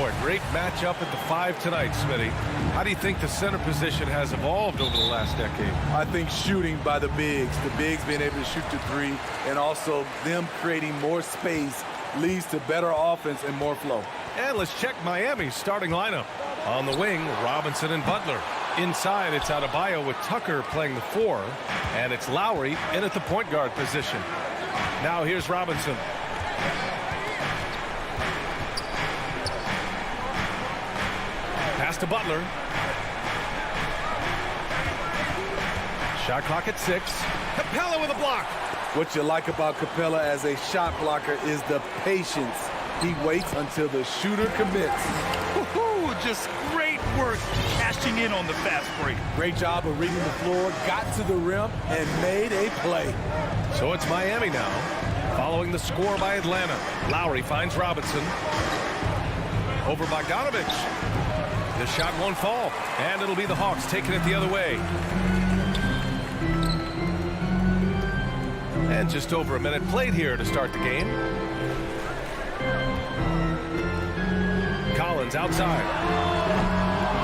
a great matchup at the 5 tonight, Smitty. How do you think the center position has evolved over the last decade? I think shooting by the bigs being able to shoot the 3, and also them creating more space leads to better offense and more flow. And let's check Miami's starting lineup. On the wing, Robinson and Butler. Inside, it's Adebayo with Tucker playing the 4, and it's Lowry in at the point guard position. Now here's Robinson. Pass to Butler. Shot clock at 6. Capella with a block. What you like about Capella as a shot blocker is the patience. He waits until the shooter commits. Just great work cashing in on the fast break. Great job of reading the floor, got to the rim, and made a play. So it's Miami now, following the score by Atlanta. Lowry finds Robinson. Over Bogdanovich. The shot won't fall, and it'll be the Hawks taking it the other way. And just over a minute played here to start the game. Collins outside.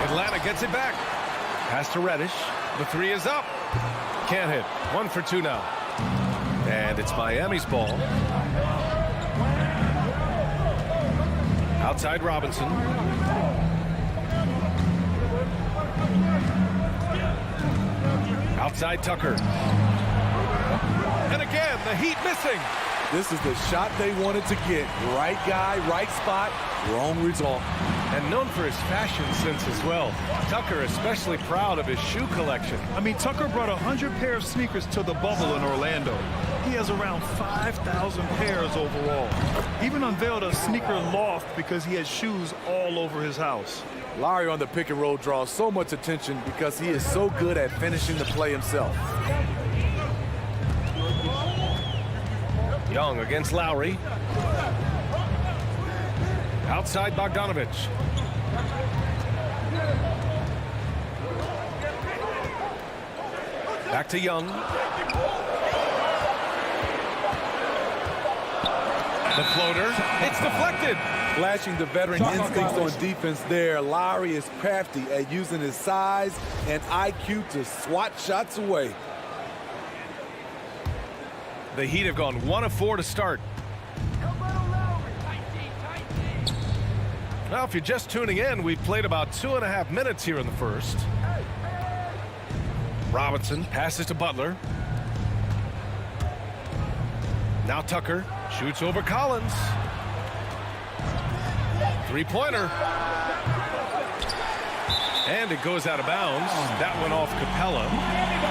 Atlanta gets it back. Pass to Reddish. The 3 is up. Can't hit. 1 for 2 now. And it's Miami's ball. Outside Robinson. Outside Tucker. And again, the Heat missing. This is the shot they wanted to get. Right guy, right spot, wrong result. And known for his fashion sense as well. Tucker especially proud of his shoe collection. I mean, Tucker brought 100 pair of sneakers to the bubble in Orlando. He has around 5,000 pairs overall. Even unveiled a sneaker loft because he has shoes all over his house. Lowry on the pick and roll draws so much attention because he is so good at finishing the play himself. Young against Lowry. Outside Bogdanovich. Back to Young. The floater. It's deflected. Flashing the veteran instincts on defense there. Lowry is crafty at using his size and IQ to swat shots away. The Heat have gone 1 of 4 to start. Now, if you're just tuning in, we've played about 2.5 minutes here in the first. Robinson passes to Butler. Now Tucker shoots over Collins. 3-pointer. And it goes out of bounds. That went off Capella.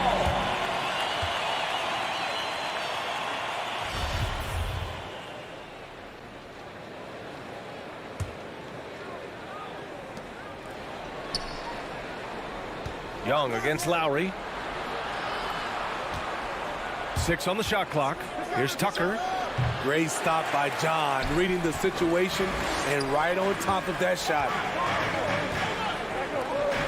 Young against Lowry. 6 on the shot clock. Here's Tucker. Great stop by John, reading the situation and right on top of that shot.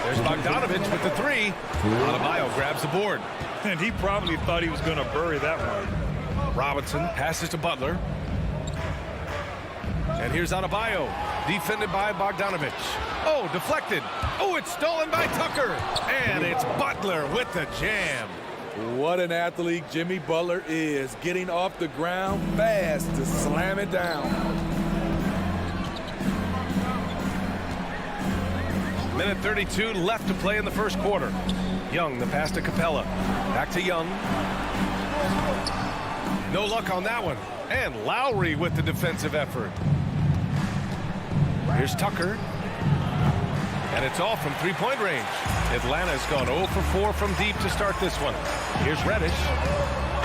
There's Bogdanovich with the 3. Adebayo grabs the board. And he probably thought he was going to bury that one. Robinson passes to Butler. And here's Adebayo, defended by Bogdanovich. Oh, deflected. Oh, it's stolen by Tucker. And it's Butler with the jam. What an athlete Jimmy Butler is, getting off the ground fast to slam it down. Minute 32 left to play in the first quarter. Young, the pass to Capella. Back to Young. No luck on that one. And Lowry with the defensive effort. Here's Tucker. And it's all from 3-point range. Atlanta's gone 0 for 4 from deep to start this one. Here's Reddish.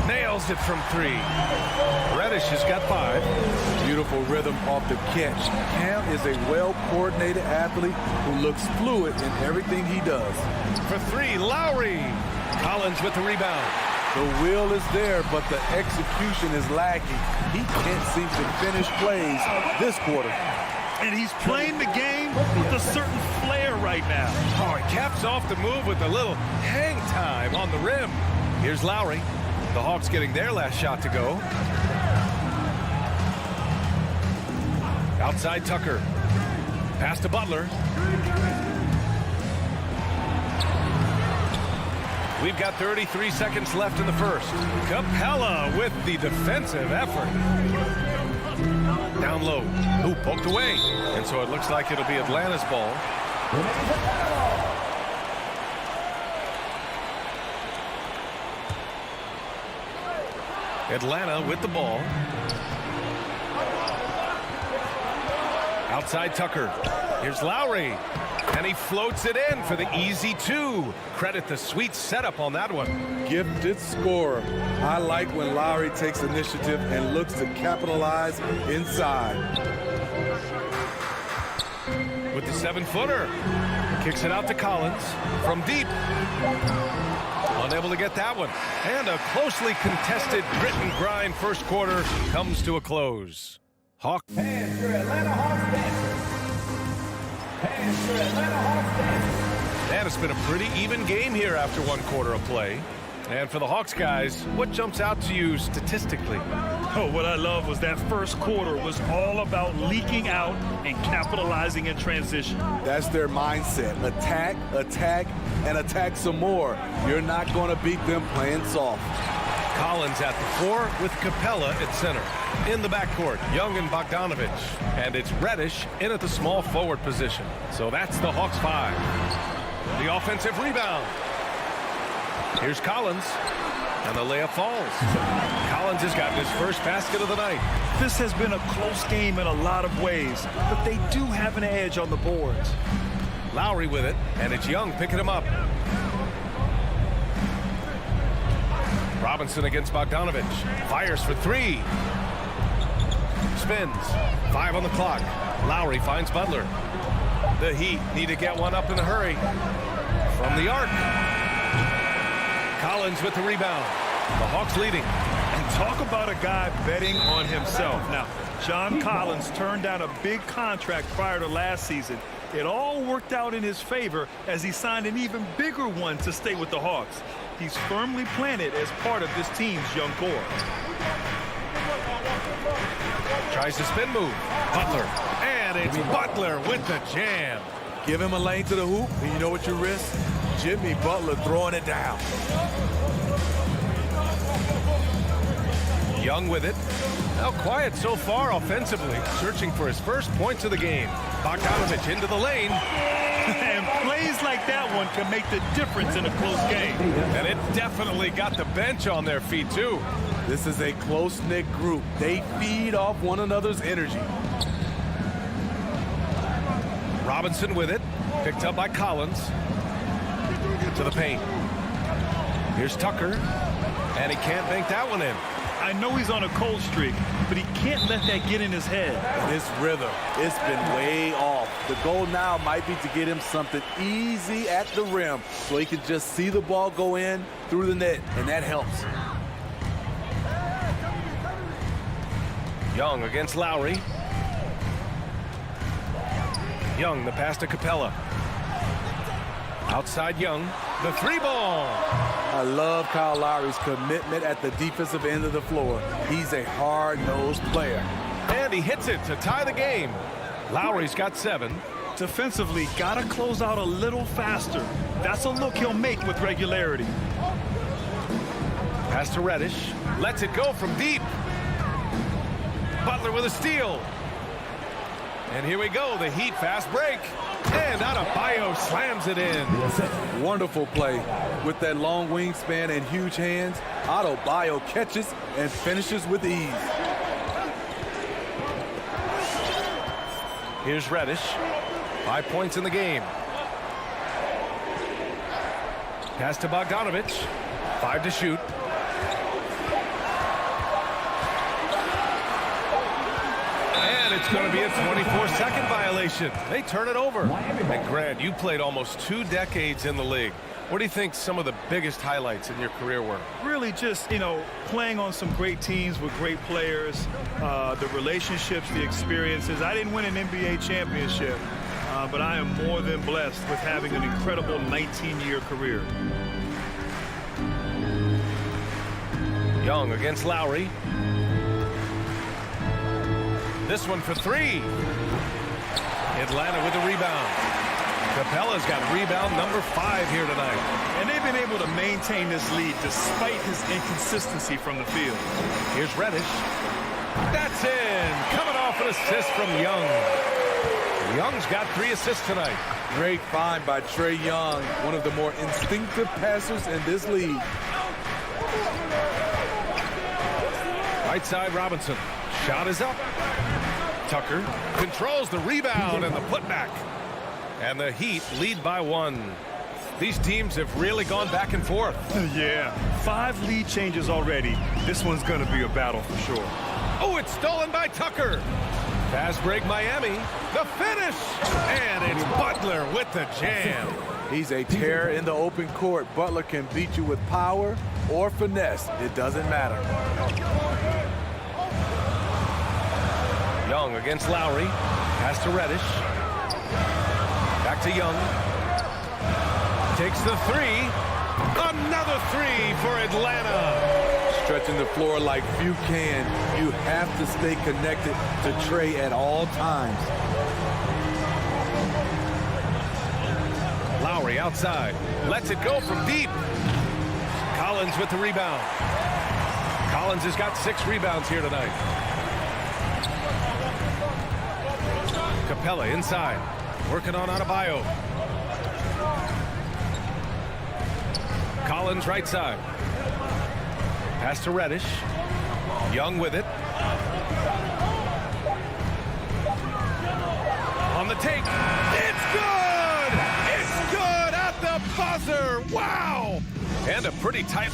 Nails it from 3. Reddish has got 5. Beautiful rhythm off the catch. Cam is a well-coordinated athlete who looks fluid in everything he does. For 3, Lowry. Collins with the rebound. The will is there, but the execution is lacking. He can't seem to finish plays this quarter. And he's playing the game with a certain flair right now. Oh, he caps off the move with a little hang time on the rim. Here's Lowry. The Hawks getting their last shot to go. Outside Tucker. Pass to Butler. We've got 33 seconds left in the first. Capella with the defensive effort. Down low. Ooh, poked away. And so it looks like it'll be Atlanta's ball. Atlanta with the ball. Outside Tucker. Here's Lowry. And he floats it in for the easy two. Credit the sweet setup on that one. Gifted scorer. I like when Lowry takes initiative and looks to capitalize inside. With the 7-footer. Kicks it out to Collins from deep. Unable to get that one. And a closely contested grit and grind first quarter comes to a close. Hawk. Hands for Atlanta Hawks dancers. Hands for Atlanta Hawks dancers. And it's been a pretty even game here after one quarter of play. And for the Hawks guys, what jumps out to you statistically? Oh, what I love was that first quarter was all about leaking out and capitalizing in transition. That's their mindset. Attack, attack, and attack some more. You're not going to beat them playing soft. Collins at the 4 with Capella at center. In the backcourt, Young and Bogdanovich. And it's Reddish in at the small forward position. So that's the Hawks 5. The offensive rebound. Here's Collins. And the layup falls. Collins has gotten his first basket of the night. This has been a close game in a lot of ways, but they do have an edge on the boards. Lowry with it, and it's Young picking him up. Robinson against Bogdanovich. Fires for 3. Spins. 5 on the clock. Lowry finds Butler. The Heat need to get one up in a hurry. From the arc. Collins with the rebound. The Hawks leading. And talk about a guy betting on himself. Now, John Collins turned down a big contract prior to last season. It all worked out in his favor as he signed an even bigger one to stay with the Hawks. He's firmly planted as part of this team's young core. Tries to spin move. Butler. And it's Butler with the jam. Give him a lane to the hoop, and you know what you risk? Jimmy Butler throwing it down. Young with it. Now quiet so far offensively. Searching for his first points of the game. Bogdanovich into the lane. And plays like that one can make the difference in a close game. And it definitely got the bench on their feet, too. This is a close-knit group. They feed off one another's energy. Robinson with it. Picked up by Collins. To the paint. Here's Tucker. And he can't bank that one in. I know he's on a cold streak, but he can't let that get in his head. This rhythm, it's been way off. The goal now might be to get him something easy at the rim so he can just see the ball go in through the net, and that helps. Young against Lowry. Young, the pass to Capella. Outside Young, the 3-ball. I love Kyle Lowry's commitment at the defensive end of the floor. He's a hard-nosed player. And he hits it to tie the game. Lowry's got 7. Defensively, gotta close out a little faster. That's a look he'll make with regularity. Pass to Reddish. Lets it go from deep. Butler with a steal. And here we go, the Heat fast break. And Adebayo slams it in. Wonderful play. With that long wingspan and huge hands, Adebayo catches and finishes with ease. Here's Reddish. 5 points in the game. Pass to Bogdanovich. 5 to shoot. And it's going to be a 24-second violation. They turn it over. And Grant, you played almost 2 decades in the league. What do you think some of the biggest highlights in your career were? Really just, playing on some great teams with great players, the relationships, the experiences. I didn't win an NBA championship, but I am more than blessed with having an incredible 19-year career. Young against Lowry. This one for 3. Atlanta with a rebound. Capella's got rebound number 5 here tonight. And they've been able to maintain this lead despite his inconsistency from the field. Here's Reddish. That's in. Coming off an assist from Young. Young's got 3 assists tonight. Great find by Trae Young, one of the more instinctive passers in this league. Right side, Robinson. Shot is up. Tucker controls the rebound and the putback. And the Heat lead by 1. These teams have really gone back and forth. Yeah, 5 lead changes already. This one's going to be a battle for sure. Oh, it's stolen by Tucker. Fast break Miami. The finish. And it's Butler with the jam. He's a terror in the open court. Butler can beat you with power or finesse. It doesn't matter. Young against Lowry. Pass to Reddish. Back to Young. Takes the 3. Another 3 for Atlanta. Stretching the floor like few can. You have to stay connected to Trae at all times. Lowry outside. Lets it go from deep. Collins with the rebound. Collins has got 6 rebounds here tonight. Capella inside. Working on Adebayo. Collins right side. Pass to Reddish. Young with it. On the take. It's good! It's good at the buzzer! Wow! And a pretty tight...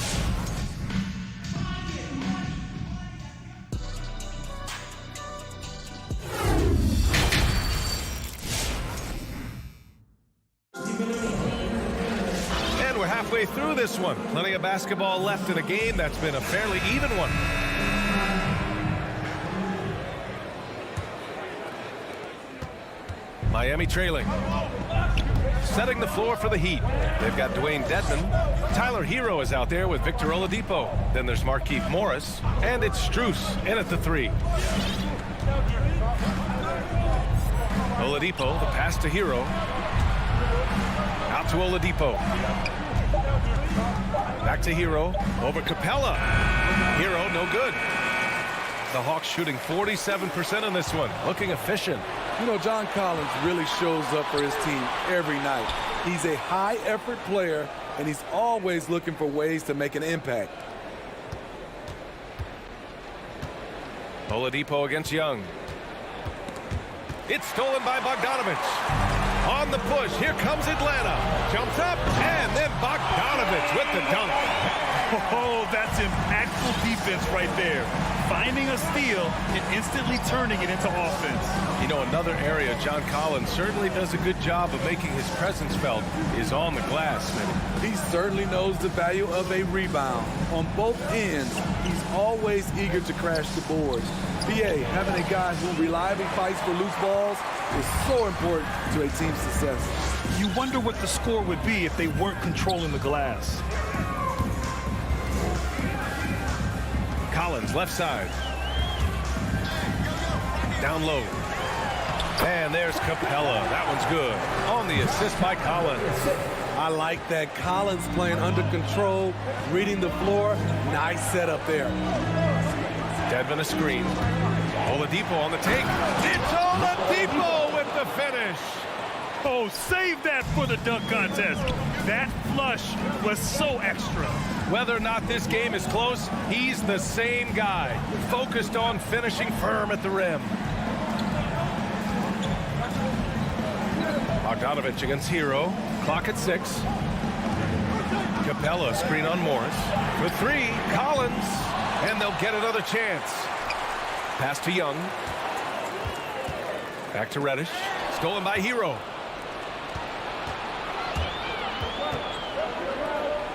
And we're halfway through this one. Plenty of basketball left in a game that's been a fairly even one. Miami trailing. Setting the floor for the Heat. They've got Dwayne Dedmon. Tyler Hero is out there with Victor Oladipo. Then there's Markieff Morris. And it's Strus in at the 3. Oladipo, the pass to Hero. Out to Oladipo. Back to Hero. Over Capella. Hero, no good. The Hawks shooting 47% on this one. Looking efficient. You know, John Collins really shows up for his team every night. He's a high-effort player, and he's always looking for ways to make an impact. Oladipo against Young. It's stolen by Bogdanovich. On the push, here comes Atlanta. Jumps up, and then Bogdanovich with the dunk. Oh, that's impactful defense right there. Finding a steal and instantly turning it into offense. You know, another area John Collins certainly does a good job of making his presence felt is on the glass. He certainly knows the value of a rebound. On both ends, he's always eager to crash the boards. BA, having a guy who reliably fights for loose balls is so important to a team's success. You wonder what the score would be if they weren't controlling the glass. Collins, left side. Down low. And there's Capella. That one's good. On the assist by Collins. I like that. Collins playing under control, reading the floor. Nice setup there. Dedmon a screen. Oladipo on the take. It's Oladipo with the finish. Oh, save that for the dunk contest. That flush was so extra. Whether or not this game is close, he's the same guy. Focused on finishing firm at the rim. Bogdanovich against Hero. Clock at 6. Capella screen on Morris. For 3, Collins. And they'll get another chance. Pass to Young. Back to Reddish. Stolen by Hero.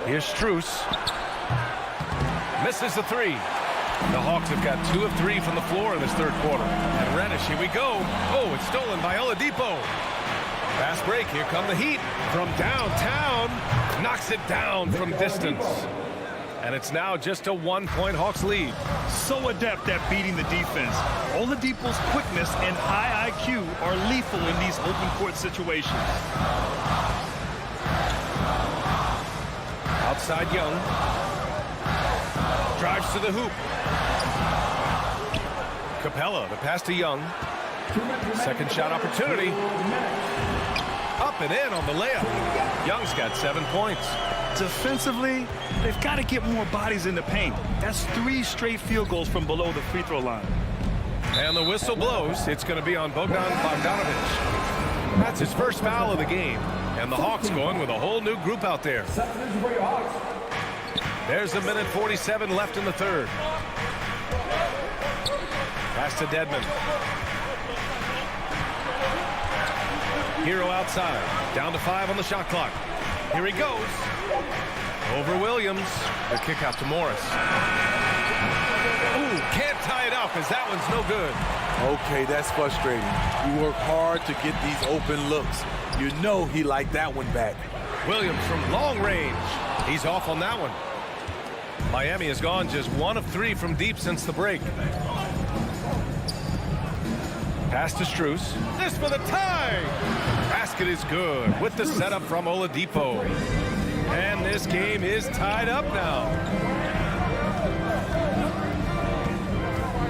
Here's Strus. Misses the 3. The Hawks have got 2 of 3 from the floor in this third quarter. And Reddish, here we go. Oh, it's stolen by Oladipo. Fast break. Here come the Heat from downtown. Knocks it down from distance. And it's now just a 1-point Hawks lead. So adept at beating the defense. Oladipo's quickness and high IQ are lethal in these open court situations. Outside Young. Drives to the hoop. Capella, the pass to Young. Second shot opportunity. Up and in on the layup. Young's got 7 points. Defensively, they've got to get more bodies in the paint. That's 3 straight field goals from below the free throw line. And the whistle blows. It's going to be on Bogdan Bogdanovic. That's his first foul of the game. And the Hawks going with a whole new group out there. There's a minute 47 left in the third. Pass to Dedmon. Hero outside. Down to 5 on the shot clock. Here he goes. Over Williams. The kick out to Morris. Ooh, can't tie it up as that one's no good. Okay, that's frustrating. You work hard to get these open looks. You know he liked that one back. Williams from long range. He's off on that one. Miami has gone just 1 of 3 from deep since the break. Pass to Strus. This for the tie. Basket is good with the setup from Oladipo. And this game is tied up now.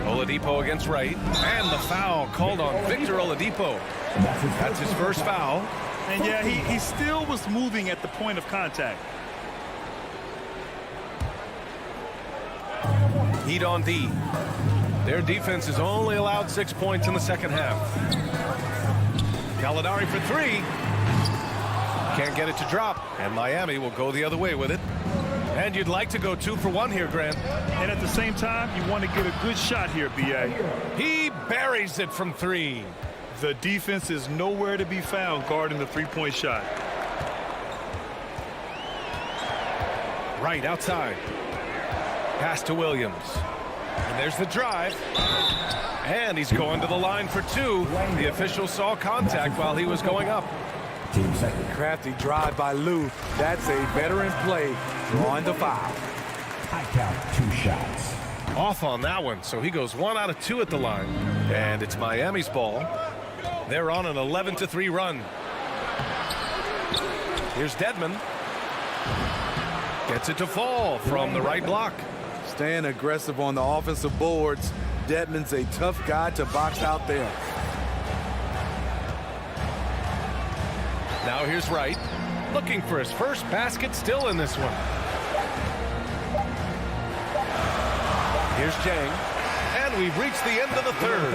Oladipo against Wright. And the foul called on Victor Oladipo. That's his first foul. And yeah, he still was moving at the point of contact. Heat on D. Their defense has only allowed 6 points in the second half. Gallinari for 3. Can't get it to drop. And Miami will go the other way with it. And you'd like to go 2 for 1 here, Grant. And at the same time, you want to get a good shot here, B.A. He buries it from 3. The defense is nowhere to be found guarding the three-point shot. Right outside. Pass to Williams. And there's the drive. And he's going to the line for 2. The official saw contact while he was going up. Crafty drive by Lou. That's a veteran play, drawing the foul. I count 2 shots. Off on that one, so he goes 1 out of 2 at the line. And it's Miami's ball. They're on an 11-3 run. Here's Dedmon. Gets it to fall from the right block. Staying aggressive on the offensive boards. Dedmon's a tough guy to box out there. Now here's Wright. Looking for his first basket still in this one. Here's Chang. And we've reached the end of the third.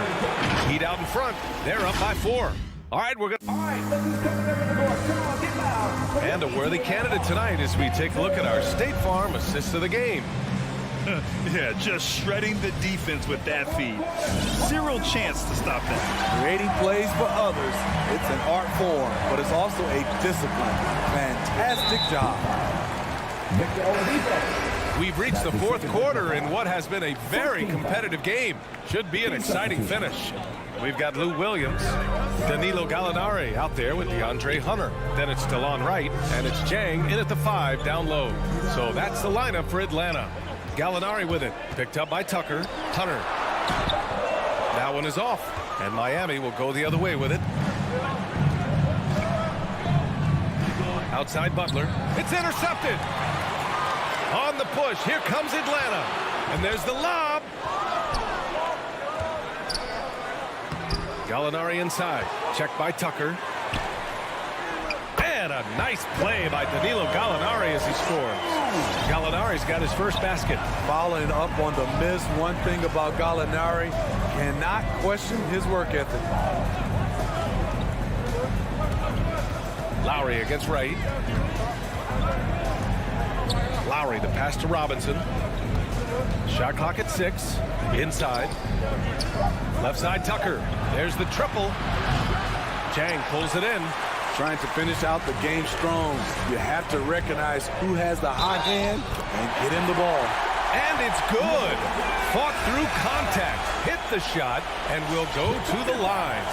Heat out in front. They're up by 4. All right, we're going to... All right, let's just come to the door. Come on, get loud. And a worthy candidate tonight as we take a look at our State Farm assist of the game. Yeah, just shredding the defense with that feed. 0 chance to stop that. Creating plays for others. It's an art form, but it's also a discipline. Fantastic job. Victor Oladipo. We've reached the 4th quarter in what has been a very competitive game. Should be an exciting finish. We've got Lou Williams, Danilo Gallinari out there with DeAndre Hunter. Then it's DeLon Wright, and it's Chang in at the 5 down low. So that's the lineup for Atlanta. Gallinari with it, picked up by Tucker. Hunter. That one is off, and Miami will go the other way with it. Outside Butler. It's intercepted. On the push, here comes Atlanta. And there's the lob. Gallinari inside. Checked by Tucker. And a nice play by Danilo Gallinari as he scores. Gallinari's got his first basket. Following up on the miss, one thing about Gallinari, cannot question his work ethic. Lowry against Wright. Lowry, the pass to Robinson. Shot clock at 6. Inside. Left side Tucker. There's the triple. Chang pulls it in. Trying to finish out the game strong. You have to recognize who has the hot hand and get him the ball. And it's good. Fought through contact. Hit the shot and will go to the line.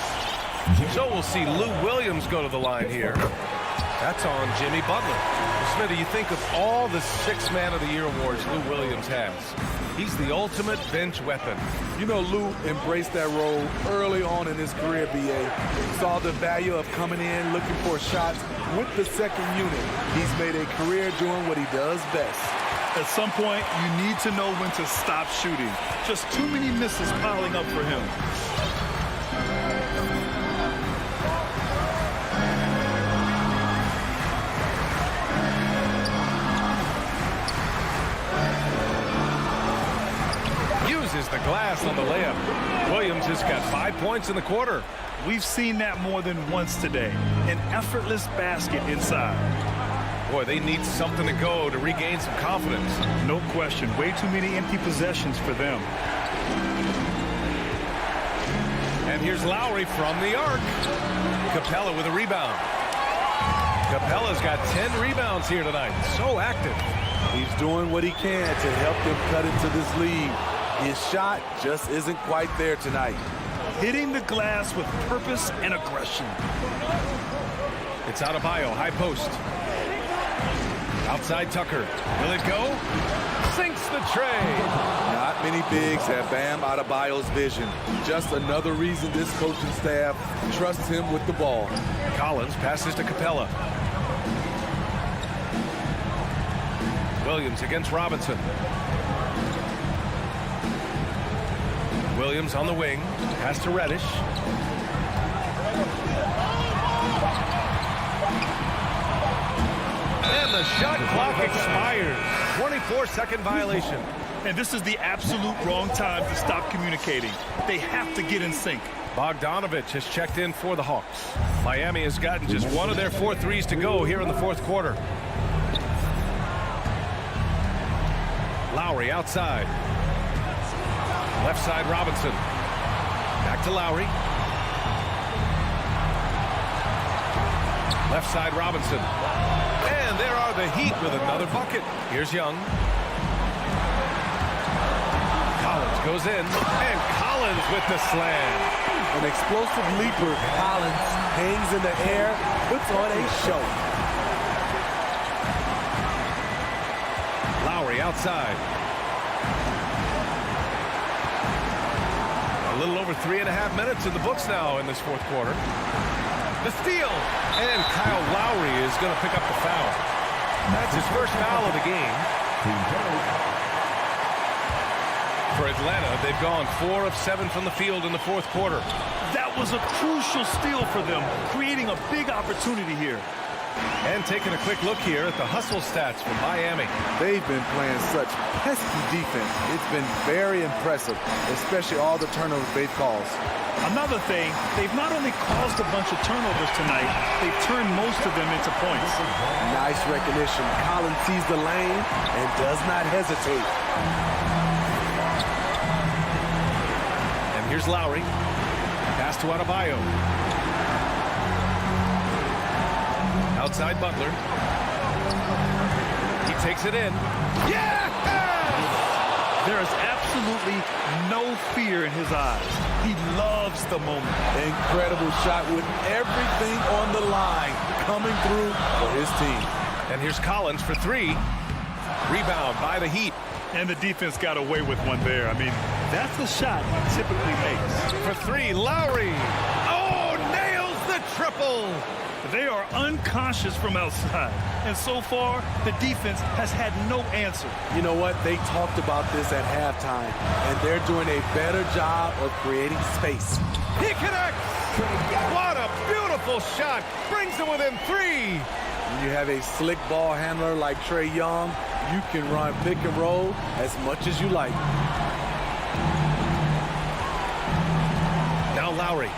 So we'll see Lou Williams go to the line here. That's on Jimmy Butler. Smithy, you think of all the Sixth Man of the Year awards Lou Williams has. He's the ultimate bench weapon. You know, Lou embraced that role early on in his career, BA. Saw the value of coming in, looking for shots with the second unit. He's made a career doing what he does best. At some point, you need to know when to stop shooting. Just too many misses piling up for him. Uses the glass on the layup. Williams has got 5 points in the quarter. We've seen that more than once today. An effortless basket inside. Boy, they need something to go to regain some confidence. No question. Way too many empty possessions for them. And here's Lowry from the arc. Capella with a rebound. Capella's got 10 rebounds here tonight. So active. He's doing what he can to help them cut into this lead. His shot just isn't quite there tonight. Hitting the glass with purpose and aggression. It's Adebayo, high post. Outside Tucker. Will it go? Sinks the tray. Not many bigs have Bam Adebayo's vision. Just another reason this coaching staff trusts him with the ball. Collins passes to Capella. Williams against Robinson. Williams on the wing. Pass to Reddish. And the shot clock expires. 24-second violation. And this is the absolute wrong time to stop communicating. They have to get in sync. Bogdanovich has checked in for the Hawks. Miami has gotten just one of their 4 threes to go here in the fourth quarter. Lowry outside. Left side Robinson. Back to Lowry. Left side Robinson. And there are the Heat with another bucket. Here's Young. Collins goes in. And Collins with the slam. An explosive leaper. Collins hangs in the air, puts on a show. Lowry outside. A little over 3.5 minutes in the books now in this fourth quarter. The steal. And Kyle Lowry is going to pick up the foul. That's his first foul of the game. For Atlanta, they've gone 4 of 7 from the field in the fourth quarter. That was a crucial steal for them, creating a big opportunity here. And taking a quick look here at the hustle stats from Miami. They've been playing such pesky defense. It's been very impressive, especially all the turnovers they've caused. Another thing, they've not only caused a bunch of turnovers tonight, they've turned most of them into points. Nice recognition. Collins sees the lane and does not hesitate. And here's Lowry. Pass to Adebayo. Outside Butler. He takes it in. Yeah! There is absolutely no fear in his eyes. He loves the moment. Incredible shot with everything on the line coming through for his team. And here's Collins for 3. Rebound by the Heat. And the defense got away with one there. I mean, that's the shot he typically makes. For 3, Lowry. Oh, nails the triple. They are unconscious from outside. And so far, the defense has had no answer. You know what? They talked about this at halftime, and they're doing a better job of creating space. He connects. What a beautiful shot. Brings them within 3. When you have a slick ball handler like Trae Young, you can run pick and roll as much as you like. Now Lowry.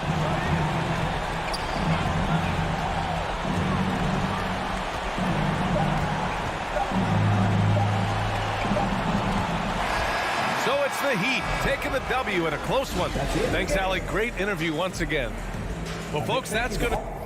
So it's the Heat taking the W in a close one. Thanks, Alec. Great interview once again. Well, folks, that's going to...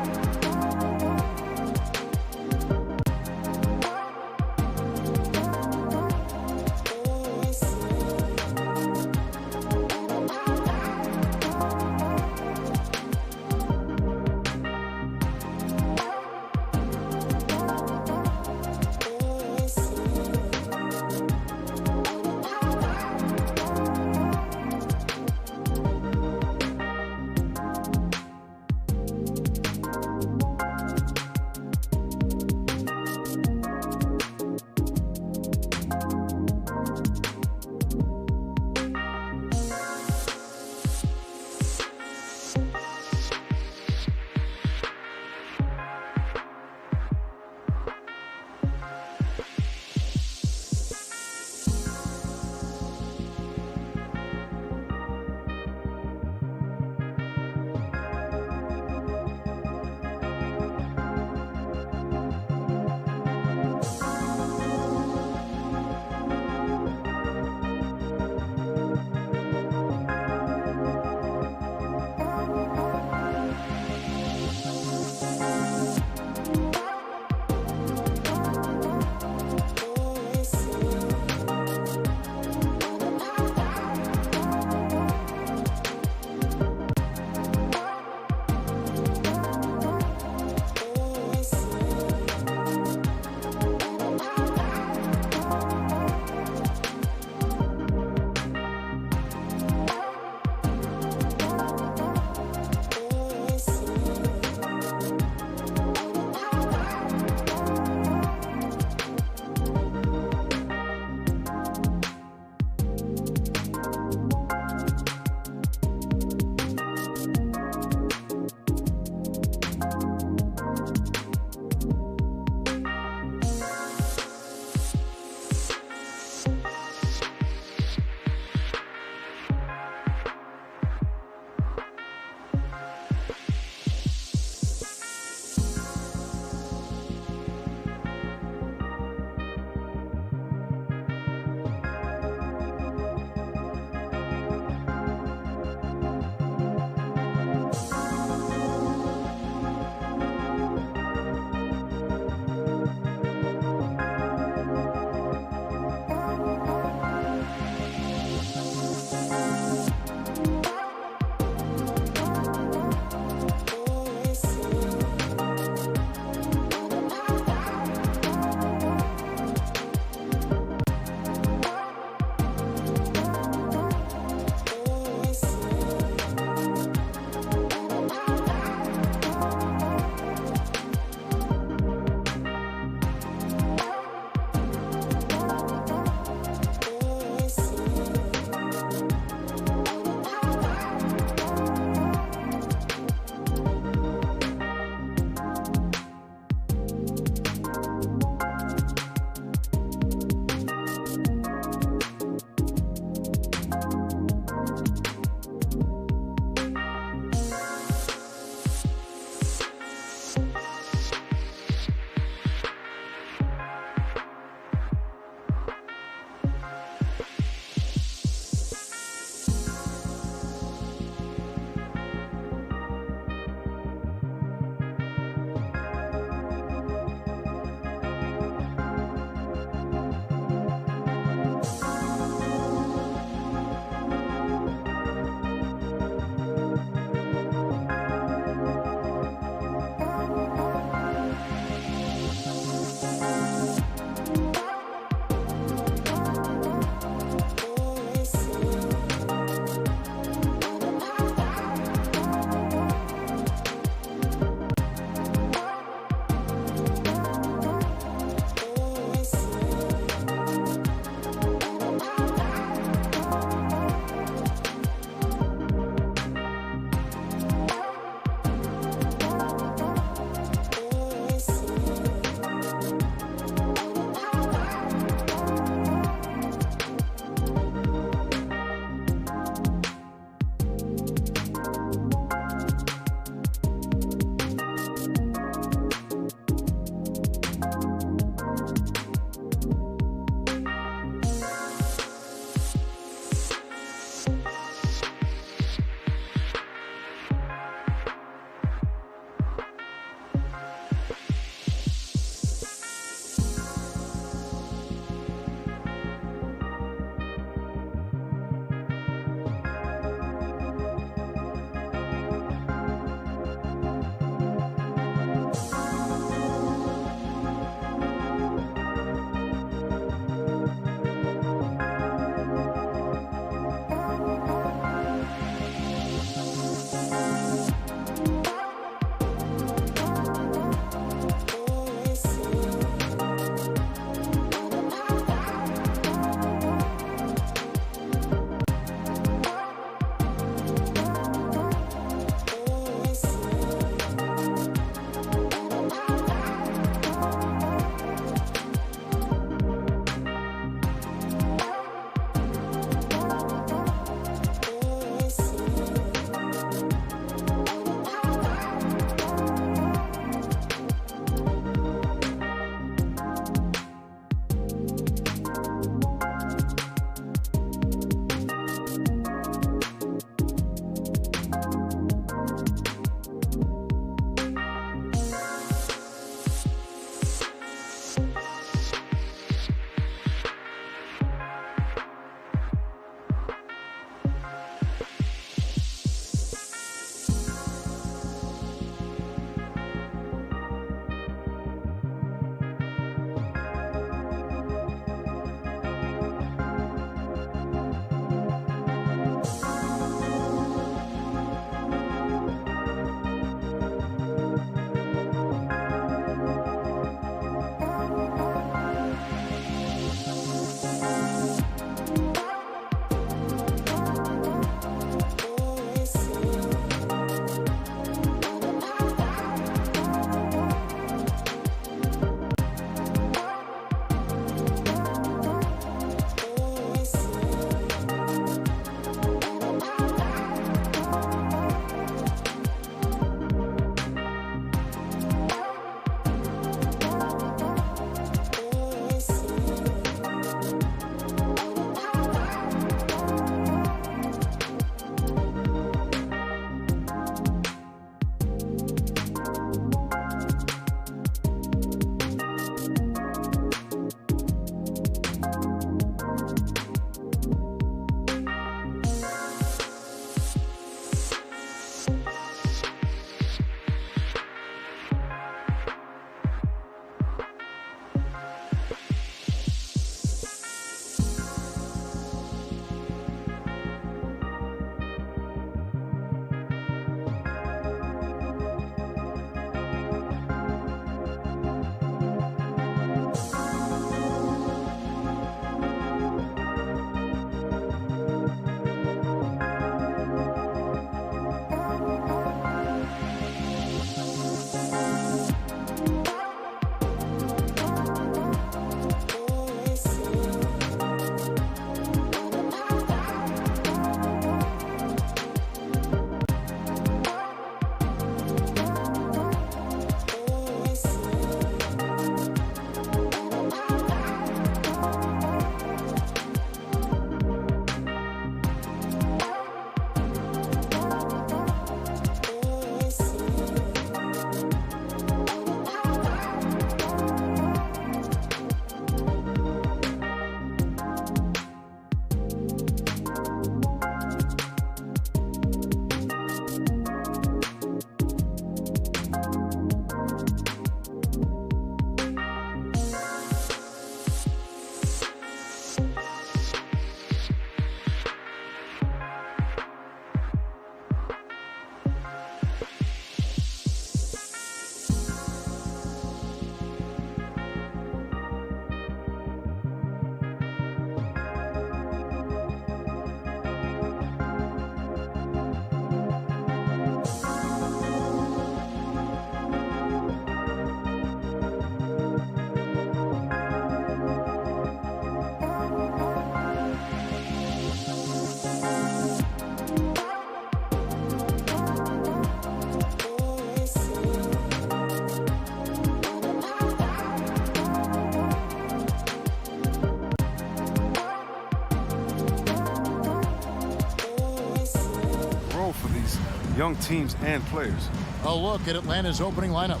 these young teams and players. A look at Atlanta's opening lineup.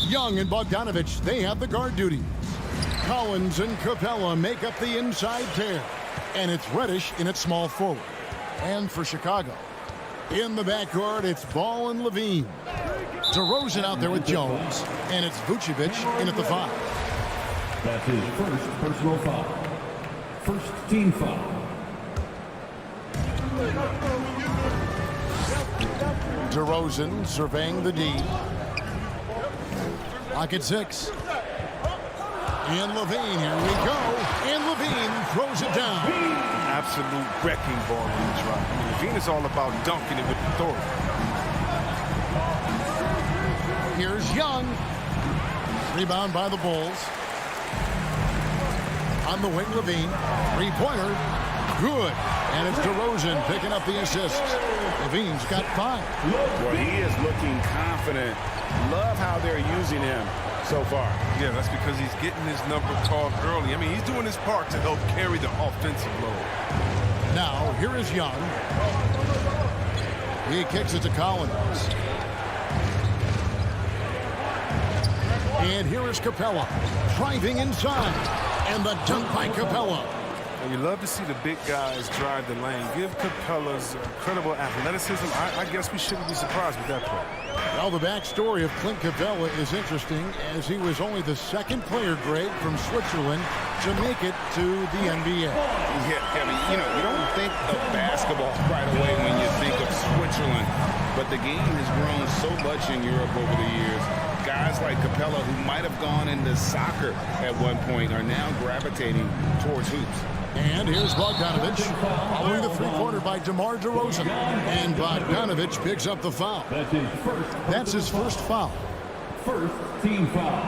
Young and Bogdanovich, they have the guard duty. Collins and Capella make up the inside pair. And it's Reddish in at small forward. And for Chicago, in the backcourt, it's Ball and Levine. DeRozan out there with Jones. And it's Vucevic in at the 5. That's his first personal foul. First team foul. DeRozan surveying the D. Pocket 6. And Levine, here we go. And Levine throws it down. Absolute wrecking ball on the drive. I mean, Levine is all about dunking it with authority. Here's Young. Rebound by the Bulls. On the wing, Levine. Three-pointer. Good. And it's DeRozan picking up the assists. Levine's got 5. Well, he is looking confident. Love how they're using him so far. Yeah, that's because he's getting his number called early. I mean, he's doing his part to help carry the offensive load. Now, here is Young. He kicks it to Collins. And here is Capella, driving inside. And the dunk by Capella. And you love to see the big guys drive the lane. Give Capella's incredible athleticism. I guess we shouldn't be surprised with that play. Well, the backstory of Clint Capella is interesting, as he was only the second player, Greg, from Switzerland to make it to the NBA. Yeah, Kevin, you know, you don't think of basketball right away when you think of Switzerland, but the game has grown so much in Europe over the years. Guys like Capella, who might have gone into soccer at one point, are now gravitating towards hoops. And here's Bogdanovich, following the three-pointer by DeMar DeRozan. And Bogdanovich picks up the foul. That's his first foul. First team foul.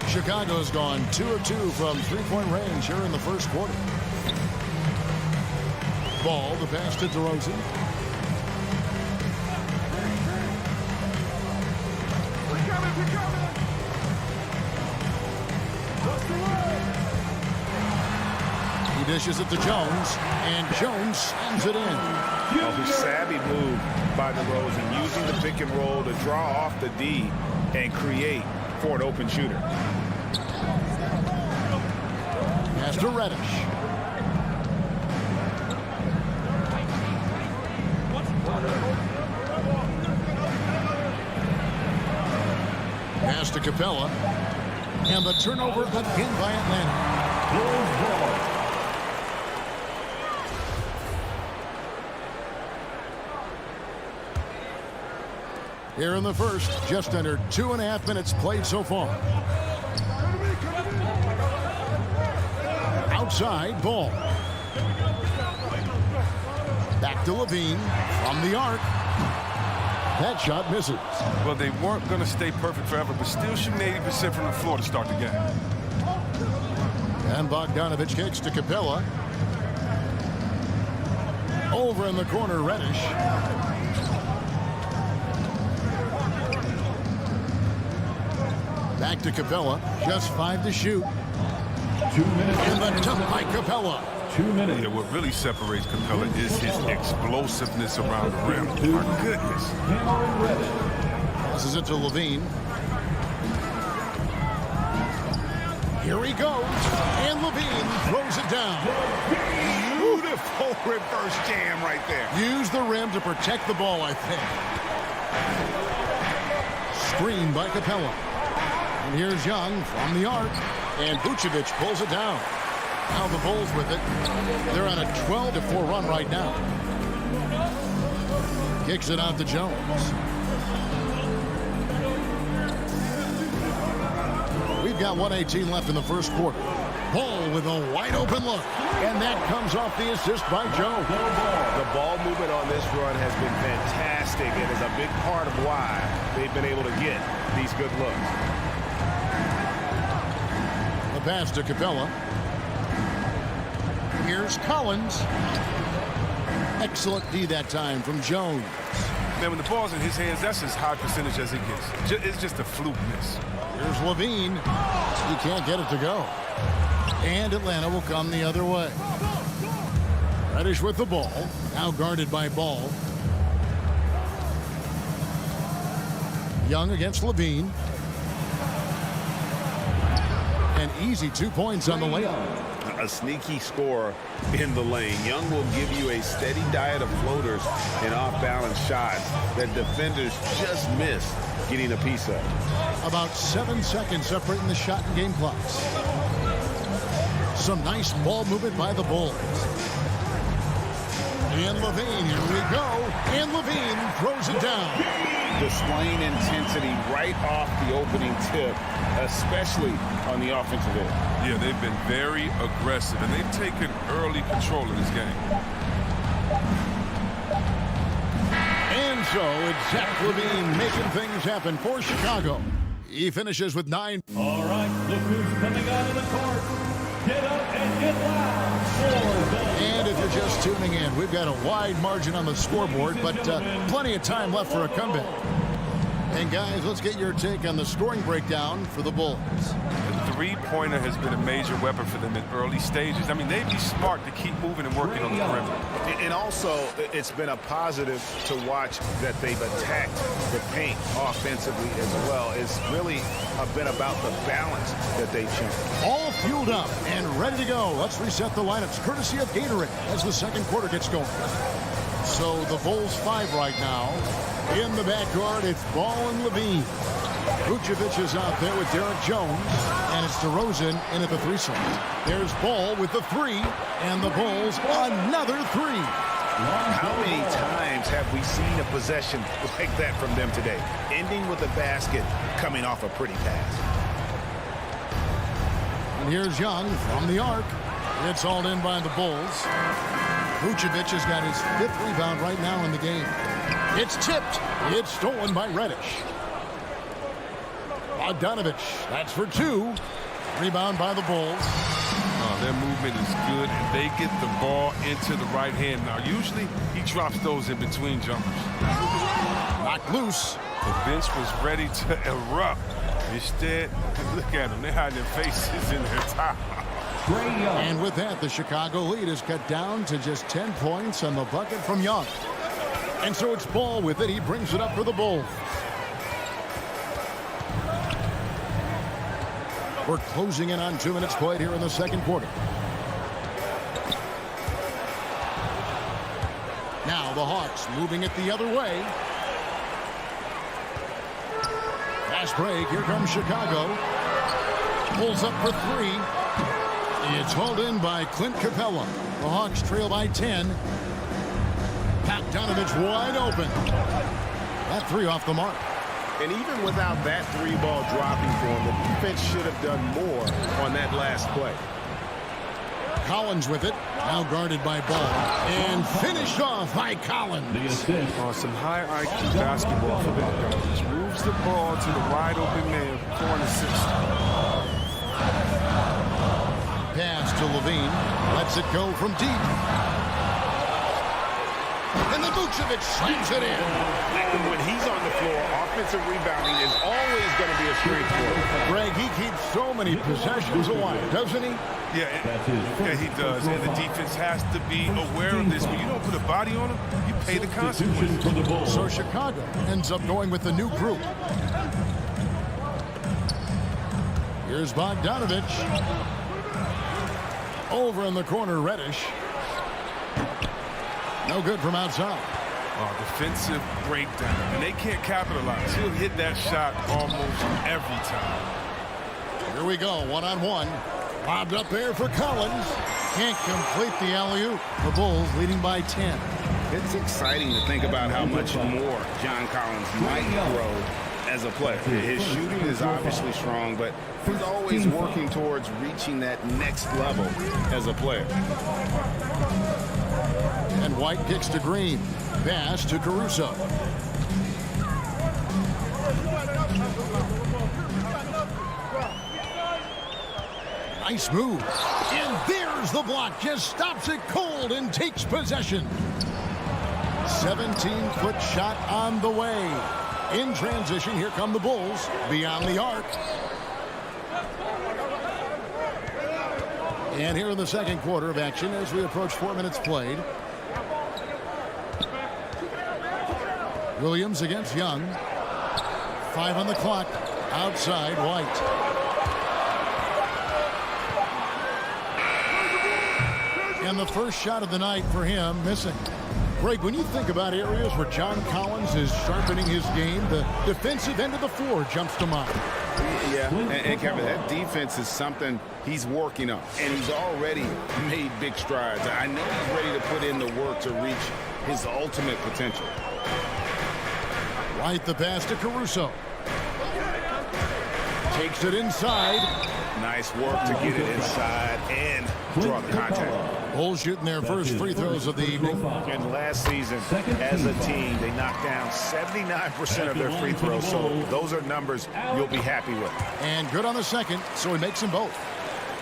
Chicago's gone 2 of 2 from three-point range here in the first quarter. Ball, the pass to DeRozan. He dishes it to Jones, and Jones slams it in. A savvy move by DeRozan, using the pick and roll to draw off the D and create for an open shooter. Pass to Reddish. Pass to Capella. And the turnover again by Atlanta. Here in the first, just under 2.5 minutes played so far. Outside, Ball. Back to Levine from the arc. That shot misses. Well, they weren't going to stay perfect forever, but still shooting 80% from the floor to start the game. And Bogdanovich kicks to Capella. Over in the corner, Reddish. Back to Capella. Just 5 to shoot. 2 minutes. And the dunk by Capella. 2 minutes. Yeah, what really separates Capella is his explosiveness around the rim. My goodness. Passes it to Levine. Here he goes. And Levine throws it down. Beautiful reverse jam right there. Use the rim to protect the ball, I think. Screen by Capella. And here's Young from the arc. And Vucevic pulls it down. Now the Bulls with it. They're on a 12-4 run right now. Kicks it out to Jones. We've got 1:18 left in the first quarter. Ball with a wide open look. And that comes off the assist by Jones. The ball movement on this run has been fantastic and is a big part of why they've been able to get these good looks. The pass to Capella. Here's Collins. Excellent D that time from Jones. Man, when the ball's in his hands, that's as high percentage as it gets. It's just a fluke miss. Here's Levine. He can't get it to go. And Atlanta will come the other way. Reddish with the ball. Now guarded by Ball. Young against Levine. An easy 2 points on the layup. A sneaky score in the lane. Young will give you a steady diet of floaters and off-balance shots that defenders just miss getting a piece of. About 7 seconds separating the shot and game clocks. Some nice ball movement by the Bulls. And Levine, here we go. And Levine throws it down. Displaying intensity right off the opening tip, especially on the offensive end. Yeah, they've been very aggressive, and they've taken early control of this game. And so it's Zach Levine making things happen for Chicago. He finishes with 9. All right, look who's coming out of the court. Get up and get loud for the... And if you're just tuning in, we've got a wide margin on the scoreboard, but plenty of time left for a comeback. And guys, let's get your take on the scoring breakdown for the Bulls. The three-pointer has been a major weapon for them in early stages. I mean, they'd be smart to keep moving and working on the perimeter. And also, it's been a positive to watch that they've attacked the paint offensively as well. It's really been about the balance that they've shown. All fueled up and ready to go. Let's reset the lineups courtesy of Gatorade as the second quarter gets going. So the Bulls 5 right now. In the backcourt, it's Ball and Levine. Vucevic is out there with Derek Jones, and it's DeRozan in at the 3 slot. There's Ball with the 3, and the Bulls another 3. How many times have we seen a possession like that from them today? Ending with a basket coming off a pretty pass. And here's Young from the arc. It's hauled in by the Bulls. Vucevic has got his 5th rebound right now in the game. It's tipped. It's stolen by Reddish. Bogdanovich, that's for 2. Rebound by the Bulls. Their movement is good, and they get the ball into the right hand. Now, usually he drops those in between jumpers. Knocked loose. The bench was ready to erupt. Instead, look at them. They're hiding their faces in their top. And with that, the Chicago lead is cut down to just 10 points on the bucket from Young. And so it's Ball with it. He brings it up for the Bulls. We're closing in on 2 minutes played here in the second quarter. Now the Hawks moving it the other way. Fast break. Here comes Chicago. Pulls up for 3. It's hauled in by Clint Capella. The Hawks trail by 10. Bogdanovich wide open. That 3 off the mark. And even without that 3-ball dropping for him, the defense should have done more on that last play. Collins with it. Now guarded by Ball. And finished off by Collins. Some high IQ basketball for Bogdanovich. Moves the ball to the wide open man for an assist. Pass to Levine. Lets it go from deep. And the Vucevic slams it in. When he's on the floor, offensive rebounding is always going to be a strength for him. Greg, he keeps so many possessions alive, doesn't he? Yeah, he does. And the defense has to be aware of this. When you don't put a body on him, you pay the consequences. So Chicago ends up going with the new group. Here's Bogdanovich. Over in the corner, Reddish. No good from outside. Defensive breakdown. And they can't capitalize. He'll hit that shot almost every time. Here we go, one-on-one. Lobbed up there for Collins. Can't complete the alley-oop. The Bulls leading by 10. It's exciting to think about how much more John Collins might grow as a player. His shooting is obviously strong, but he's always working towards reaching that next level as a player. And White kicks to Green. Pass to Caruso. Nice move. And there's the block. Just stops it cold and takes possession. 17-foot shot on the way. In transition, here come the Bulls. Beyond the arc. And here in the second quarter of action as we approach 4 minutes played. Williams against Young. 5 on the clock. Outside, White. And the first shot of the night for him missing. Greg, when you think about areas where John Collins is sharpening his game, the defensive end of the floor jumps to mind. Yeah, and Kevin, that defense is something he's working on, and he's already made big strides. I know he's ready to put in the work to reach his ultimate potential. White the pass to Caruso. Takes it inside. Nice work to get it inside and draw the contact. Bulls shooting their first free throws of the evening. And last season, as a team, they knocked down 79% of their free throws. So those are numbers you'll be happy with. And good on the second, so he makes them both.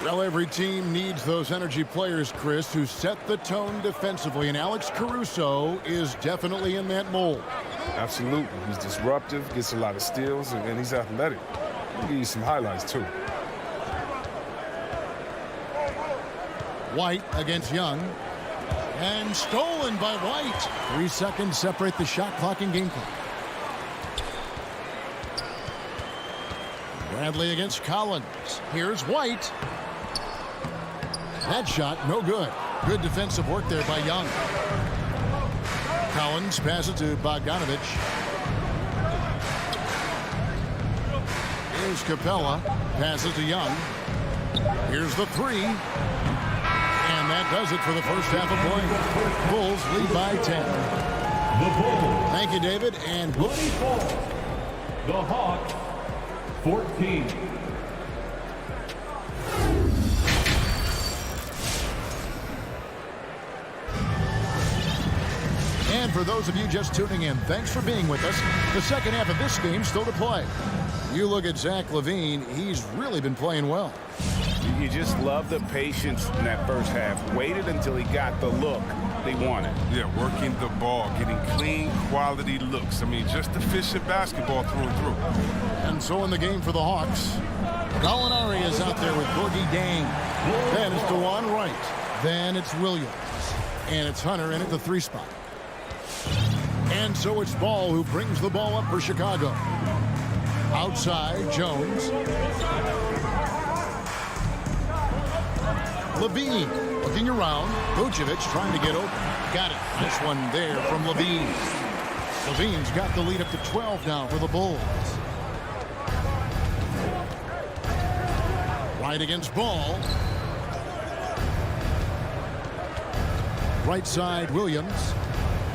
Well, every team needs those energy players, Chris, who set the tone defensively. And Alex Caruso is definitely in that mold. Absolutely. He's disruptive, gets a lot of steals, and he's athletic. I'll give you some highlights, too. White against Young. And stolen by White. 3 seconds separate the shot clock and game clock. Bradley against Collins. Here's White. That shot, no good. Good defensive work there by Young. Collins passes to Bogdanovich. Here's Capella. Passes to Young. Here's the three. And that does it for the first half of play. Bulls lead by 10. The Bulls. Thank you, David. And 24. The Hawks, 14. And for those of you just tuning in, thanks for being with us. The second half of this game still to play. You look at Zach LaVine, he's really been playing well. You just love the patience in that first half. Waited until he got the look they wanted. Yeah, working the ball, getting clean, quality looks. I mean, just efficient basketball through and through. And so in the game for the Hawks, Gallinari is out there with Boogie Dang. Then it's DeJuan Wright. Then it's Williams. And it's Hunter in at the 3 spot. And so it's Ball who brings the ball up for Chicago. Outside, Jones. Levine looking around. Vucevic trying to get open. Got it. Nice one there from Levine. Levine's got the lead up to 12 now for the Bulls. Right against Ball. Right side, Williams.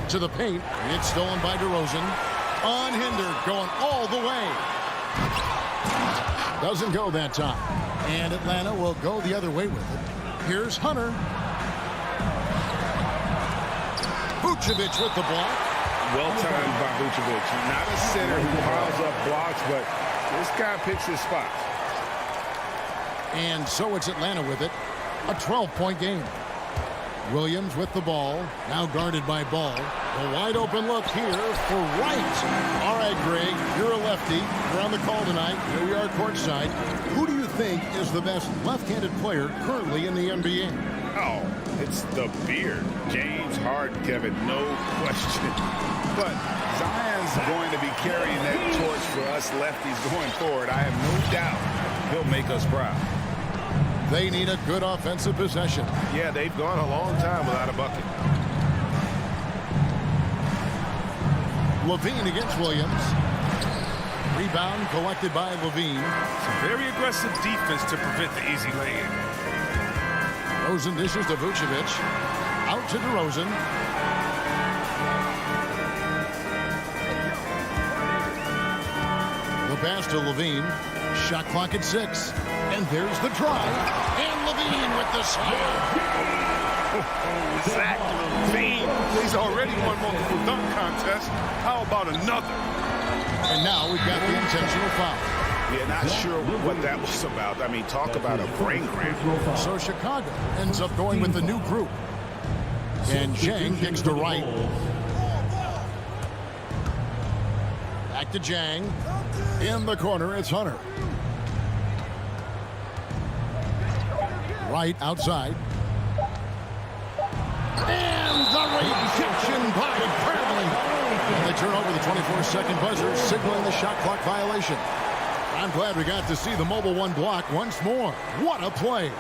To the paint. It's stolen by DeRozan. Unhindered, going all the way. Doesn't go that time. And Atlanta will go the other way with it. Here's Hunter. Vucevic with the block. Well timed by Vucevic. Not a center who piles up blocks, but this guy picks his spots. And so it's Atlanta with it. A 12-point game. Williams with the ball. Now guarded by Ball. A wide open look here for Wright. All right, Greg, you're a lefty. You're on the call tonight. Here we are courtside. Who do you think is the best left-handed player currently in the NBA? Oh, it's the beard. James Harden, Kevin, no question. But Zion's going to be carrying that torch for us lefties going forward. I have no doubt he'll make us proud. They need a good offensive possession. Yeah, they've gone a long time without a bucket. Levine against Williams. Rebound collected by Levine. Some very aggressive defense to prevent the easy lay-in. DeRozan dishes to Vucevic. Out to DeRozan. The pass to Levine. Shot clock at 6. And there's the drive. And Levine with the slam. Zach LaVine, he's already won multiple dunk contests. How about another? And now we've got the intentional foul. Yeah, not sure what that was about. I mean, talk about a brain cramp. So Chicago ends up going with the new group. And Jang kicks to right. Back to Jang. In the corner, it's Hunter. Right outside. And the rejection by Bradley. And they turn over the 24-second buzzer, signaling the shot clock violation. I'm glad we got to see the mobile one block once more. What a play.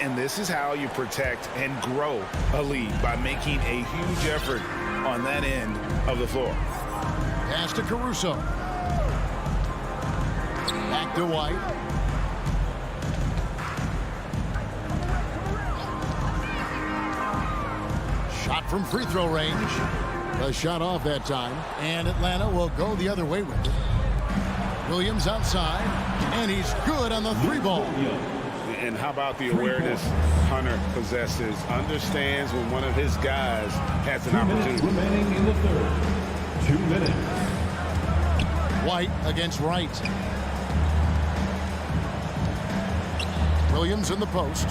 And this is how you protect and grow a lead, by making a huge effort on that end of the floor. Pass to Caruso. Back to White. Shot from free throw range. A shot off that time. And Atlanta will go the other way with it. Williams outside. And he's good on the three ball. And how about the awareness Hunter possesses? Understands when one of his guys has an opportunity. Remaining in the third. 2 minutes. White against Wright. Williams in the post.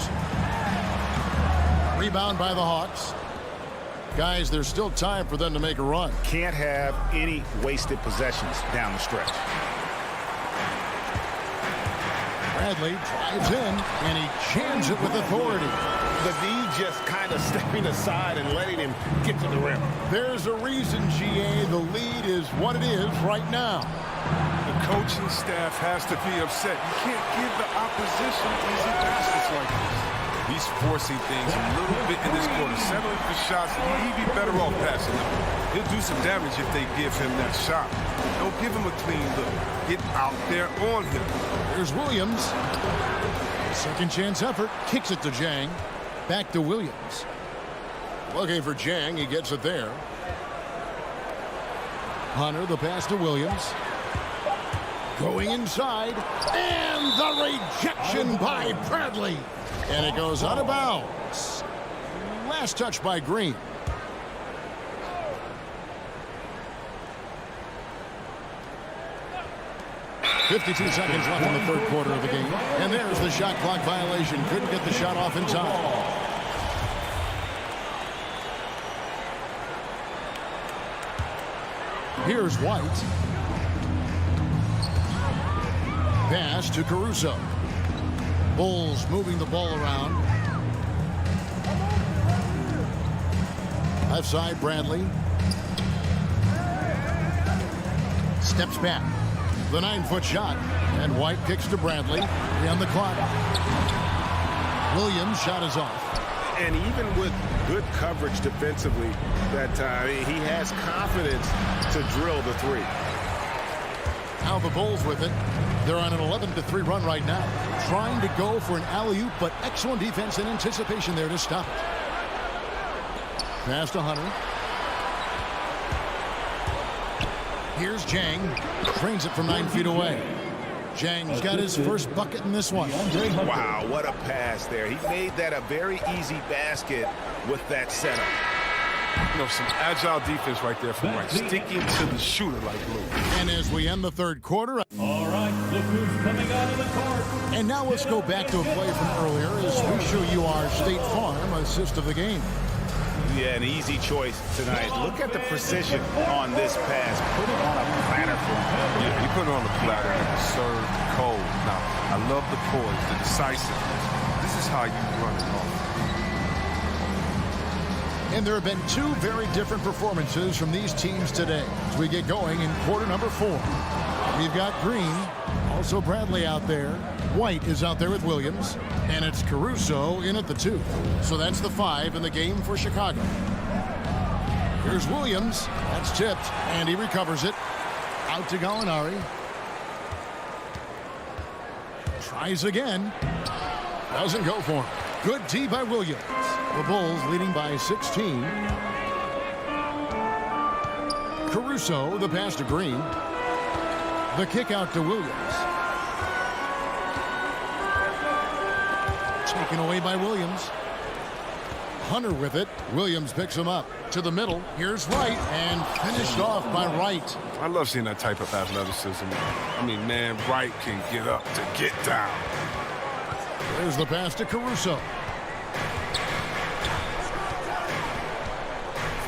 Rebound by the Hawks. Guys, there's still time for them to make a run. Can't have any wasted possessions down the stretch. Bradley drives in, and he jams it with authority. The D just kind of stepping aside and letting him get to the rim. There's a reason, GA, the lead is what it is right now. The coaching staff has to be upset. You can't give the opposition easy baskets like this. He's forcing things a little bit in this quarter, settling for shots. He'd be better off passing them. He'll do some damage if they give him that shot. Don't give him a clean look. Get out there on him. There's Williams. Second chance effort. Kicks it to Jang. Back to Williams. Looking for Jang. He gets it there. Hunter, the pass to Williams. Going inside. And the rejection by Bradley. And it goes out of bounds. Last touch by Green. .52 seconds left in the third quarter of the game. And there's the shot clock violation. Couldn't get the shot off in time. Here's White. Pass to Caruso. Bulls moving the ball around. Left side, Bradley. Steps back. The 9-foot shot. And White kicks to Bradley. On the clock. Williams' shot is off. And even with good coverage defensively that time, he has confidence to drill the three. Now the Bulls with it. They're on an 11-3 run right now. Trying to go for an alley-oop, but excellent defense and anticipation there to stop it. Pass to Hunter. Here's Jang. Trains it from 9 feet away. Jang's got his first bucket in this one. Wow, what a pass there. He made that a very easy basket with that setup. You know, some agile defense right there from Wright, sticking to the shooter like glue. And as we end the third quarter. All right, look who's coming out of the court. And now let's go back to a play from earlier as we show you our State Farm assist of the game. Yeah, an easy choice tonight. Look at the precision on this pass. Put it on a platter for him. Yeah, he put it on the platter and it served cold. Now, I love the poise, the decisiveness. This is how you run it off. And there have been two very different performances from these teams today as we get going in quarter number 4. We've got Green, also Bradley out there. White is out there with Williams, and it's Caruso in at the 2. So that's the 5 in the game for Chicago. Here's Williams. That's tipped, and he recovers it. Out to Gallinari. Tries again. Doesn't go for him. Good tee by Williams. The Bulls leading by 16. Caruso, the pass to Green. The kick out to Williams. Taken away by Williams. Hunter with it. Williams picks him up. To the middle. Here's Wright. And finished off by Wright. I love seeing that type of athleticism. I mean, man, Wright can get up to get down. There's the pass to Caruso.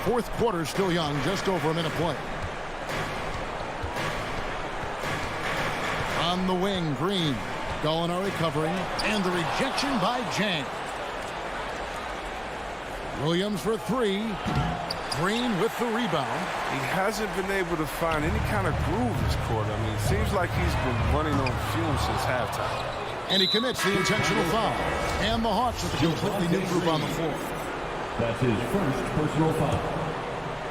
Fourth quarter still young, just over a minute play. On the wing, Green. Gallinari covering, and the rejection by Jang. Williams for three. Green with the rebound. He hasn't been able to find any kind of groove this quarter. I mean, it seems like he's been running on fumes since halftime. And he commits the intentional foul. And the Hawks with a completely new group on the floor. That's his first personal foul.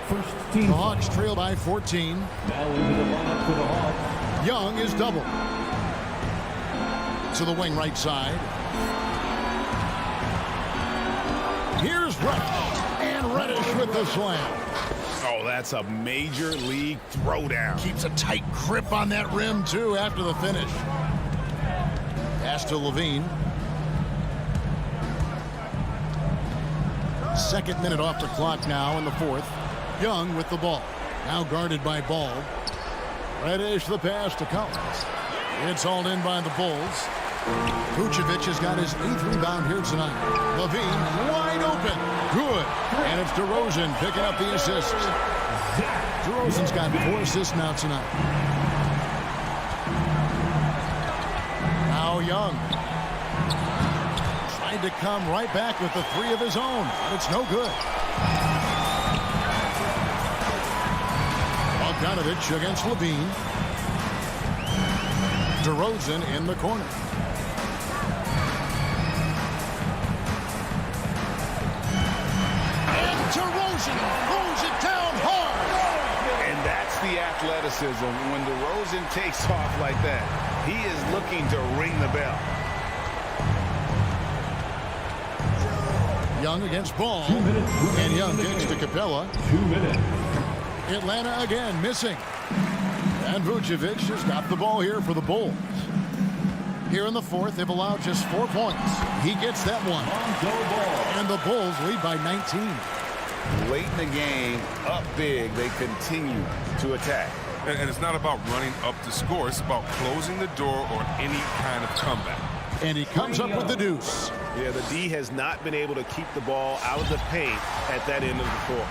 First team. The Hawks trail by 14. Now into the lineup for the Hawks. Young is double. To the wing right side. Here's Reddish. And Reddish with the slam. Oh, that's a major league throwdown. Keeps a tight grip on that rim, too, after the finish. Pass to Levine. Second minute off the clock now in the fourth. Young with the ball. Now guarded by Ball. Reddish the pass to Collins. It's hauled in by the Bulls. Vucevic has got his 8th rebound here tonight. Levine wide open. Good. And it's DeRozan picking up the assist. DeRozan's got 4 assists now tonight. Now Young. Tried to come right back with the 3 of his own, but it's no good. Bogdanovich against Levine. DeRozan in the corner. DeRozan throws it down hard. And that's the athleticism. When DeRozan takes off like that, he is looking to ring the bell. Young against Ball. And Young kicks to Capella. 2 minutes. Atlanta again missing. And Vucevic has got the ball here for the Bulls. Here in the fourth, they've allowed just 4 points. He gets that one. And the Bulls lead by 19. Late in the game, up big, they continue to attack. And it's not about running up the score. It's about closing the door on any kind of comeback. And he comes up with the deuce. Yeah, the D has not been able to keep the ball out of the paint at that end of the court.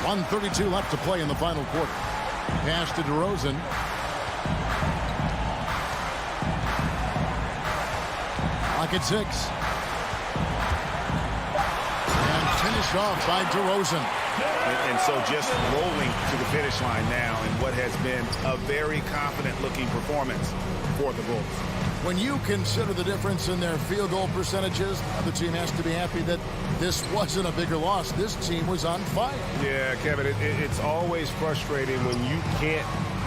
1:32 left to play in the final quarter. Pass to DeRozan. Lock at 6. And finished off by DeRozan. And so just rolling to the finish line now in what has been a very confident-looking performance for the Bulls. When you consider the difference in their field goal percentages, the team has to be happy that this wasn't a bigger loss. This team was on fire. Yeah, Kevin, it's always frustrating when you can't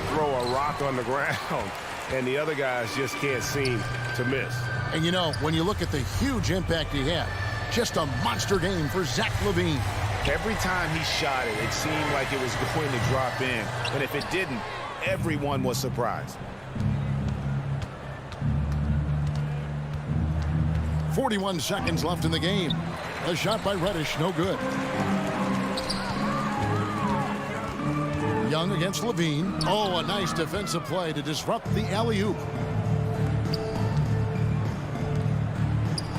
throw a rock on the ground and the other guys just can't seem to miss. And you know, when you look at the huge impact he had, just a monster game for Zach LaVine. Every time he shot it, it seemed like it was going to drop in. And if it didn't, everyone was surprised. 41 seconds left in the game. A shot by Reddish, no good. Young against Levine. Oh, a nice defensive play to disrupt the alley-oop.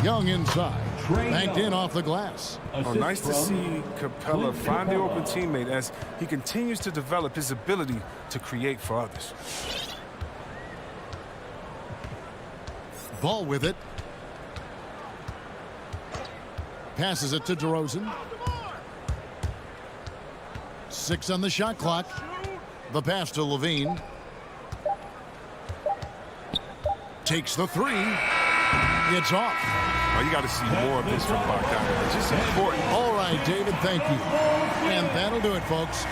Young inside. Banked in off the glass. Oh, nice to see Capella find the open teammate as he continues to develop his ability to create for others. Ball with it. Passes it to DeRozan. 6 on the shot clock. The pass to Levine. Takes the 3. It's off. Oh, you got to see more of this from Bogdanovich. It's important. All right, David, thank you. And that'll do it, folks.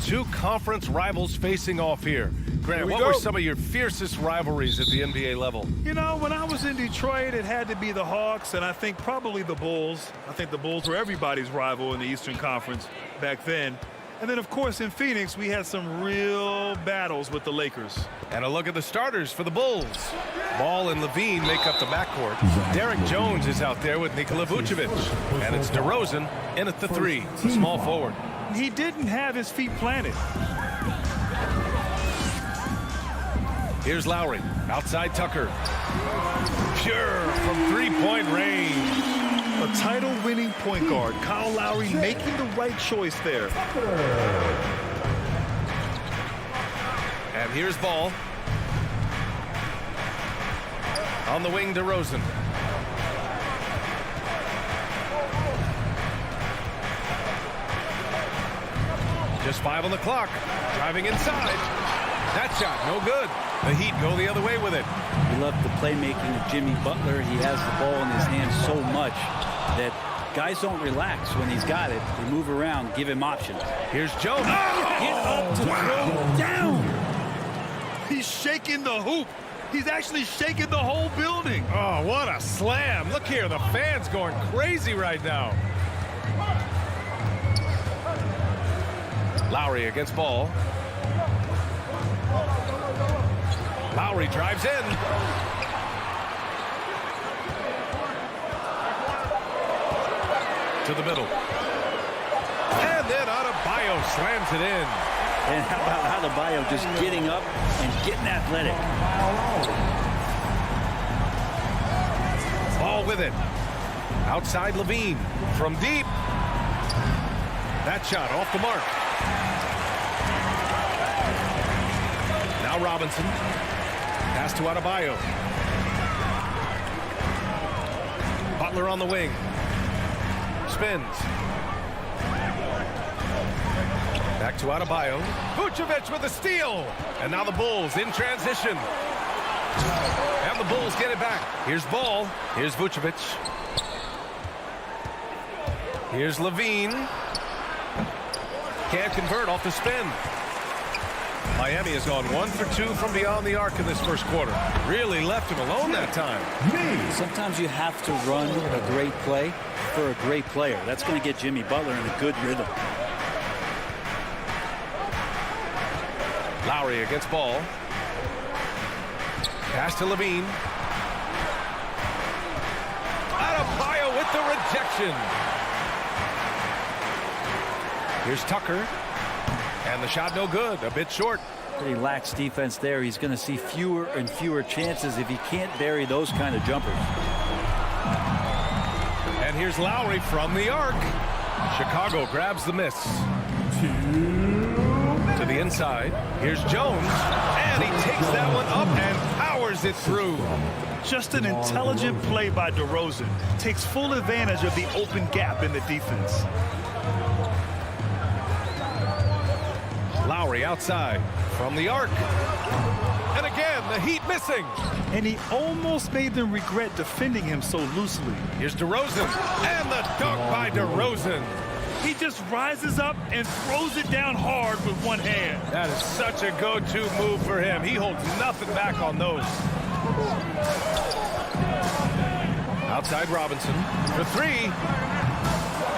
two conference rivals facing off here. Grant, what were some of your fiercest rivalries at the NBA level? You know, when I was in Detroit, it had to be the Hawks, and I think probably the Bulls. I think the Bulls were everybody's rival in the Eastern Conference back then. And then, of course, in Phoenix, we had some real battles with the Lakers. And a look at the starters for the Bulls. Ball and Levine make up the backcourt. Derek Jones is out there with Nikola Vucevic. And it's DeRozan in at the three, the small forward. He didn't have his feet planted. Here's Lowry, outside Tucker. Pure from three-point range. A title-winning point guard, Kyle Lowry, making the right choice there. And here's Ball. On the wing, DeRozan. Just 5 on the clock. Driving inside. That shot, no good. The Heat go the other way with it. We love the playmaking of Jimmy Butler. He has the ball in his hands so much that guys don't relax when he's got it. They move around, give him options. Here's Jones. Get up to throw down. He's shaking the hoop. He's actually shaking the whole building. Oh, what a slam. Look here, the fans going crazy right now. Lowry against Ball. Lowry drives in. To the middle. And then Adebayo slams it in. And how about Adebayo just getting up and getting athletic? Ball with it. Outside Levine. From deep. That shot off the mark. Now Robinson. Pass to Adebayo. Butler on the wing. Spins. Back to Adebayo. Vucevic with a steal. And now the Bulls in transition. And the Bulls get it back. Here's Ball. Here's Vucevic. Here's Levine. Can't convert off the spin. Miami has gone 1 for 2 from beyond the arc in this first quarter. Really left him alone that time. Sometimes you have to run a great play for a great player. That's going to get Jimmy Butler in a good rhythm. Lowry against Ball. Pass to Levine. Adebayo with the rejection. Here's Tucker. And the shot no good. A bit short. Pretty lax defense there. He's going to see fewer and fewer chances if he can't bury those kind of jumpers. And here's Lowry from the arc. Chicago grabs the miss. To the inside. Here's Jones. And he takes that one up and powers it through. Just an intelligent play by DeRozan. Takes full advantage of the open gap in the defense. Lowry outside from the arc. And again, the Heat missing. And he almost made them regret defending him so loosely. Here's DeRozan. And the dunk by DeRozan. He just rises up and throws it down hard with one hand. That is such a go-to move for him. He holds nothing back on those. Outside Robinson for three.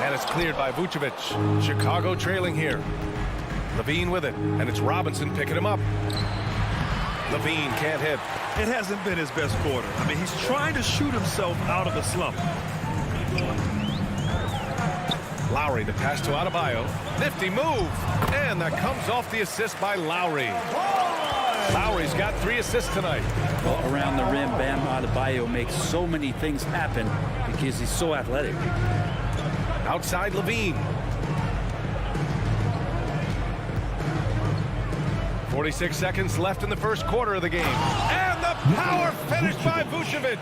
And it's cleared by Vucevic. Chicago trailing here. Levine with it, and it's Robinson picking him up. Levine can't hit. It hasn't been his best quarter. I mean, he's trying to shoot himself out of the slump. Lowry, the pass to Adebayo. Nifty move, and that comes off the assist by Lowry. Lowry's got 3 assists tonight. Well, around the rim, Bam Adebayo makes so many things happen because he's so athletic. Outside Levine. 46 seconds left in the first quarter of the game. And the power finish by Vucevic.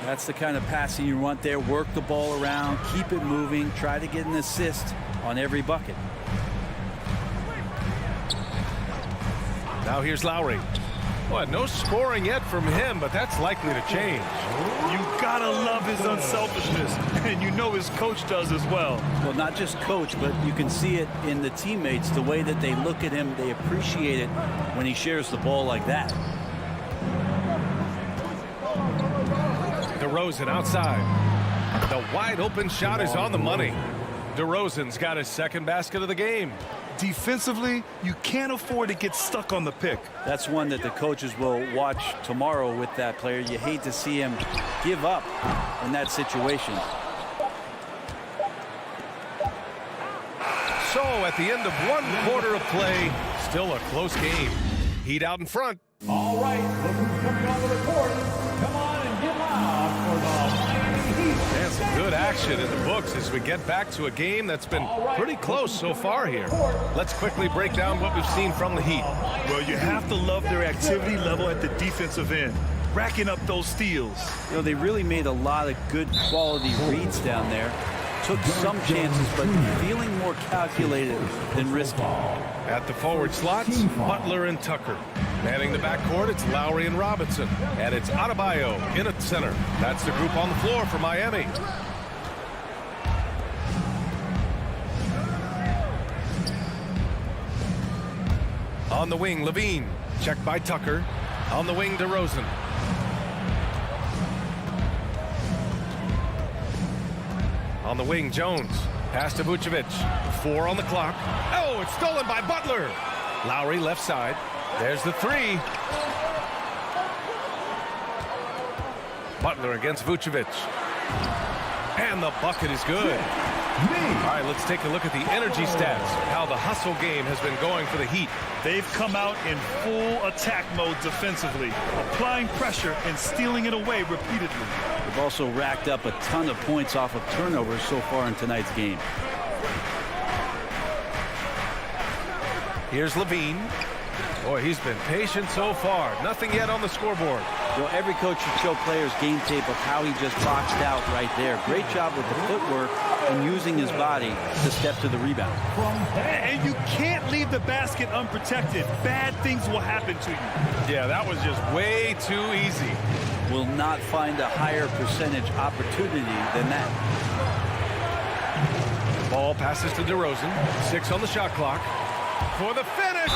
That's the kind of passing you want there. Work the ball around, keep it moving, try to get an assist on every bucket. Now here's Lowry. Well, no scoring yet from him, but that's likely to change. You gotta love his unselfishness, and you know his coach does as well. Well, not just coach, but you can see it in the teammates, the way that they look at him. They appreciate it when he shares the ball like that. DeRozan outside. The wide open shot is on the money. DeRozan's got his second basket of the game. Defensively, you can't afford to get stuck on the pick. That's one that the coaches will watch tomorrow with that player. You hate to see him give up in that situation. So at the end of one quarter of play, still a close game. Heat out in front. All right, look who's coming onto the court. Come on and get loud for the Miami Heat. And some good action in the books as we get back to a game that's been pretty close so far here. Let's quickly break down what we've seen from the Heat. Well, you have to love their activity level at the defensive end, racking up those steals. You know, they really made a lot of good quality reads down there. Took some chances, but feeling more calculated than risky. At the forward slots, Butler and Tucker. Manning the backcourt, it's Lowry and Robinson. And it's Adebayo in at center. That's the group on the floor for Miami. On the wing, Levine. Checked by Tucker. On the wing, DeRozan. On the wing, Jones. Pass to Vucevic. 4 on the clock. Oh, it's stolen by Butler. Lowry left side. There's the three. Butler against Vucevic. And the bucket is good. All right, let's take a look at the energy stats. How the hustle game has been going for the Heat. They've come out in full attack mode defensively, applying pressure and stealing it away repeatedly. They've also racked up a ton of points off of turnovers so far in tonight's game. Here's Levine. Boy, he's been patient so far. Nothing yet on the scoreboard. You know, every coach should show players game tape of how he just boxed out right there. Great job with the footwork and using his body to step to the rebound. And you can't leave the basket unprotected. Bad things will happen to you. Yeah, that was just way too easy. Will not find a higher percentage opportunity than that. Ball passes to DeRozan. 6 on the shot clock. For the finish!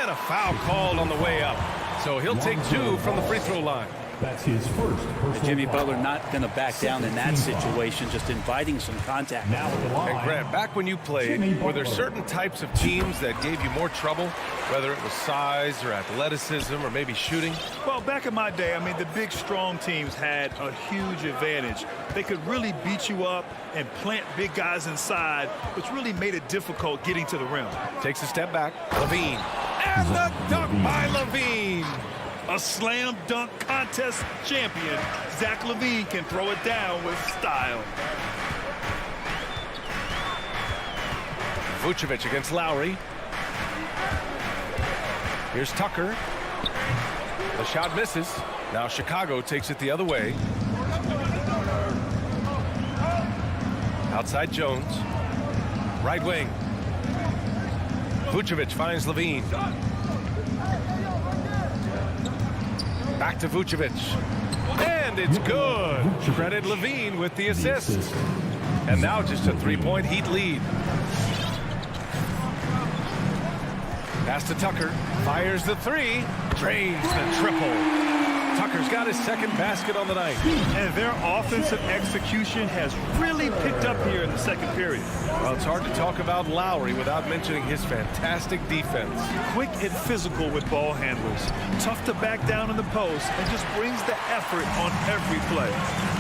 And a foul called on the way up. So he'll take 2 from the free throw line. That's his first personal Jimmy foul. Butler not going to back down in that situation, just inviting some contact. Now at the line. And Grant, back when you played, were there certain types of teams that gave you more trouble? Whether it was size or athleticism or maybe shooting? Well, back in my day, I mean, the big, strong teams had a huge advantage. They could really beat you up and plant big guys inside, which really made it difficult getting to the rim. Takes a step back. Levine. And the dunk by Levine. A slam dunk contest champion, Zach LaVine can throw it down with style. Vucevic against Lowry. Here's Tucker. The shot misses. Now Chicago takes it the other way. Outside Jones. Right wing. Vucevic finds Levine. Back to Vucevic. And it's good. Credit Levine with the assist. And now just a 3-point Heat lead. Pass to Tucker. Fires the 3. Drains the triple. Tucker's got his second basket on the night. And their offensive execution has really picked up here in the second period. Well, it's hard to talk about Lowry without mentioning his fantastic defense. Quick and physical with ball handlers. Tough to back down in the post and just brings the effort on every play.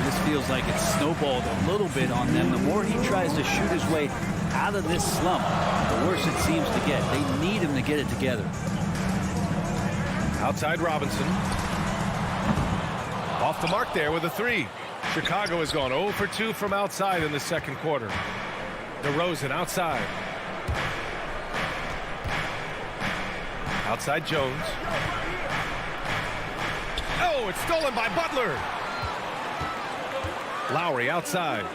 This feels like it's snowballed a little bit on them. The more he tries to shoot his way out of this slump, the worse it seems to get. They need him to get it together. Outside Robinson. Off the mark there with a 3. Chicago has gone 0 for 2 from outside in the second quarter. DeRozan outside. Outside Jones. Oh, it's stolen by Butler. Lowry outside.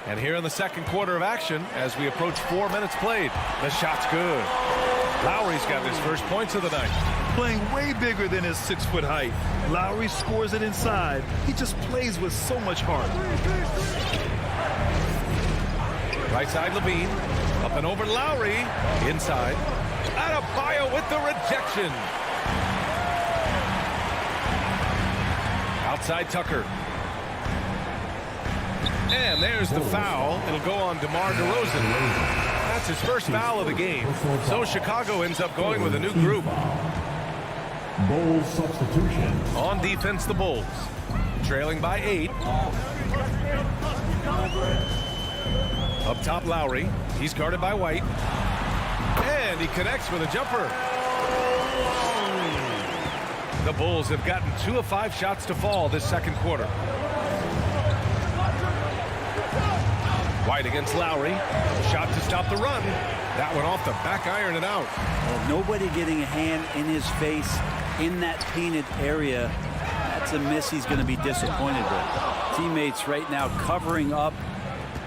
And here in the second quarter of action, as we approach 4 minutes played, the shot's good. Lowry's got his first points of the night. Playing way bigger than his 6-foot height. Lowry scores it inside. He just plays with so much heart. Right side, Levine. Up and over Lowry. Inside. Adebayo with the rejection. Outside Tucker. And there's the foul. It'll go on DeMar DeRozan. That's his first foul of the game. So Chicago ends up going with a new group. Bulls substitution. On defense, the Bulls. Trailing by 8. Up top, Lowry. He's guarded by White. And he connects with a jumper. The Bulls have gotten 2 of 5 shots to fall this second quarter. White against Lowry. Shot to stop the run. That one off the back iron and out. Well, nobody getting a hand in his face in that painted area. That's a miss he's going to be disappointed with. Teammates right now covering up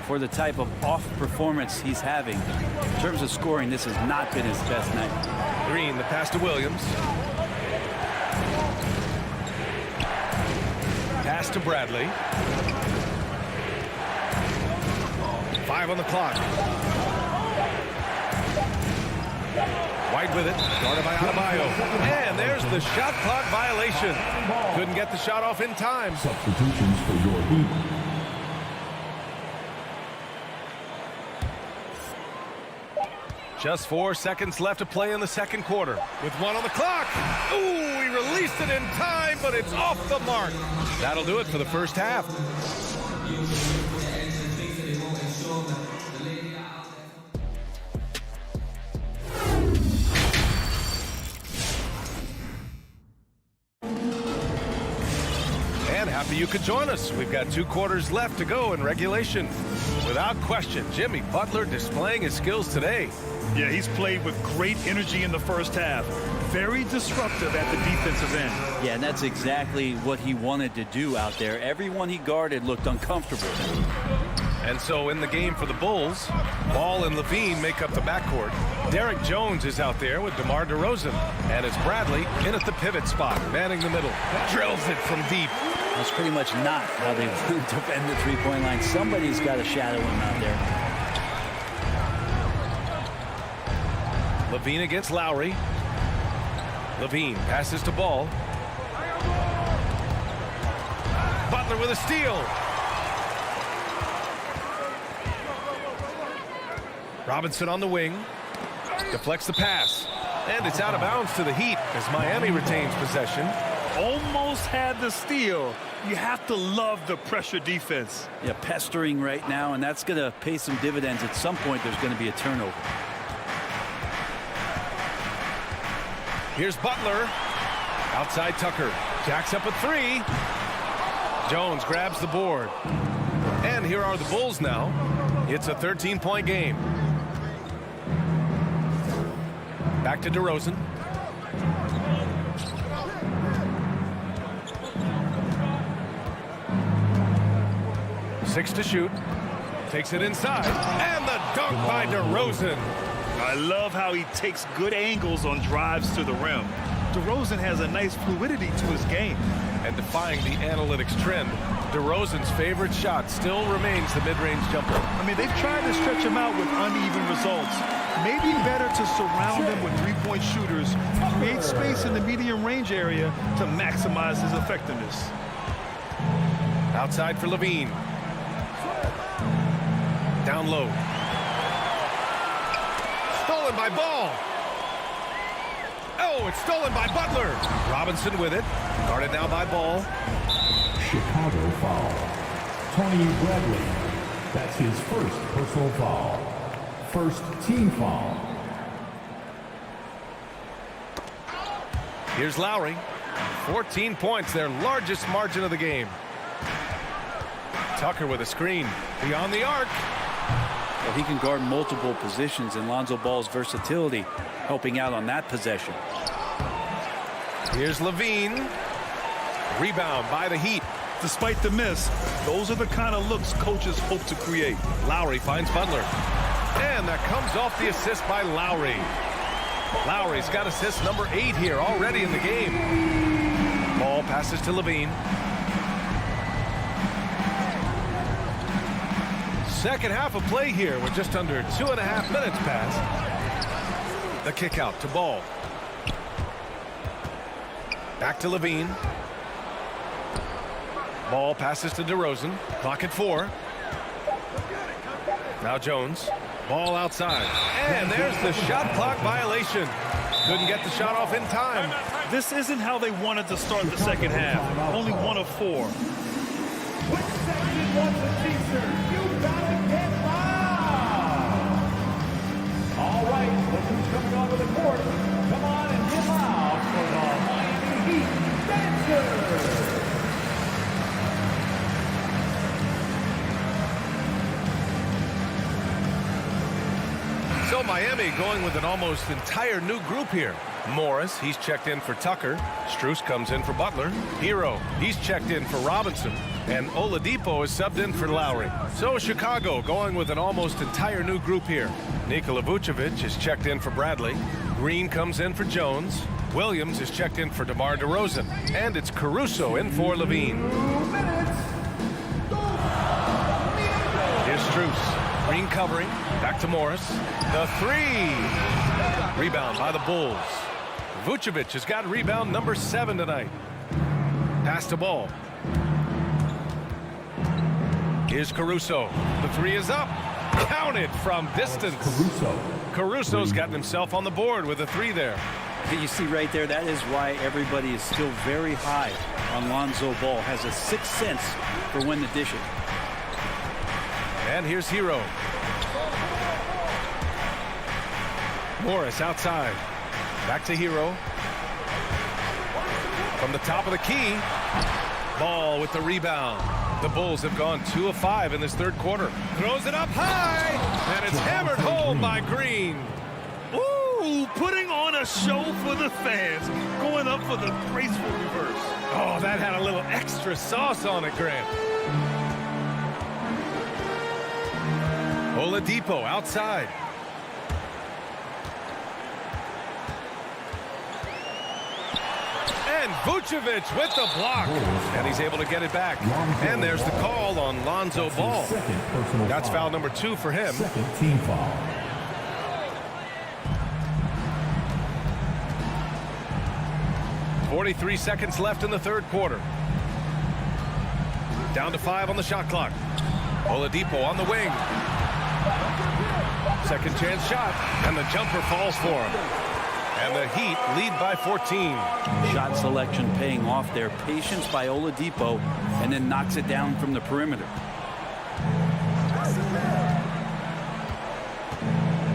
for the type of off performance he's having. In terms of scoring, this has not been his best night. Green, the pass to Williams. Pass to Bradley. 5 on the clock. White with it, guarded by Adebayo. And there's the shot clock violation. Couldn't get the shot off in time. Substitutions for your Heat. Just 4 seconds left to play in the second quarter. With 1 on the clock. Ooh, he released it in time, but it's off the mark. That'll do it for the first half. And happy you could join us. We've got 2 quarters left to go in regulation. Without question, Jimmy Butler displaying his skills today. Yeah, he's played with great energy in the first half. Very disruptive at the defensive end. Yeah, and that's exactly what he wanted to do out there. Everyone he guarded looked uncomfortable. And so in the game for the Bulls, Ball and Levine make up the backcourt. Derek Jones is out there with DeMar DeRozan. And it's Bradley in at the pivot spot, manning the middle. Drills it from deep. That's pretty much not how they defend the three-point line. Somebody's got to shadow him out there. Levine against Lowry. Levine passes to Ball. Butler with a steal. Robinson on the wing. Deflects the pass. And it's out of bounds to the Heat as Miami retains possession. Almost had the steal. You have to love the pressure defense. Yeah, pestering right now, and that's going to pay some dividends. At some point, there's going to be a turnover. Here's Butler. Outside Tucker. Jacks up a 3. Jones grabs the board. And here are the Bulls now. It's a 13-point game. Back to DeRozan. Six to shoot. Takes it inside. And the dunk by DeRozan. I love how he takes good angles on drives to the rim. DeRozan has a nice fluidity to his game. And defying the analytics trend, DeRozan's favorite shot still remains the mid-range jumper. I mean, they've tried to stretch him out with uneven results. Maybe better to surround him with three-point shooters, create space in the medium range area to maximize his effectiveness. Outside for Levine. Down low. Stolen by Ball. Oh, it's stolen by Butler. Robinson with it. Guarded now by Ball. Chicago foul. Tony Bradley. That's his first personal foul. First team foul. Here's Lowry. 14 points, their largest margin of the game. Tucker with a screen. Beyond the arc. Well, he can guard multiple positions, and Lonzo Ball's versatility helping out on that possession. Here's Levine. Rebound by the Heat. Despite the miss, those are the kind of looks coaches hope to create. Lowry finds Butler. And that comes off the assist by Lowry. Lowry's got assist number 8 here already in the game. Ball passes to Levine. Second half of play here with just under 2.5 minutes passed. The kick out to Ball. Back to Levine. Ball passes to DeRozan. Clock at 4. Now Jones. Ball outside. And there's the shot clock violation. Couldn't get the shot off in time. This isn't how they wanted to start the second half. Only 1 of 4. When section wants a t-shirt, you gotta get loud. All right, look who's coming onto the court. Come on and get loud for the Miami Heat dancers. So Miami going with an almost entire new group here. Morris, he's checked in for Tucker. Strus comes in for Butler. Hero, he's checked in for Robinson. And Oladipo is subbed in for Lowry. So Chicago going with an almost entire new group here. Nikola Vucevic is checked in for Bradley. Green comes in for Jones. Williams is checked in for DeMar DeRozan. And it's Caruso in for Levine. Here's Strus. Green covering. Back to Morris. The 3. Rebound by the Bulls. Vucevic has got rebound number 7 tonight. Pass to Ball. Here's Caruso. The 3 is up. Counted from distance. Caruso's gotten himself on the board with a 3 there. You see right there, that is why everybody is still very high on Lonzo Ball. Has a sixth sense for when to dish it. And here's Hero. Morris outside. Back to Hero. From the top of the key. Ball with the rebound. The Bulls have gone 2 of 5 in this third quarter. Throws it up high. And it's hammered home by Green. Ooh, putting on a show for the fans. Going up for the graceful reverse. Oh, that had a little extra sauce on it, Grant. Oladipo outside. And Vucevic with the block. And he's able to get it back. And there's the call on Lonzo Ball. That's foul number 2 for him. Second team foul. .43 seconds left in the third quarter. Down to 5 on the shot clock. Oladipo on the wing. Second chance shot. And the jumper falls for him. And the Heat lead by 14. Shot selection paying off there. Patience by Oladipo, and then knocks it down from the perimeter.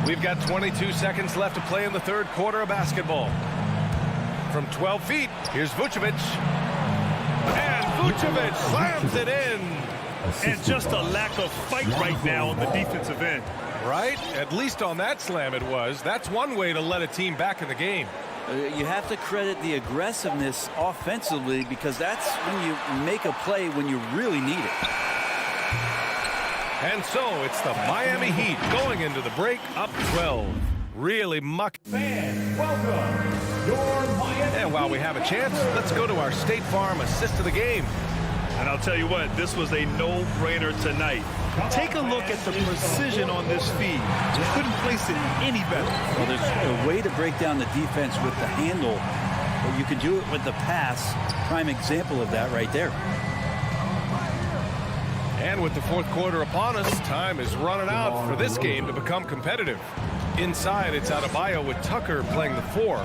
We've got 22 seconds left to play in the third quarter of basketball. From 12 feet, here's Vucevic. And Vucevic slams it in. And just a lack of fight right now on the defensive end. Right? At least on that slam it was. That's one way to let a team back in the game. You have to credit the aggressiveness offensively, because that's when you make a play when you really need it. And so it's the Miami Heat going into the break up 12. Really muck. Fans, welcome your Miami. And while we have a chance, let's go to our State Farm assist of the game. And I'll tell you what, this was a no-brainer tonight. Take a look at the precision on this feed. You couldn't place it any better. Well, there's a way to break down the defense with the handle, but you can do it with the pass. Prime example of that right there. And with the fourth quarter upon us, time is running out for this game to become competitive. Inside, it's Adebayo with Tucker playing the 4.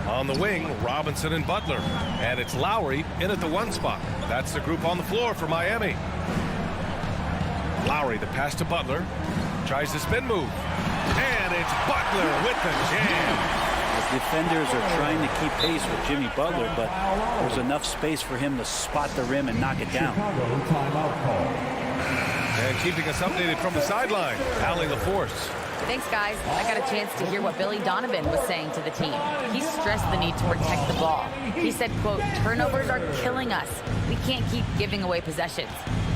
On the wing, Robinson and Butler. And it's Lowry in at the 1 spot. That's the group on the floor for Miami. Lowry, the pass to Butler. Tries the spin move. And it's Butler with the jam. The defenders are trying to keep pace with Jimmy Butler, but there's enough space for him to spot the rim and knock it down. Chicago timeout call. And keeping us updated from the sideline, Allie LaForce. Thanks, guys. I got a chance to hear what Billy Donovan was saying to the team. He stressed the need to protect the ball. He said, quote, "Turnovers are killing us. We can't keep giving away possessions."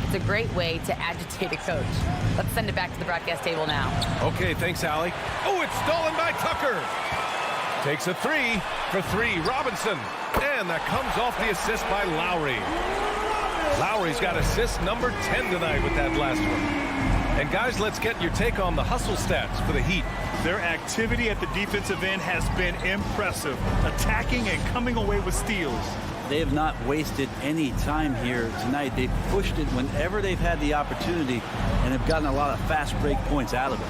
It's a great way to agitate a coach. Let's send it back to the broadcast table now. Okay, thanks, Allie. Oh, it's stolen by Tucker. Takes a 3 for 3. Robinson. And that comes off the assist by Lowry. Lowry's got assist number 10 tonight with that last one. And guys, let's get your take on the hustle stats for the Heat. Their activity at the defensive end has been impressive, attacking and coming away with steals. They have not wasted any time here tonight. They've pushed it whenever they've had the opportunity and have gotten a lot of fast break points out of it.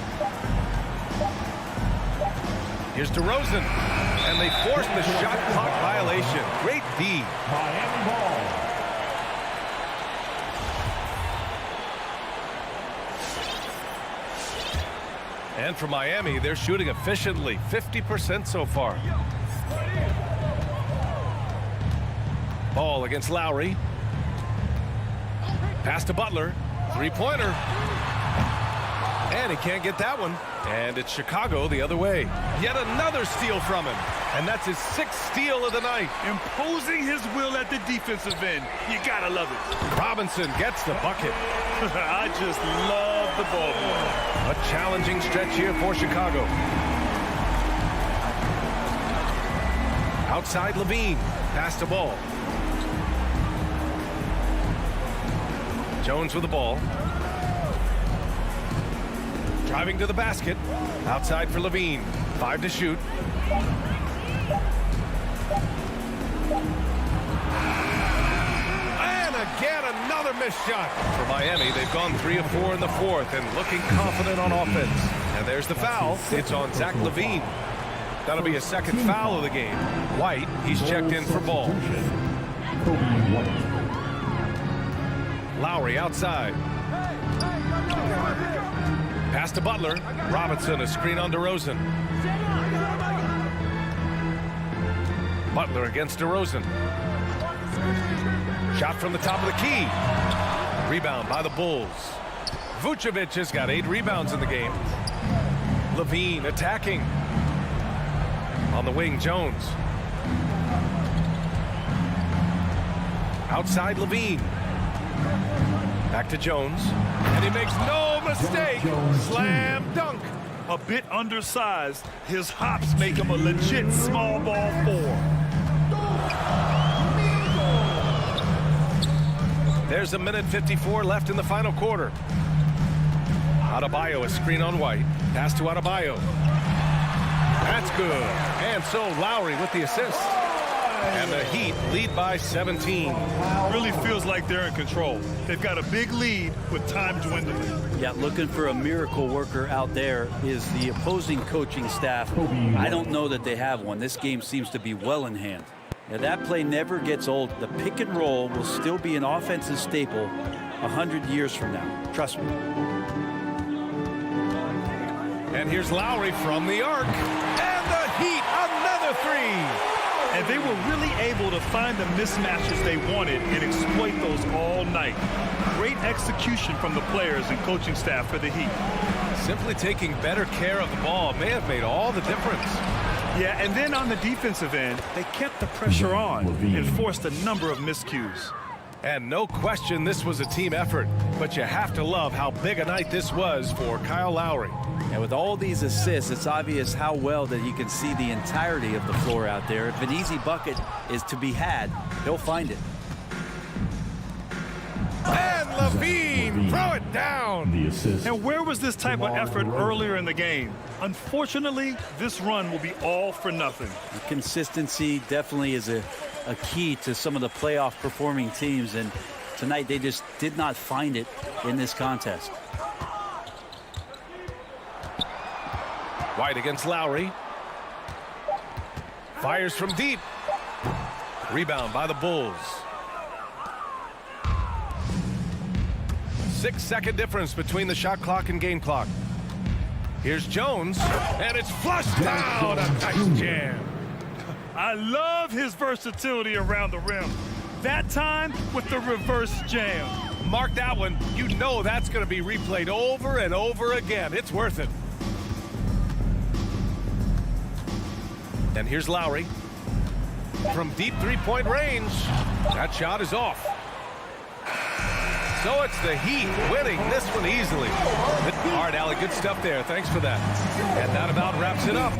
Here's DeRozan, and they forced the shot clock violation. Great D. Miami ball. And for Miami, they're shooting efficiently, 50% so far. Ball against Lowry. Pass to Butler. Three-pointer. And he can't get that one. And it's Chicago the other way. Yet another steal from him. And that's his 6th steal of the night. Imposing his will at the defensive end. You gotta love it. Robinson gets the bucket. I just love the ball boy. A challenging stretch here for Chicago. Outside Levine. Pass to Ball. Jones with the ball. Driving to the basket. Outside for Levine. 5 to shoot. And again, another missed shot. For Miami, they've gone 3 of 4 in the 4th and looking confident on offense. And there's the foul. It's on Zach Levine. That'll be a 2nd foul of the game. White, he's checked in for Ball. Lowry outside. Pass to Butler. Robinson, a screen on DeRozan. Butler against DeRozan. Shot from the top of the key. Rebound by the Bulls. Vucevic has got 8 rebounds in the game. Levine attacking. On the wing, Jones. Outside Levine. Back to Jones. And he makes no mistake. Slam dunk. A bit undersized. His hops make him a legit small ball 4. There's a minute 54 left in the final quarter. Adebayo, a screen on White. Pass to Adebayo. That's good. And so Lowry with the assist. And the Heat lead by 17. Really feels like they're in control. They've got a big lead with time dwindling. Yeah, looking for a miracle worker out there is the opposing coaching staff. I don't know that they have one. This game seems to be well in hand. Now, that play never gets old. The pick and roll will still be an offensive staple 100 years from now. Trust me. And here's Lowry from the arc. And the Heat, another 3. And they were really able to find the mismatches they wanted and exploit those all night. Great execution from the players and coaching staff for the Heat. Simply taking better care of the ball may have made all the difference. Yeah, and then on the defensive end, they kept the pressure on and forced a number of miscues. And no question this was a team effort, but you have to love how big a night this was for Kyle Lowry. And with all these assists, it's obvious how well that he can see the entirety of the floor out there. If an easy bucket is to be had, he'll find it. And Levine, throw it down. And where was this type of effort earlier in the game? Unfortunately, this run will be all for nothing. Consistency definitely is a key to some of the playoff performing teams, and tonight they just did not find it in this contest. White against Lowry. Fires from deep. Rebound by the Bulls. 6-second difference between the shot clock and game clock. Here's Jones, and it's flushed down. A nice jam. I love his versatility around the rim. That time with the reverse jam. Mark that one. You know that's going to be replayed over and over again. It's worth it. And here's Lowry. From deep three-point range, that shot is off. So it's the Heat winning this one easily. All right, Allie, good stuff there. Thanks for that. And that about wraps it up.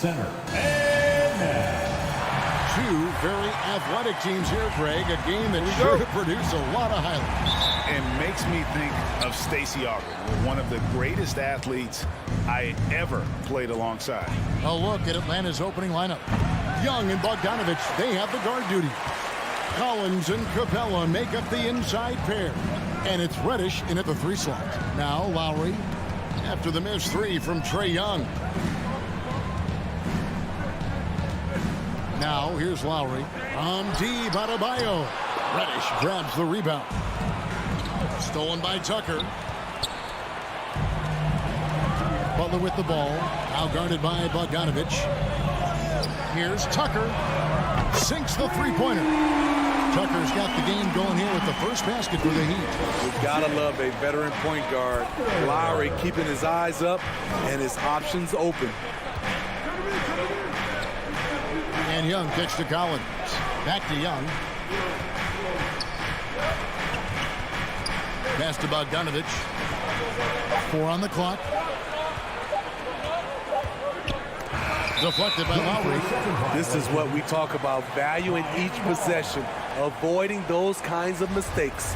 center. And now. Two very athletic teams here, Greg. A game that's sure to produce a lot of highlights. And makes me think of Stacey Augmon, one of the greatest athletes I ever played alongside. A look at Atlanta's opening lineup. Young and Bogdanovich, they have the guard duty. Collins and Capella make up the inside pair. And it's Reddish in at the 3 slot. Now Lowry after the missed 3 from Trae Young. Now here's Lowry. Deep Adebayo. Reddish grabs the rebound. Stolen by Tucker. Butler with the ball. Now guarded by Bogdanovich. Here's Tucker. Sinks the three-pointer. Tucker's got the game going here with the first basket for the Heat. We've got to love a veteran point guard. Lowry keeping his eyes up and his options open. And Young kicks to Collins. Back to Young. Pass to Bogdanovich. 4 on the clock. Deflected by Lowry. This is what we talk about, valuing each possession, avoiding those kinds of mistakes.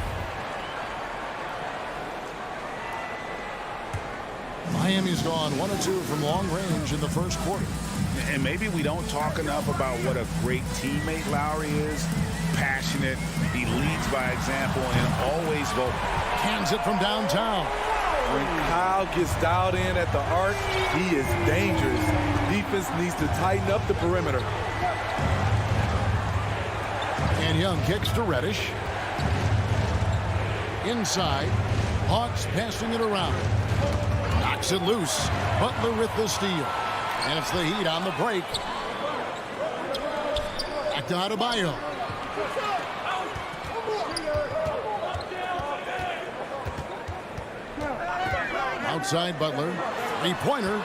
Miami's gone 1 of 2 from long range in the first quarter. And maybe we don't talk enough about what a great teammate Lowry is. Passionate, he leads by example, and always vocal. Hands it from downtown. When Kyle gets dialed in at the arc, he is dangerous. Defense needs to tighten up the perimeter. And Young kicks to Reddish. Inside. Hawks passing it around. Knocks it loose. Butler with the steal. And it's the Heat on the break. Back to Adebayo. Outside Butler. 3-pointer.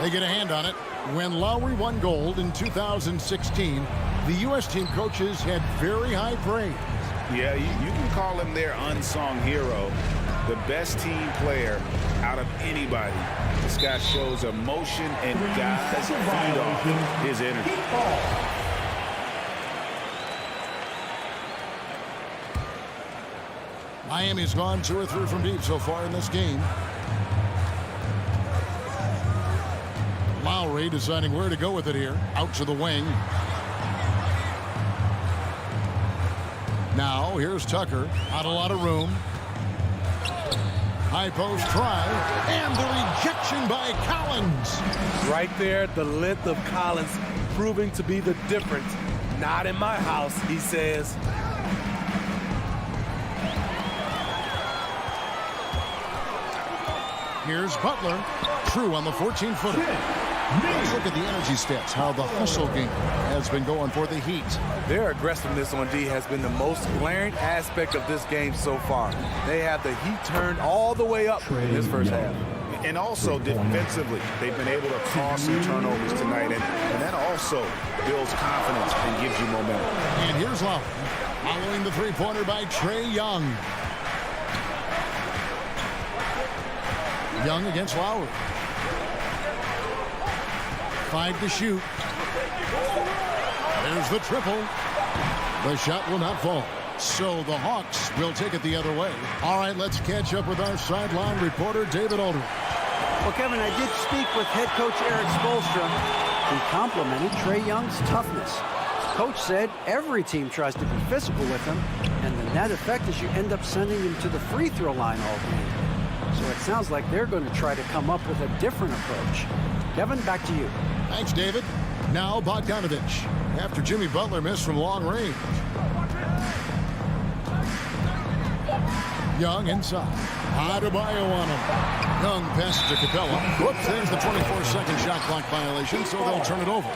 They get a hand on it. When Lowry won gold in 2016, the U.S. team coaches had very high praise. Yeah, you can call him their unsung hero. The best team player out of anybody. This guy shows emotion and guys feed off his energy. Miami's gone 2 or 3 from deep so far in this game. Lowry deciding where to go with it here. Out to the wing. Now here's Tucker. Not a lot of room. High post try. And the rejection by Collins. Right there, the length of Collins proving to be the difference. Not in my house, he says. Here's Butler. True on the 14-footer. Let's look at the energy stats, how the hustle game has been going for the Heat. Their aggressiveness on D has been the most glaring aspect of this game so far. They have the Heat turned all the way up in this first half. And also defensively, they've been able to cause some turnovers tonight. And that also builds confidence and gives you momentum. And here's Lowry. Following the 3-pointer by Trae Young. Young against Lowry. 5 to shoot. There's the triple. The shot will not fall. So the Hawks will take it the other way. All right, let's catch up with our sideline reporter, David Aldridge. Well, Kevin, I did speak with head coach Eric Spoelstra. He complimented Trae Young's toughness. Coach said every team tries to be physical with him, and the net effect is you end up sending him to the free throw line all game. So it sounds like they're going to try to come up with a different approach. Kevin, back to you. Thanks, David. Now Bogdanovich. After Jimmy Butler missed from long range. Young inside. Adebayo on him. Young passes to Capella. Whoops, there's the 24-second shot clock violation, so they'll turn it over.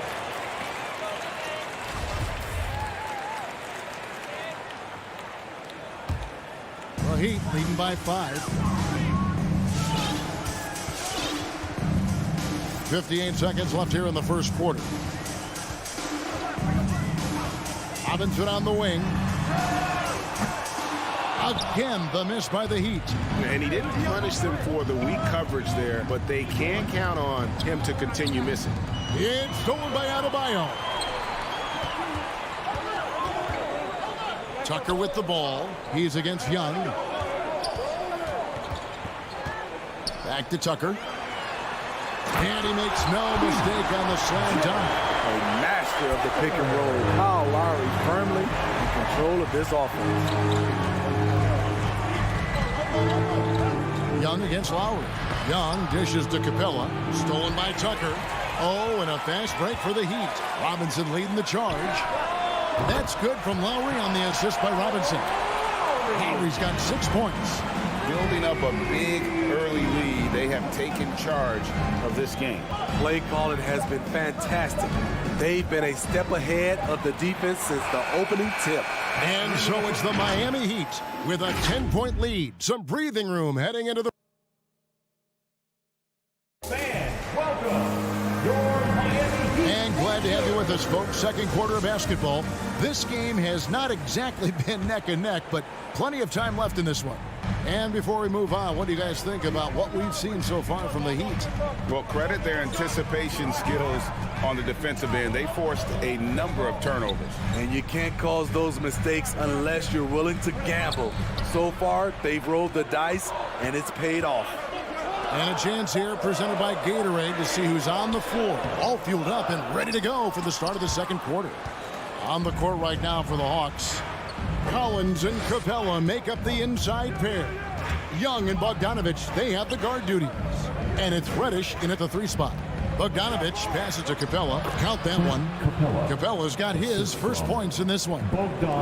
The Heat leading by 5. 58 seconds left here in the first quarter. Robinson on the wing. Again, the miss by the Heat. And he didn't punish them for the weak coverage there, but they can count on him to continue missing. It's stolen by Adebayo. Tucker with the ball. He's against Young. Back to Tucker. And he makes no mistake on the slam dunk. A master of the pick and roll. Kyle Lowry firmly in control of this offense. Young against Lowry. Young dishes to Capella. Stolen by Tucker. Oh, and a fast break for the Heat. Robinson leading the charge. That's good from Lowry on the assist by Robinson. Lowry's got 6 points. Building up a big early lead, they have taken charge of this game. Play calling has been fantastic. They've been a step ahead of the defense since the opening tip. And so it's the Miami Heat with a 10-point lead. Some breathing room heading into the... And glad to have you with us, folks. Second quarter of basketball. This game has not exactly been neck and neck, but plenty of time left in this one. And before we move on, what do you guys think about what we've seen so far from the Heat? Well, credit their anticipation skills on the defensive end. They forced a number of turnovers. And you can't cause those mistakes unless you're willing to gamble. So far, they've rolled the dice, and it's paid off. And a chance here presented by Gatorade to see who's on the floor. All fueled up and ready to go for the start of the second quarter. On the court right now for the Hawks. Collins and Capella make up the inside pair. Young and Bogdanovich, they have the guard duties. And it's Reddish in at the 3 spot. Bogdanovich passes to Capella. Count that one. Capella's got his first points in this one.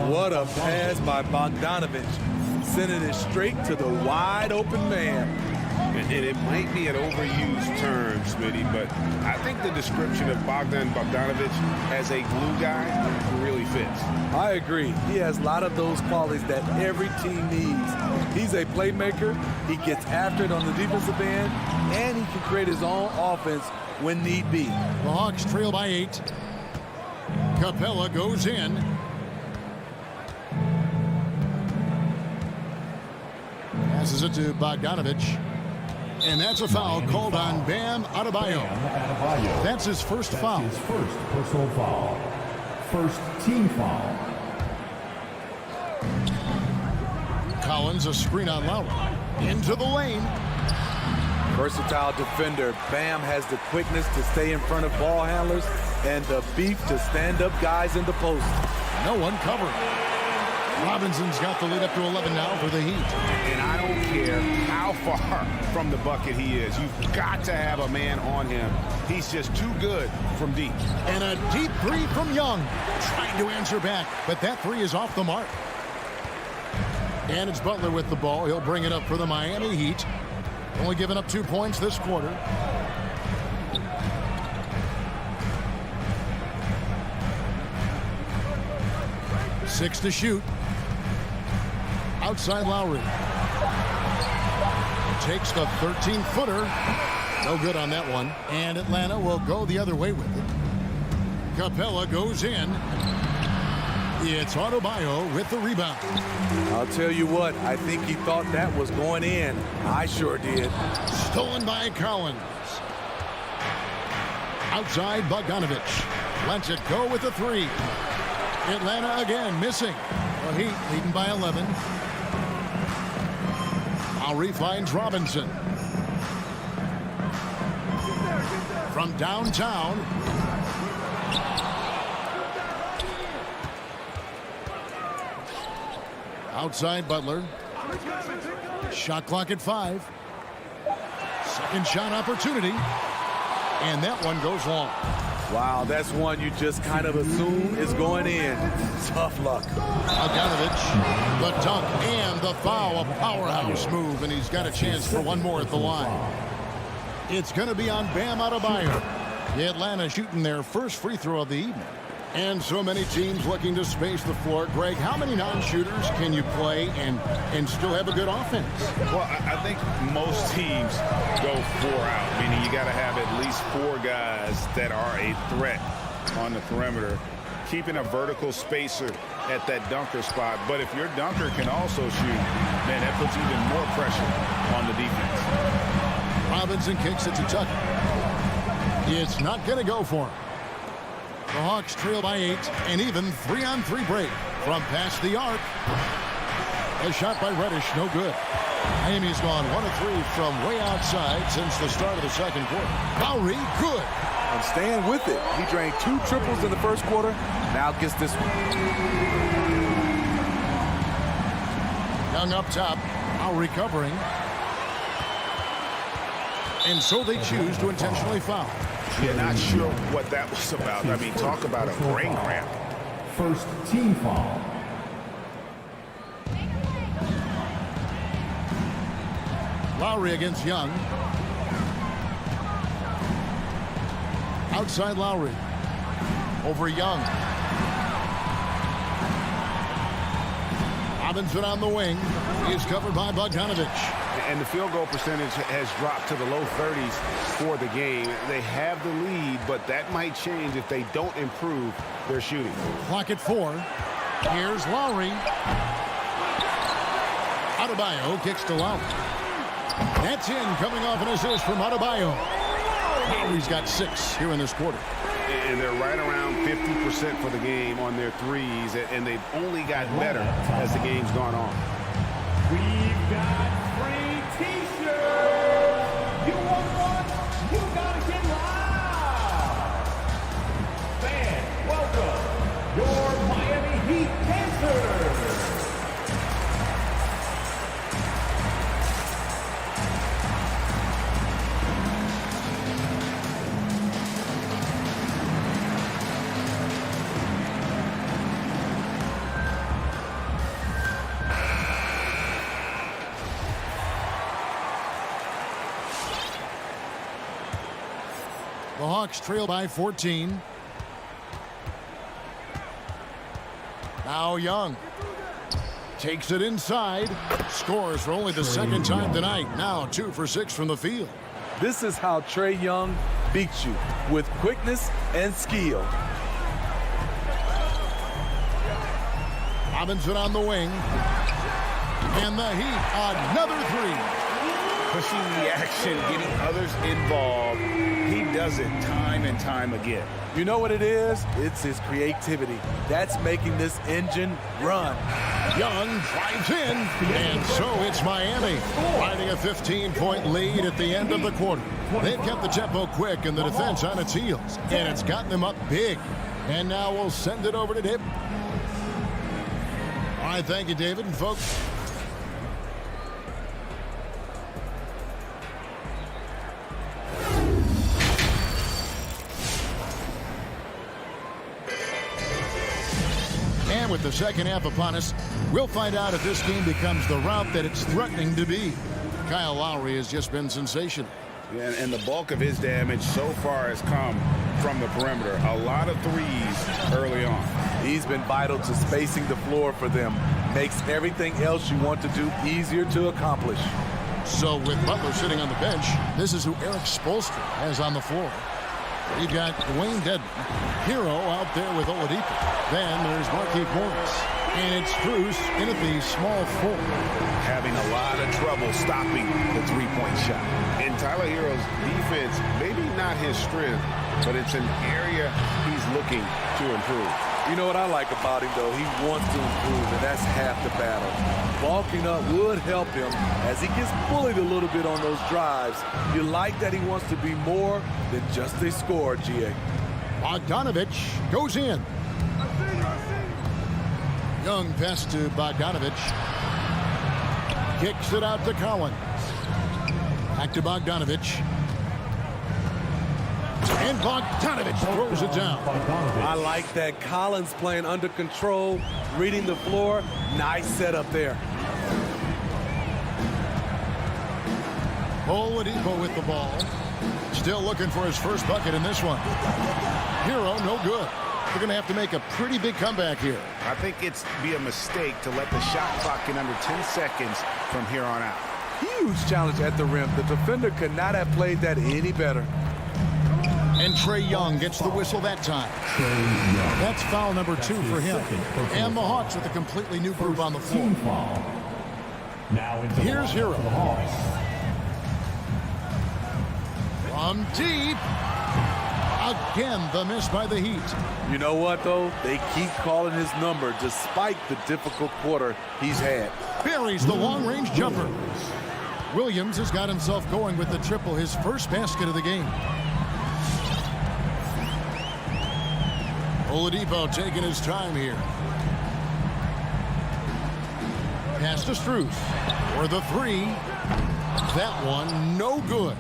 What a pass by Bogdanovich. Sending it straight to the wide open man. And it might be an overused term, Smitty, but I think the description of Bogdanovich as a glue guy really fits. I agree. He has a lot of those qualities that every team needs. He's a playmaker. He gets after it on the defensive end, and he can create his own offense when need be. The Hawks trail by 8. Capella goes in. Passes it to Bogdanovich. And that's a foul called on Bam Adebayo. That's his first foul. His first personal foul. First team foul. Collins, a screen on Lowry. Into the lane. Versatile defender. Bam has the quickness to stay in front of ball handlers and the beef to stand up guys in the post. No one covering. Robinson's got the lead up to 11 now for the Heat. And I don't care how far from the bucket he is. You've got to have a man on him. He's just too good from deep. And a deep 3 from Young. Trying to answer back, but that 3 is off the mark. And it's Butler with the ball. He'll bring it up for the Miami Heat. Only giving up 2 points this quarter. Six to shoot. Outside Lowry. Takes the 13-footer. No good on that one. And Atlanta will go the other way with it. Capella goes in. It's Adebayo with the rebound. I'll tell you what, I think he thought that was going in. I sure did. Stolen by Collins. Outside Bogdanovich. Lets it go with the 3. Atlanta again missing. The Heat leading by 11. Lowry finds Robinson. From downtown. Outside Butler. Shot clock at 5. Second shot opportunity. And that one goes long. Wow, that's one you just kind of assume is going in. Tough luck. Bogdanovich, the dunk and the foul, a powerhouse move, and he's got a chance for one more at the line. It's going to be on Bam Adebayo. The Atlanta shooting their first free throw of the evening. And so many teams looking to space the floor. Greg, how many non-shooters can you play and still have a good offense? Well, I think most teams go 4 out, meaning you got to have at least 4 guys that are a threat on the perimeter. Keeping a vertical spacer at that dunker spot. But if your dunker can also shoot, man, that puts even more pressure on the defense. Robinson kicks it to Tucker. It's not going to go for him. The Hawks trail by 8, and even 3-on-3 break from past the arc. A shot by Reddish, no good. Miami's gone 1 of 3 from way outside since the start of the second quarter. Lowry, good. And staying with it. He drained 2 triples in the first quarter. Now gets this one. Young up top. Lowry covering. And so they choose to intentionally foul. Yeah, not sure what that was about. I mean, talk about a brain cramp. First team foul. Lowry against Young. Outside Lowry. Over Young. Robinson on the wing. He is covered by Bogdanovich. And the field goal percentage has dropped to the low 30s for the game. They have the lead, but that might change if they don't improve their shooting. Clock at 4. Here's Lowry. Adebayo kicks to Lowry. That's in, coming off an assist from Adebayo. Lowry's got 6 here in this quarter. And they're right around 50% for the game on their threes, and they've only gotten better as the game's gone on. We've got free T-shirts. You want one? You gotta get loud. Fans, welcome your Miami Heat Panthers. The Hawks trail by 14. Now Young takes it inside. Scores for only the second time tonight. Now 2 for 6 from the field. This is how Trae Young beats you, with quickness and skill. Robinson on the wing. And the Heat, another 3. Pushing the action, getting others involved. He does it time and time again. You know what it is? It's his creativity. That's making this engine run. Young drives in, and so it's Miami, riding a 15-point lead at the end of the quarter. They've kept the tempo quick and the defense on its heels, and it's gotten them up big. And now we'll send it over to Dip. All right, thank you, David. And folks, and with the second half upon us, we'll find out if this game becomes the route that it's threatening to be. Kyle Lowry has just been sensational. And the bulk of his damage so far has come from the perimeter. A lot of threes early on. He's been vital to spacing the floor for them. Makes everything else you want to do easier to accomplish. So with Butler sitting on the bench, this is who Eric Spoelstra has on the floor. You've got Dwayne Dedman, Hero out there with Oladipo. Then there's Markieff Morris. And it's Strus in at the small 4. Having a lot of trouble stopping the three-point shot. And Tyler Hero's defense, maybe not his strength, but it's an area he's looking to improve. You know what I like about him, though? He wants to improve, and that's half the battle. Bulking up would help him as he gets bullied a little bit on those drives. You like that he wants to be more than just a scorer, G.A. Bogdanovich goes in. Young pass to Bogdanovich. Kicks it out to Collins. Back to Bogdanovich. And Bogdanovich throws it down. I like that. Collins playing under control, reading the floor. Nice setup there. Oladipo with the ball. Still looking for his first bucket in this one. Hero, no good. They're going to have to make a pretty big comeback here. I think it's be a mistake to let the shot clock get under 10 seconds from here on out. Huge challenge at the rim. The defender could not have played that any better. And Trey Young gets the whistle that time. That's foul number 2 for him. And the Hawks with a completely new group on the floor. Now into Here's Hero. the Hawks. From deep. Again, the miss by the Heat. You know what, though? They keep calling his number despite the difficult quarter he's had. Buries the long-range jumper. Williams has got himself going with the triple, his first basket of the game. Oladipo taking his time here. Pass to Strus for the 3. That one, no good.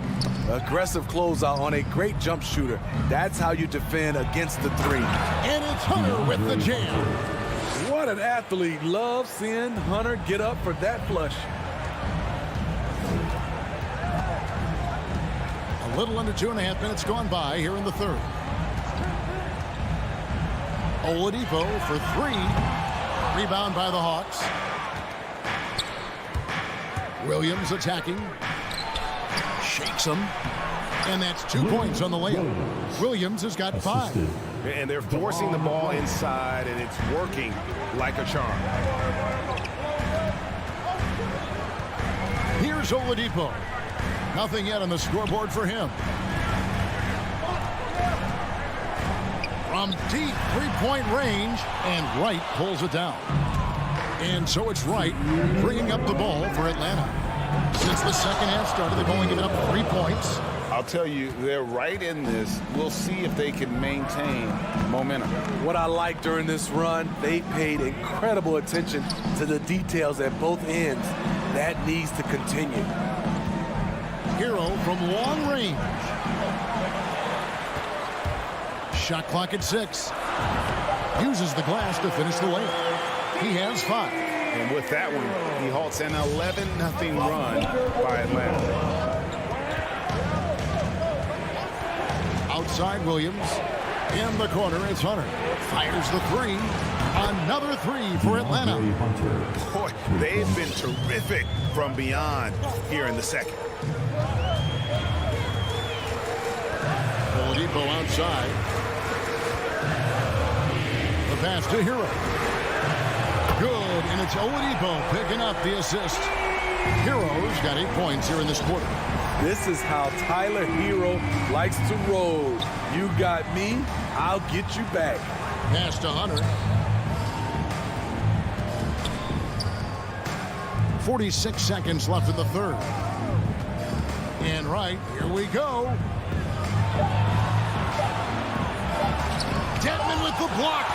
Aggressive closeout on a great jump shooter. That's how you defend against the 3. And it's Hunter with the jam. What an athlete. Love seeing Hunter get up for that flush. A little under 2.5 minutes gone by here in the third. Oladipo for 3. Rebound by the Hawks. Williams attacking. Shakes him. And that's 2 points on the layup. Williams has got 5. And they're forcing the ball inside, and it's working like a charm. Here's Oladipo. Nothing yet on the scoreboard for him. From deep three-point range, and Wright pulls it down. And so it's Wright bringing up the ball for Atlanta. Since the second half started, they've only given up 3 points. I'll tell you, they're right in this. We'll see if they can maintain momentum. What I like during this run, they paid incredible attention to the details at both ends. That needs to continue. Hero from long range. Shot clock at 6. Uses the glass to finish the layup. He has 5. And with that one, he halts an 11-0 run by Atlanta. Outside Williams. In the corner, it's Hunter. Fires the 3. Another 3 for Atlanta. Boy, they've been terrific from beyond here in the second. Oladipo outside. The pass to Hero. Good, and it's Oladipo picking up the assist. Hero's got 8 points here in this quarter. This is how Tyler Hero likes to roll. You got me, I'll get you back. Pass to Hunter. 46 seconds left in the third. And right, here we go. Dedmon with the block.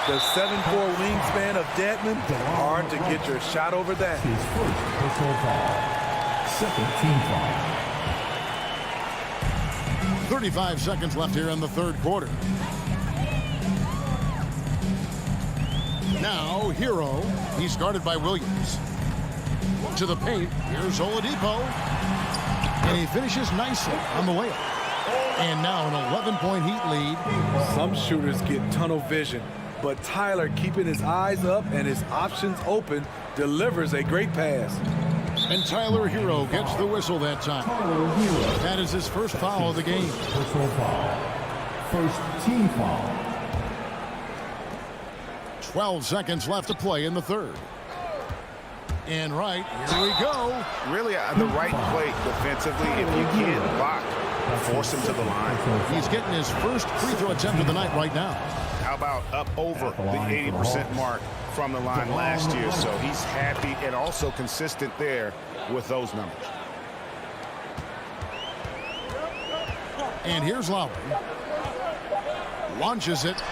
The 7'4" wingspan of Dedmon, hard to get your shot over that. His first personal foul. Second team foul. 35 seconds left here in the third quarter. Now, Hero. He's guarded by Williams. To the paint. Here's Oladipo. And he finishes nicely on the layup. And now an 11-point Heat lead. Some shooters get tunnel vision, but Tyler, keeping his eyes up and his options open, delivers a great pass. And Tyler Hero gets the whistle that time. That is his first foul of the game. Personal foul. First team foul. 12 seconds left to play in the third. And right, here we go. Really the right play defensively. If you can't block, force him to the line. He's getting his first free throw attempt of the night right now. How about up over the 80% mark from the line last year? So he's happy and also consistent there with those numbers. And here's Lowry. Launches it.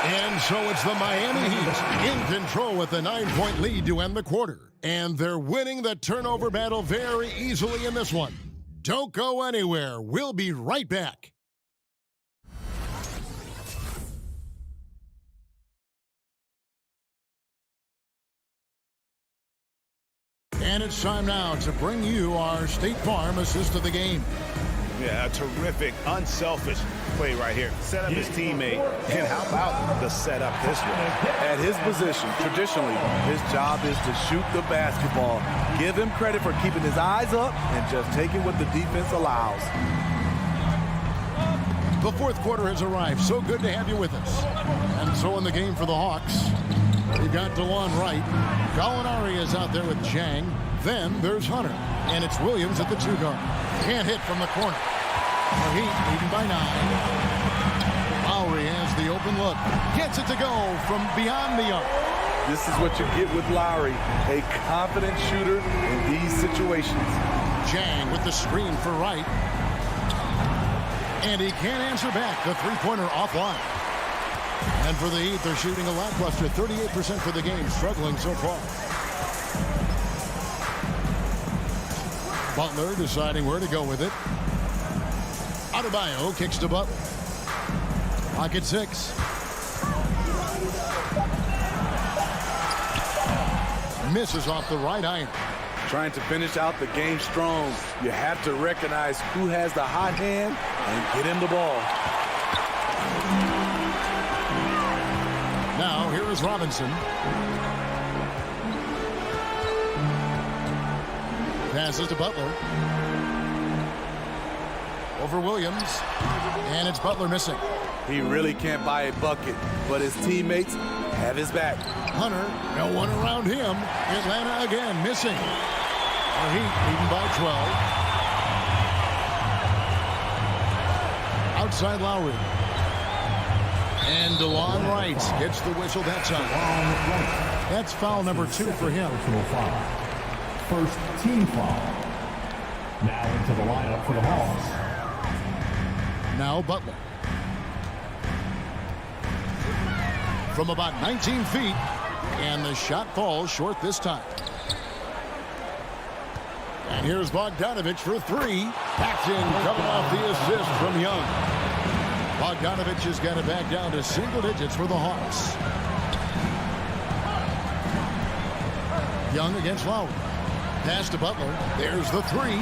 And so it's the Miami Heat in control with a 9-point lead to end the quarter. And they're winning the turnover battle very easily in this one. Don't go anywhere. We'll be right back. And it's time now to bring you our State Farm assist of the game. Yeah, a terrific, unselfish play right here. Set up his teammate. And how about the setup this way? At his position, traditionally, his job is to shoot the basketball. Give him credit for keeping his eyes up and just taking what the defense allows. The fourth quarter has arrived. So good to have you with us. And so in the game for the Hawks, we've got DeLon Wright. Gallinari is out there with Jang. Then there's Hunter. And it's Williams at the 2 guard. Can't hit from the corner. The Heat leading by 9. Lowry has the open look. Gets it to go from beyond the arc. This is what you get with Lowry, a confident shooter in these situations. Jang with the screen for Wright. And he can't answer back. The three-pointer offline. And for the Heat, they're shooting a lackluster 38% for the game, struggling so far. Butler deciding where to go with it. Adebayo kicks to Butler. Pocket 6. Misses off the right iron. Trying to finish out the game strong, you have to recognize who has the hot hand and get him the ball. Now, here is Robinson. Passes to Butler. Over Williams. And it's Butler missing. He really can't buy a bucket, but his teammates have his back. Hunter, no one around him. Atlanta again missing. The Heat leading by 12. Outside Lowry. And DeLon Wright gets the whistle that time. That's foul number 2 for him. First team foul. Now into the lineup for the Hawks. Now Butler. From about 19 feet. And the shot falls short this time. And here's Bogdanovich for 3. Packed in, coming off the assist from Young. Bogdanovich has got it back down to single digits for the Hawks. Young against Lowry. Pass to Butler. There's the 3.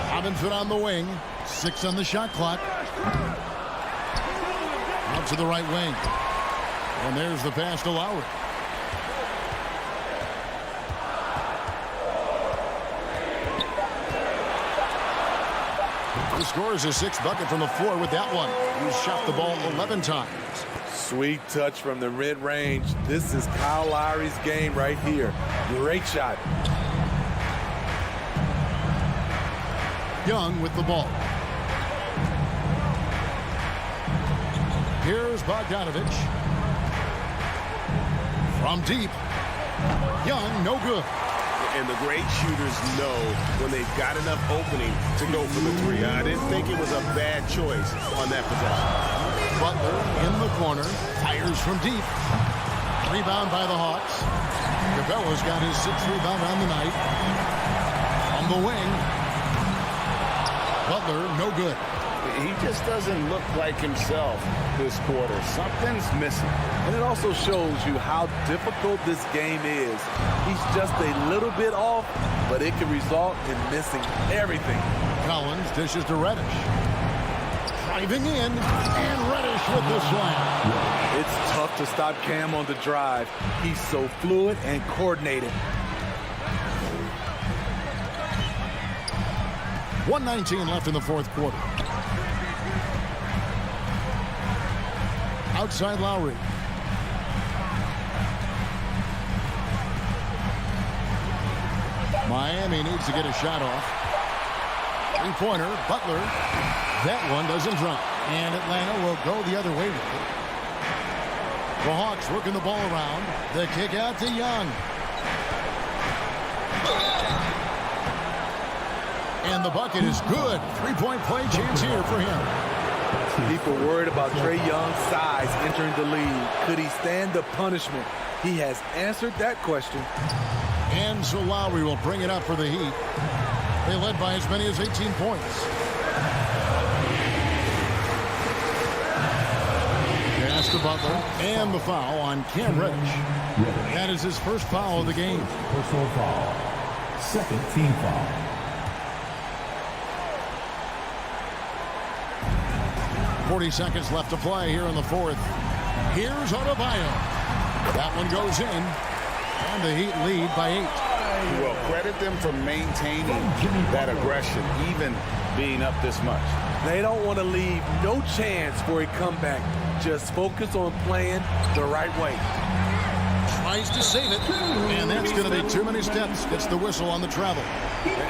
Robinson on the wing. 6 on the shot clock. Out to the right wing. And there's the pass to Lowry. He scores his 6th bucket from the floor with that one. He's shot the ball 11 times. Sweet touch from the mid-range. This is Kyle Lowry's game right here. Great shot. Young with the ball. Here's Bogdanovich. From deep. Young, no good. And the great shooters know when they've got enough opening to go for the 3. I didn't think it was a bad choice on that possession. Butler in the corner. Fires from deep. Rebound by the Hawks. Capella's got his 6th rebound on the night. On the wing. Butler, no good. He just doesn't look like himself this quarter. Something's missing. And it also shows you how difficult this game is. He's just a little bit off, but it can result in missing everything. Collins dishes to Reddish. Driving in, and Reddish with the slam. It's tough to stop Cam on the drive. He's so fluid and coordinated. 1:19 left in the fourth quarter. Outside Lowry. Miami needs to get a shot off. 3-pointer, Butler. That one doesn't drop. And Atlanta will go the other way with it. The Hawks working the ball around. The kick out to Young. And the bucket is good. 3-point play chance here for him. People worried about Trae Young's size entering the league. Could he stand the punishment? He has answered that question. And so Lowry will bring it up for the Heat. They led by as many as 18 points. Pass to Butler. And the foul on Cam Reddish. That is his first foul of the game. Personal foul. 2nd team foul. 40 seconds left to play here in the fourth. Here's Adebayo. That one goes in. And the Heat lead by 8. Well, credit them for maintaining that aggression, even being up this much. They don't want to leave no chance for a comeback. Just focus on playing the right way. Tries to save it, and that's going to be too many steps. Gets the whistle on the travel.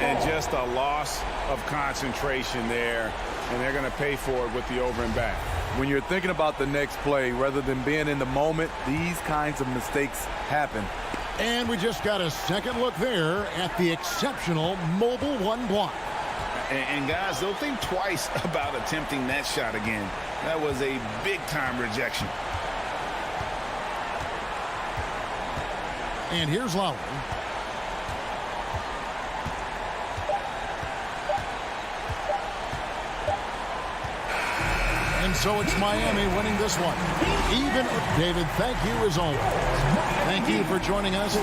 And just a loss of concentration there, and they're going to pay for it with the over and back. When you're thinking about the next play, rather than being in the moment, these kinds of mistakes happen. And we just got a second look there at the exceptional mobile one block. And guys, they'll think twice about attempting that shot again. That was a big-time rejection. And here's Lowry. And so it's Miami winning this one. Even David, thank you as always. Thank you for joining us.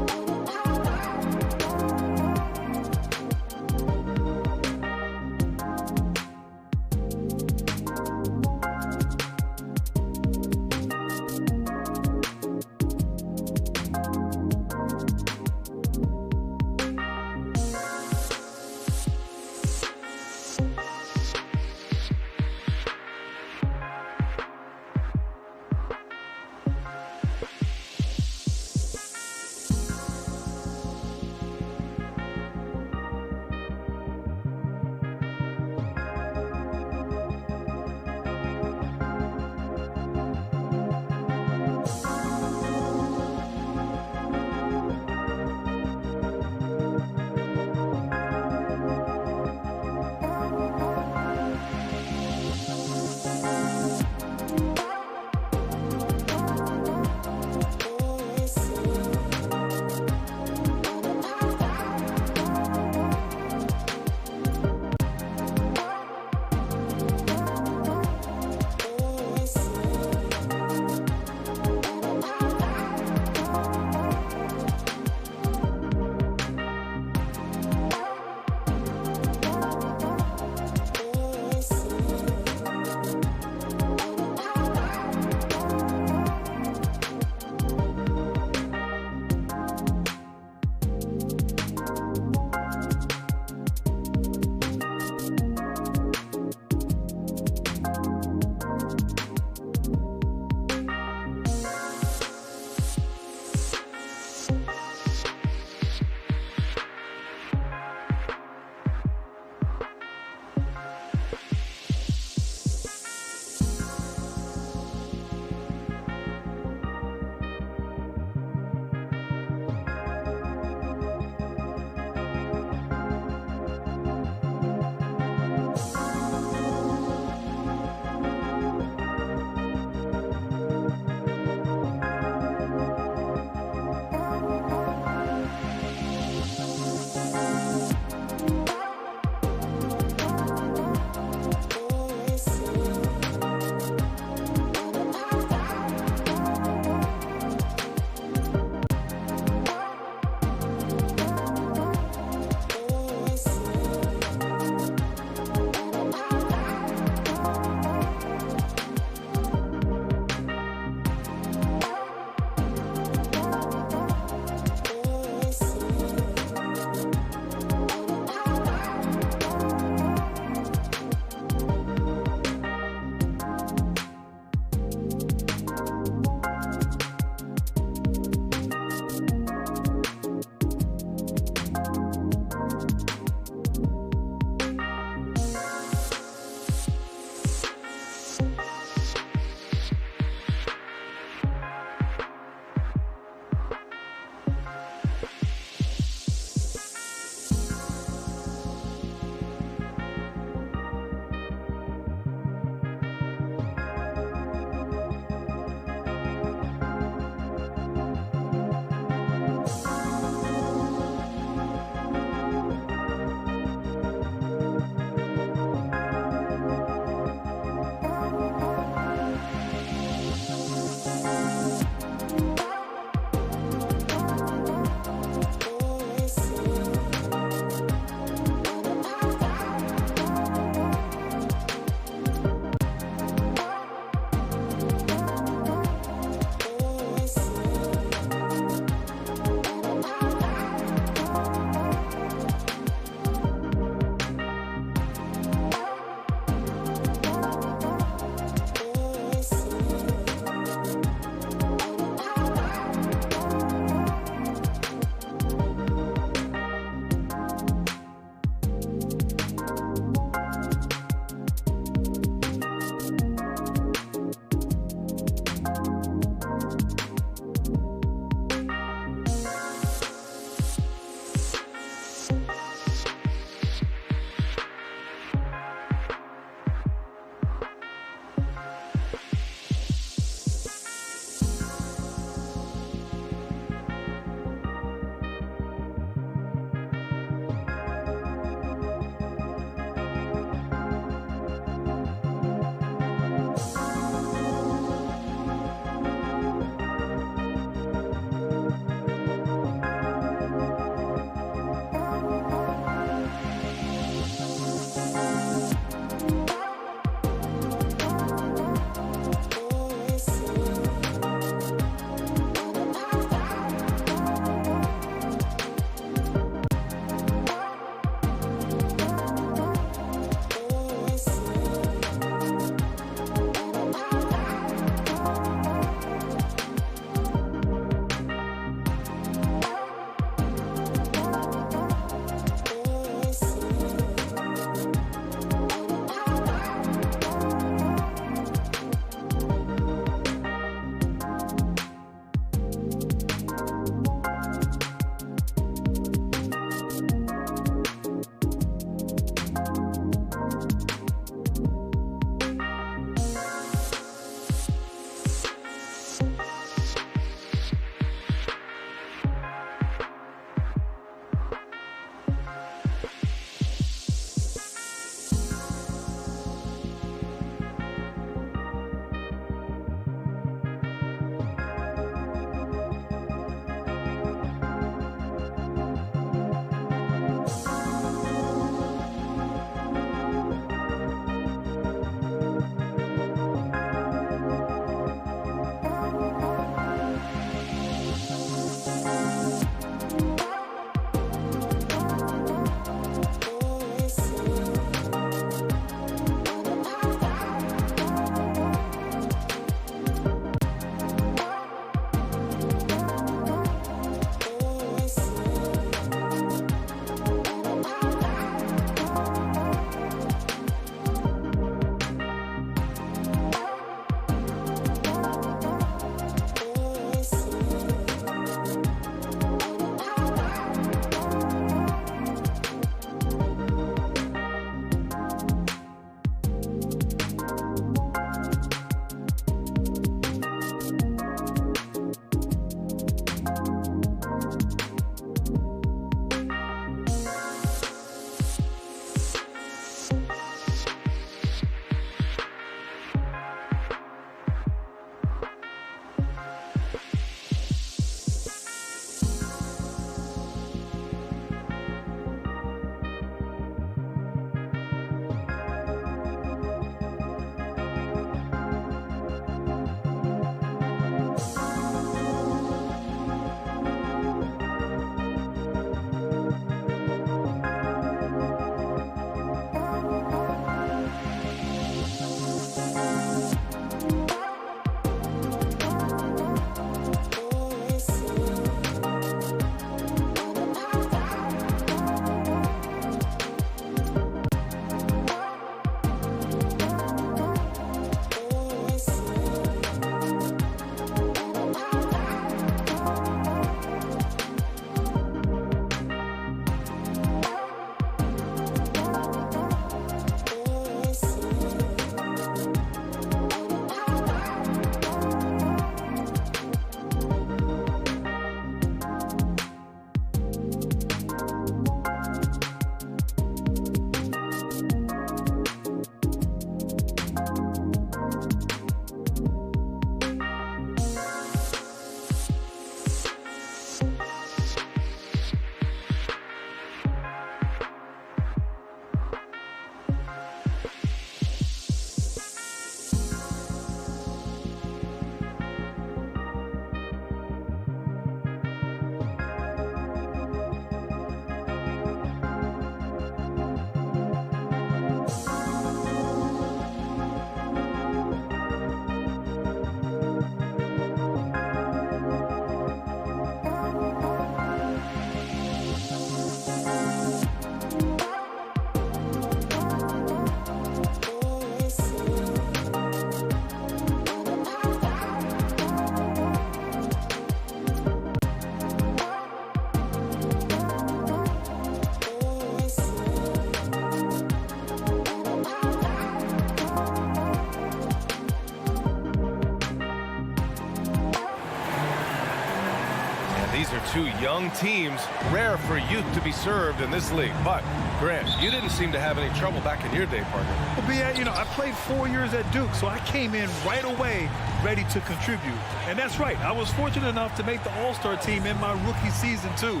are two young teams. Rare for youth to be served in this league. But, Grant, you didn't seem to have any trouble back in your day, partner. Well, B.A., you know, I played 4 years at Duke, so I came in right away ready to contribute. And that's right. I was fortunate enough to make the All-Star team in my rookie season, too.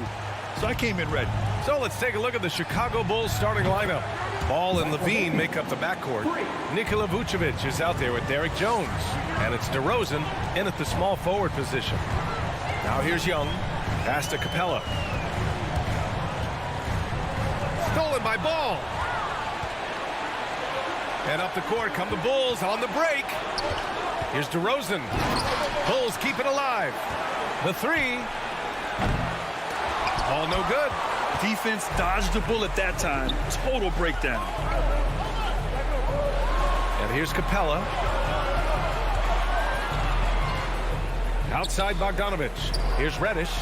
So I came in ready. So let's take a look at the Chicago Bulls starting lineup. Ball and Levine make up the backcourt. Nikola Vucevic is out there with Derek Jones. And it's DeRozan in at the small forward position. Now here's Young. Pass to Capella. Stolen by Ball. And up the court come the Bulls on the break. Here's DeRozan. Bulls keep it alive. The three. Ball no good. Defense dodged the bullet that time. Total breakdown. And here's Capella. Outside Bogdanovich. Here's Reddish.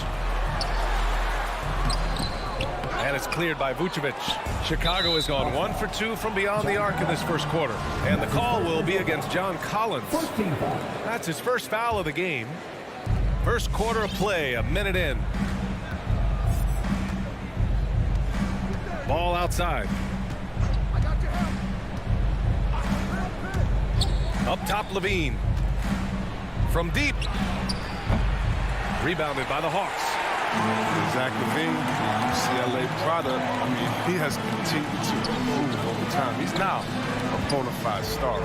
And it's cleared by Vucevic. Chicago has gone 1 for 2 from beyond the arc in this first quarter. And the call will be against John Collins. That's his first foul of the game. First quarter of play, a minute in. Ball outside. Up top, Levine. From deep. Rebounded by the Hawks. Zach LaVine, CLA product. I mean, he has continued to improve over time. He's now a bona fide star.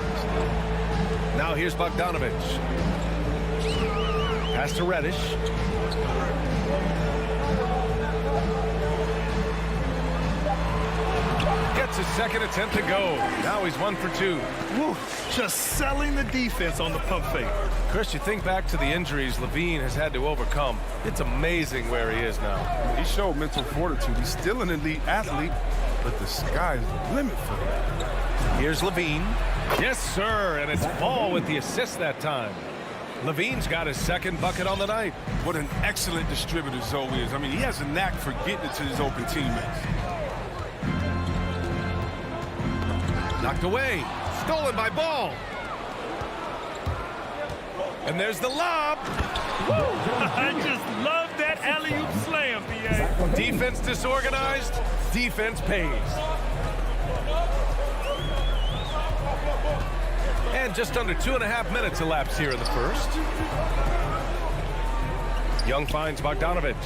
Now here's Bogdanovich. Pass to Reddish. Gets his second attempt to go. Now he's 1 for 2. Woo, just selling the defense on the pump fake. Chris, you think back to the injuries Levine has had to overcome. It's amazing where he is now. He showed mental fortitude. He's still an elite athlete, but the sky is the limit for him. Here's Levine. Yes, sir, and it's Ball with the assist that time. Levine's got his second bucket on the night. What an excellent distributor Zoe is. I mean, he has a knack for getting it to his open teammates. Knocked away. Stolen by Ball. And there's the lob. I just love that alley-oop slam, B.A. Defense disorganized. Defense pays. And just under 2.5 minutes elapsed here in the first. Young finds Bogdanovich.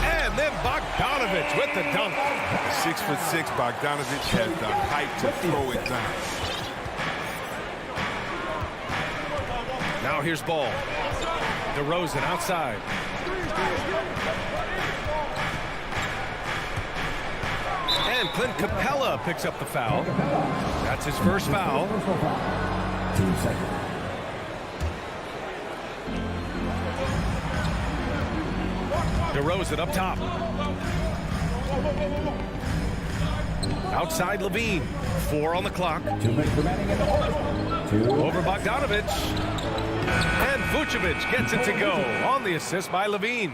And then Bogdanovich with the dunk. 6'6" Bogdanovich has the height to throw it down. Now here's Ball. DeRozan outside. And Clint Capella picks up the foul. That's his first foul. 2 seconds. DeRozan up top. Outside Levine. 4 on the clock. 2 minutes remaining in the quarter. Over Bogdanovich. And Vucevic gets it to go on the assist by Levine.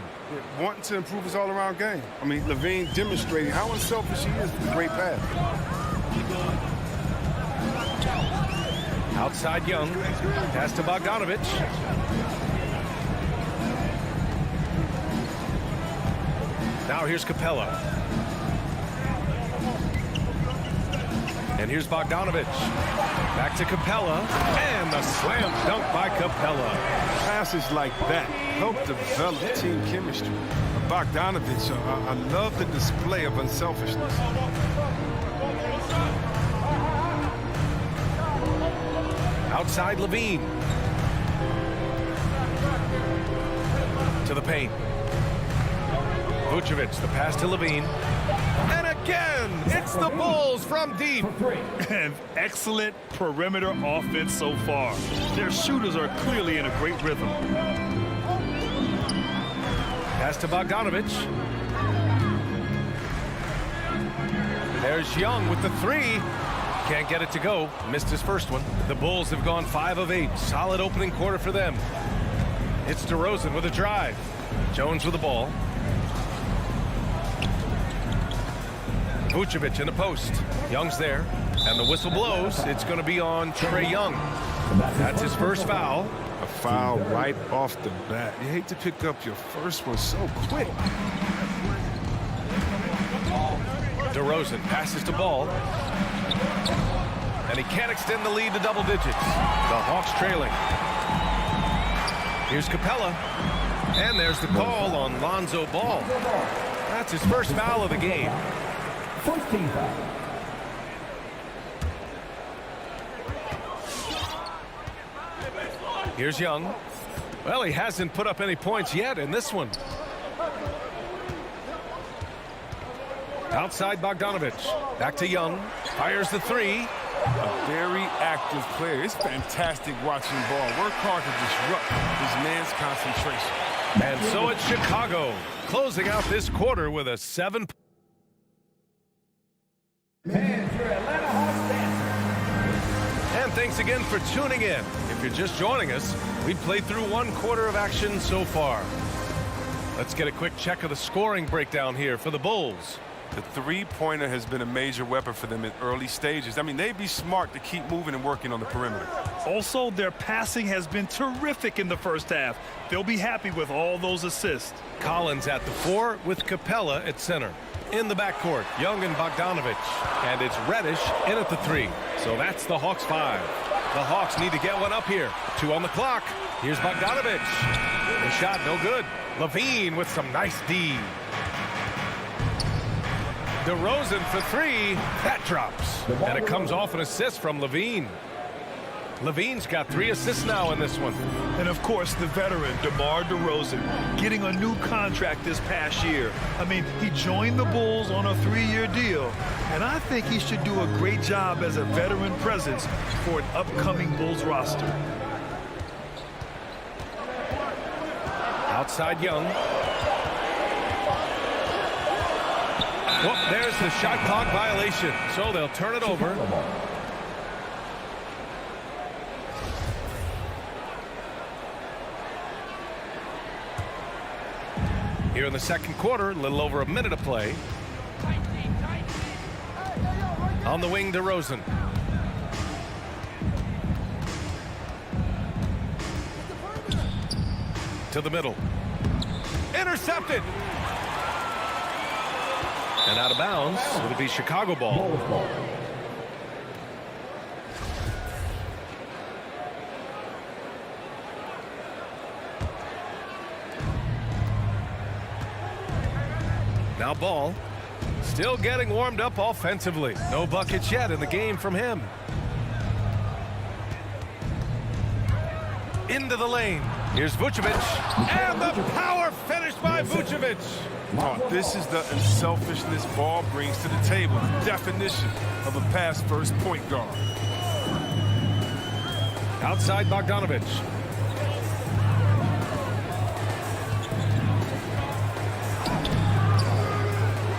Wanting to improve his all-around game. I mean, Levine demonstrating how unselfish he is with a great pass. Outside Young. Pass to Bogdanovich. Now here's Capella. And here's Bogdanovich. Back to Capella. And the slam dunk by Capella. Passes like that help develop team chemistry. Bogdanovich, I love the display of unselfishness. Outside Levine. To the paint. Vucevic, the pass to Levine. And again, it's the Bulls from deep. And excellent perimeter offense so far. Their shooters are clearly in a great rhythm. Pass to Bogdanovich. There's Young with the 3. Can't get it to go. Missed his first one. The Bulls have gone 5 of 8. Solid opening quarter for them. It's DeRozan with a drive. Jones with the ball. Vucevic in the post. Young's there. And the whistle blows. It's going to be on Trae Young. That's his first foul. A foul right off the bat. You hate to pick up your first one so quick. DeRozan passes to Ball. And he can't extend the lead to double digits. The Hawks trailing. Here's Capella. And there's the call on Lonzo Ball. That's his first foul of the game. 14 foul. Here's Young. Well, he hasn't put up any points yet in this one. Outside Bogdanovich. Back to Young. Fires the three. A very active player. It's fantastic watching Ball work hard to disrupt his man's concentration. And so it's Chicago closing out this quarter with a 7. And thanks again for tuning in. If you're just joining us, we've played through 1 quarter of action so far. Let's get a quick check of the scoring breakdown here for the Bulls. The three-pointer has been a major weapon for them in early stages. I mean, they'd be smart to keep moving and working on the perimeter. Also, their passing has been terrific in the first half. They'll be happy with all those assists. Collins at the 4 with Capella at center. In the backcourt, Young and Bogdanovich. And it's Reddish in at the 3. So that's the Hawks 5. The Hawks need to get one up here. 2 on the clock. Here's Bogdanovich. The shot no good. Levine with some nice D. DeRozan for 3. That drops. And it comes off an assist from Levine. Levine's got 3 assists now in this one. And of course, the veteran, DeMar DeRozan, getting a new contract this past year. I mean, he joined the Bulls on a 3-year deal. And I think he should do a great job as a veteran presence for an upcoming Bulls roster. Outside Young. Well, there's the shot clock violation. So they'll turn it over. Here in the second quarter, a little over a minute of play. On the wing, DeRozan. To the middle. Intercepted. And out of bounds. It'll be Chicago ball. Now Ball. Still getting warmed up offensively. No buckets yet in the game from him. Into the lane. Here's Vucevic. And the power finish by Vucevic. Oh, this is the unselfishness Ball brings to the table. The definition of a pass-first point guard. Outside Bogdanovich.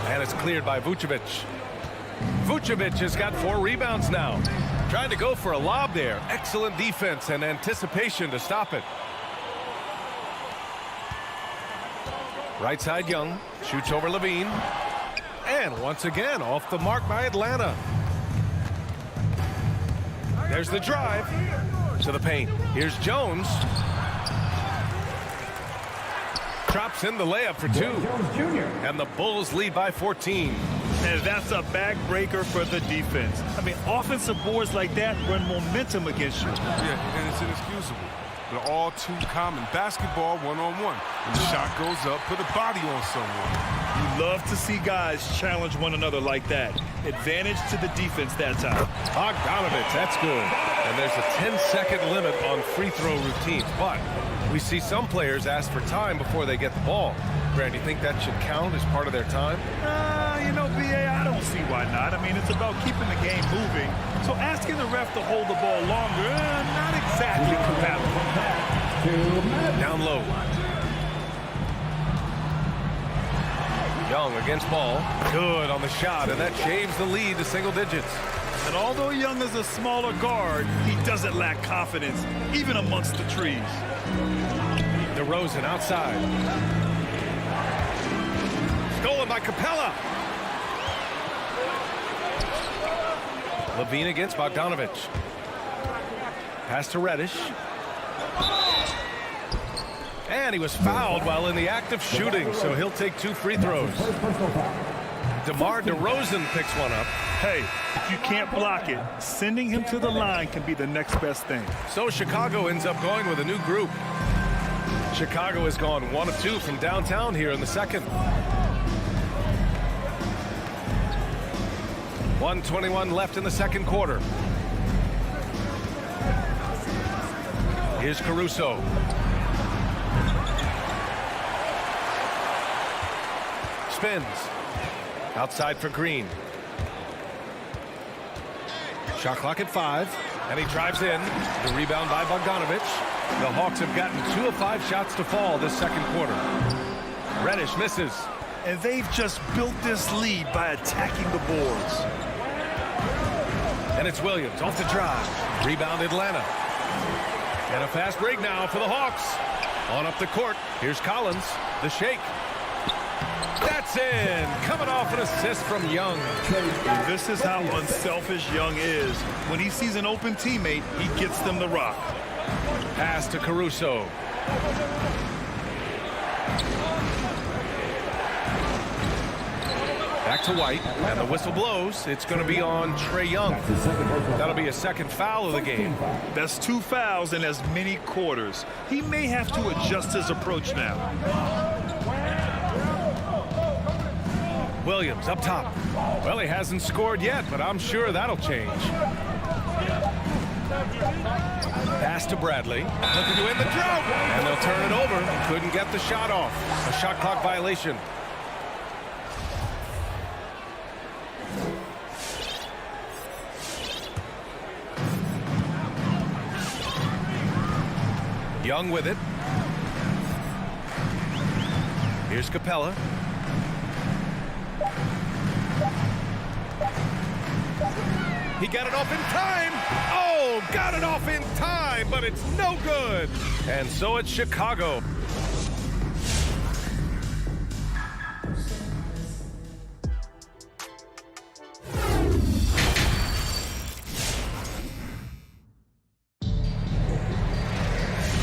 And it's cleared by Vucevic. Vucevic has got 4 rebounds now. Trying to go for a lob there. Excellent defense and anticipation to stop it. Right side Young. Shoots over Levine. And once again off the mark by Atlanta. There's the drive to the paint. Here's Jones. Drops in the layup for 2. And the Bulls lead by 14. And that's a backbreaker for the defense. I mean, offensive boards like that run momentum against you. Yeah, and it's inexcusable. But all too common. Basketball one-on-one. When the shot goes up, put a body on someone. You love to see guys challenge one another like that. Advantage to the defense that time. Bogdanovich, that's good. And there's a 10-second limit on free throw routines. But we see some players ask for time before they get the ball. Brad, do you think that should count as part of their time? You know, B.A., I don't see why not. I mean, it's about keeping the game moving. So asking the ref to hold the ball longer, not exactly compatible. Down low. Young against Ball. Good on the shot, and that shaves the lead to single digits. And although Young is a smaller guard, he doesn't lack confidence, even amongst the trees. DeRozan outside. Stolen by Capella. Levine against Bogdanovich. Pass to Reddish. And he was fouled while in the act of shooting, so he'll take 2 free throws. DeMar DeRozan picks one up. Hey, if you can't block it, sending him to the line can be the next best thing. So Chicago ends up going with a new group. Chicago has gone 1 of 2 from downtown here in the second. 1:21 left in the second quarter. Here's Caruso. Spins. Outside for Green. Shot clock at 5. And he drives in. The rebound by Bogdanovich. The Hawks have gotten 2 of 5 shots to fall this second quarter. Reddish misses. And they've just built this lead by attacking the boards. And it's Williams off the drive. Rebound Atlanta. And a fast break now for the Hawks. On up the court. Here's Collins. The shake. That's in. Coming off an assist from Young. This is how unselfish Young is. When he sees an open teammate, he gets them the rock. Pass to Caruso. Back to White, and the whistle blows. It's going to be on Trae Young. That'll be a second foul of the game. That's 2 fouls in as many quarters. He may have to adjust his approach now. Williams up top. Well, he hasn't scored yet, but I'm sure that'll change. Pass to Bradley. Looking to end the drought. And they'll turn it over. Couldn't get the shot off. A shot clock violation. Young with it. Here's Capella. He got it off in time. Oh, got it off in time, but it's no good. And so it's Chicago.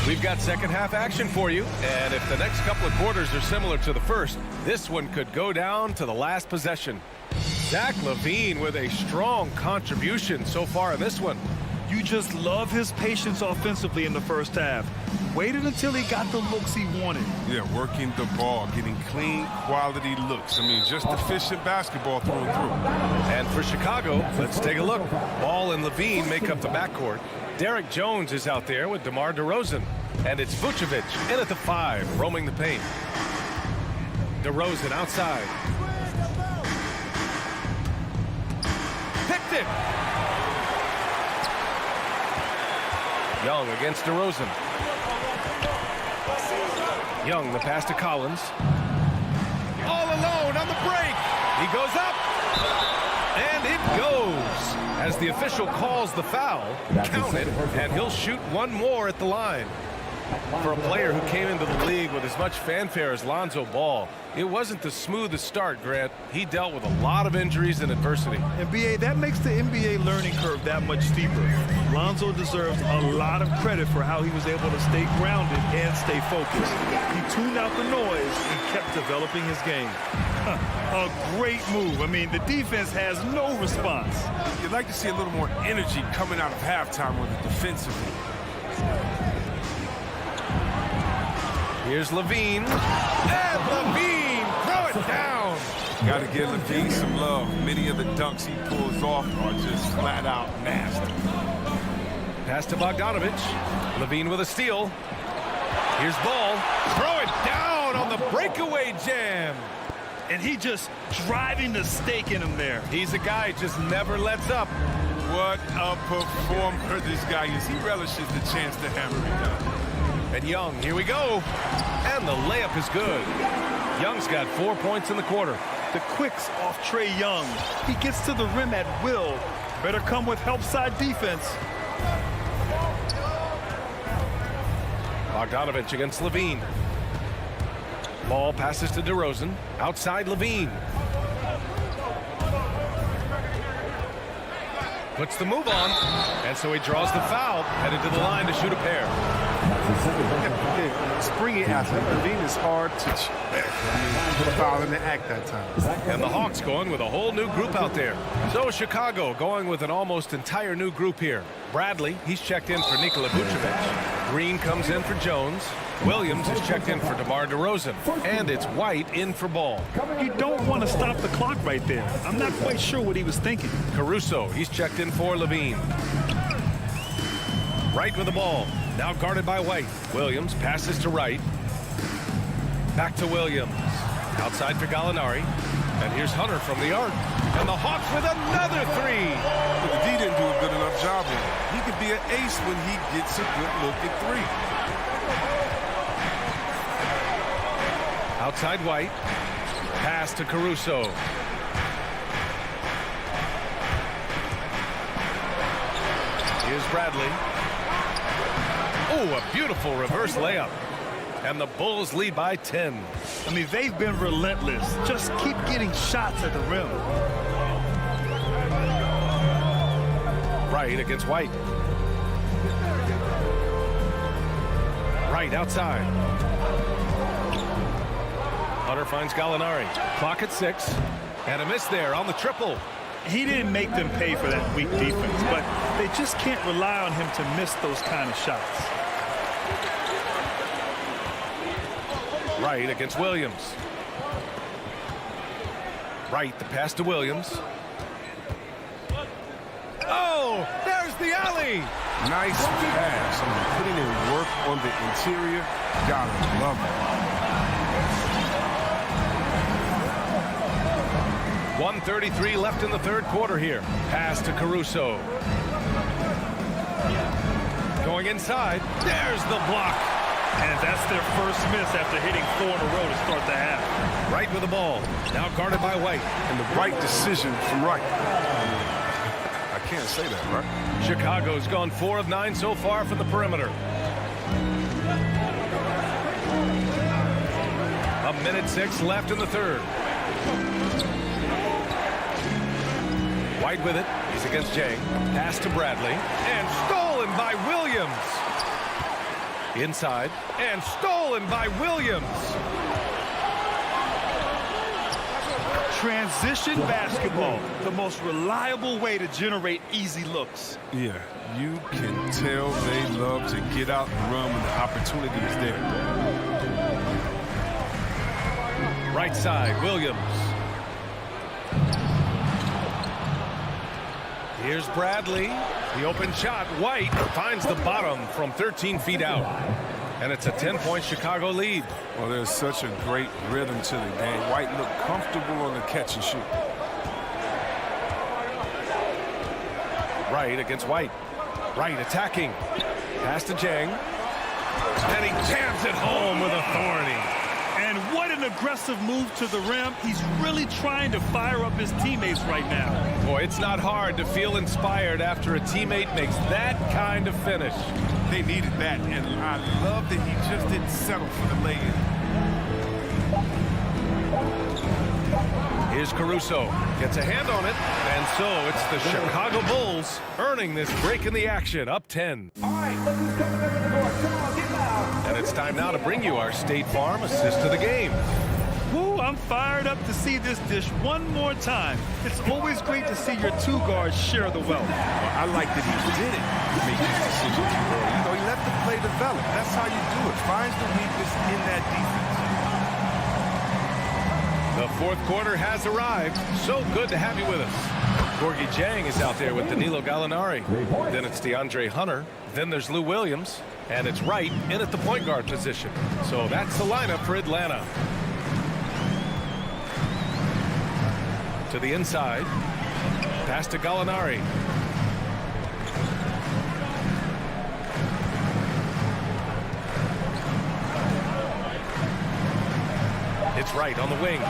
We've got second half action for you, and if the next couple of quarters are similar to the first, this one could go down to the last possession. Zach LaVine with a strong contribution so far in this one. You just love his patience offensively in the first half. Waited until he got the looks he wanted. Yeah, working the ball, getting clean, quality looks. I mean, just efficient basketball through and through. And for Chicago, let's take a look. Ball and LaVine make up the backcourt. Derek Jones is out there with DeMar DeRozan. And it's Vucevic in at the 5, roaming the paint. DeRozan outside. Picked it! Young against DeRozan. Young, the pass to Collins. All alone on the break. He goes up. And it goes. As the official calls the foul, count it, and he'll shoot one more at the line. For a player who came into the league with as much fanfare as Lonzo Ball, it wasn't the smoothest start, Grant. He dealt with a lot of injuries and adversity. And BA, that makes the NBA learning curve that much steeper. Lonzo deserves a lot of credit for how he was able to stay grounded and stay focused. He tuned out the noise and kept developing his game. A great move. I mean, the defense has no response. You'd like to see a little more energy coming out of halftime with the defensively. Here's LaVine. And LaVine, throw it down. Got to give LaVine some love. Many of the dunks he pulls off are just flat out nasty. Pass to Bogdanovich. LaVine with a steal. Here's Ball. Throw it down on the breakaway jam. And he just driving the stake in him there. He's a guy who just never lets up. What a performer this guy is. He relishes the chance to hammer it down. And Young, here we go. And the layup is good. Young's got 4 points in the quarter. The quicks off Trae Young. He gets to the rim at will. Better come with help side defense. Bogdanovich against LaVine. Ball passes to DeRozan. Outside LaVine. puts the move on, and so he draws the foul, headed to the line to shoot a pair. Springy athlete. Levine is hard to foul in the act that time. And the Hawks going with a whole new group out there. So Chicago going with an almost entire new group here. Bradley, he's checked in for Nikola Vucevic. Green comes in for Jones. Williams is checked in for DeMar DeRozan. And it's White in for Ball. You don't want to stop the clock right there. I'm not quite sure what he was thinking. Caruso, he's checked in for Levine. Wright with the ball. Now guarded by White. Williams passes to Wright. Back to Williams. Outside for Gallinari. And here's Hunter from the arc. And the Hawks with another three. But the D didn't do a good enough job on it. He could be an ace when he gets a good look at three. Outside White. Pass to Caruso. Here's Bradley. Oh, a beautiful reverse layup. And the Bulls lead by 10. I mean, they've been relentless. Just keep getting shots at the rim. Wright against White. Wright outside. Hunter finds Gallinari. Clock at 6. And a miss there on the triple. He didn't make them pay for that weak defense, but they just can't rely on him to miss those kind of shots. Wright against Williams. Wright, the pass to Williams. Oh, there's the alley. Nice pass. I mean, putting in work on the interior. Gotta love it. 1:33 left in the third quarter here. Pass to Caruso. Going inside. There's the block. And that's their first miss after hitting 4 in a row to start the half. Wright with the ball. Now guarded by White. And the right decision from Wright. I can't say that, right? Chicago's gone 4 of 9 so far from the perimeter. A minute 6 left in the third. White with it. He's against Jang. Pass to Bradley. And stolen by Williams. Inside. And stolen by Williams. Transition basketball. The most reliable way to generate easy looks. Yeah, you can tell they love to get out and run when the opportunity is there. Right side, Williams. Here's Bradley. The open shot. White finds the bottom from 13 feet out. And it's a 10-point Chicago lead. Well, there's such a great rhythm to the game. White looked comfortable on the catch and shoot. Wright against White. Wright attacking. Pass to Jang. And he jams it home with authority. And what an aggressive move to the rim. He's really trying to fire up his teammates right now. Boy, it's not hard to feel inspired after a teammate makes that kind of finish. They needed that, and I love that he just didn't settle for the lay-in. Here's Caruso. Gets a hand on it. And so it's the Chicago Bulls earning this break in the action, up 10. All right, look who's coming over the court. Come on, get loud. And it's time now to bring you our State Farm assist of the game. Woo, I'm fired up to see this dish one more time. It's always great to see your two guards share the wealth. Well, I like that he didn't make his decision too early. You know, he let the play develop. That's how you do it. Finds the weakness in that defense. The fourth quarter has arrived. So good to have you with us. Gorgie Jang is out there with Danilo Gallinari. Then it's DeAndre Hunter. Then there's Lou Williams. And it's Wright in at the point guard position. So that's the lineup for Atlanta. To the inside. Pass to Gallinari. It's Wright on the wing.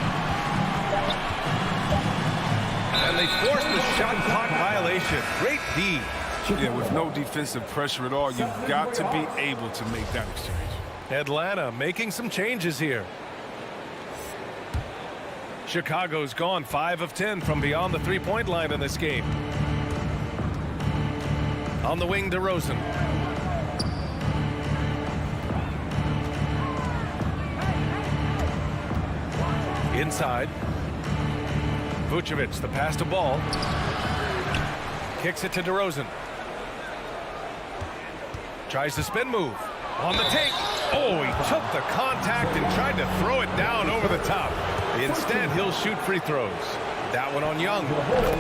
And they forced the shot clock violation. Great D. Yeah, with no defensive pressure at all, you've got to be able to make that exchange. Atlanta making some changes here. Chicago's gone 5 of 10 from beyond the three-point line in this game. On the wing, DeRozan. Inside. Vucevic, the pass to Ball. Kicks it to DeRozan. Tries the spin move. On the take. Oh, he took the contact and tried to throw it down over the top. Instead, he'll shoot free throws. That one on Young.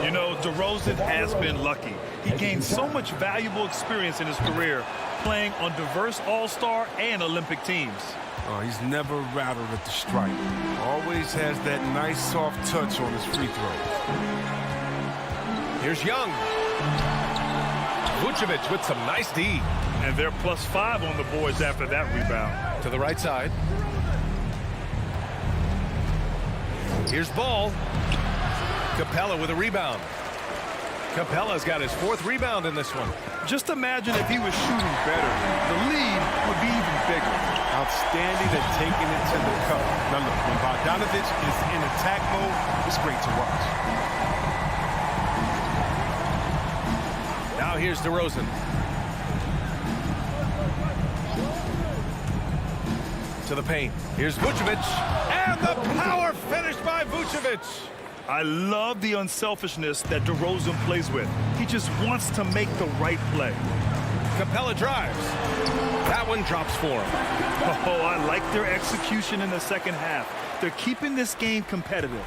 You know, DeRozan has been lucky. He gained so much valuable experience in his career playing on diverse All-Star and Olympic teams. Oh, he's never rattled at the stripe. Always has that nice soft touch on his free throws. Here's Young. Vucevic with some nice D. And they're +5 on the boards after that rebound. To the right side. Here's Ball. Capella with a rebound. Capella's got his 4th rebound in this one. Just imagine if he was shooting better. The lead would be even bigger. Outstanding at taking it to the cup. Now look, when Bogdanovich is in attack mode, it's great to watch. Now here's DeRozan. To the paint. Here's Vucevic. And the power finish by Vucevic. I love the unselfishness that DeRozan plays with. He just wants to make the right play. Capella drives. That one drops for him. Oh, I like their execution in the second half. They're keeping this game competitive.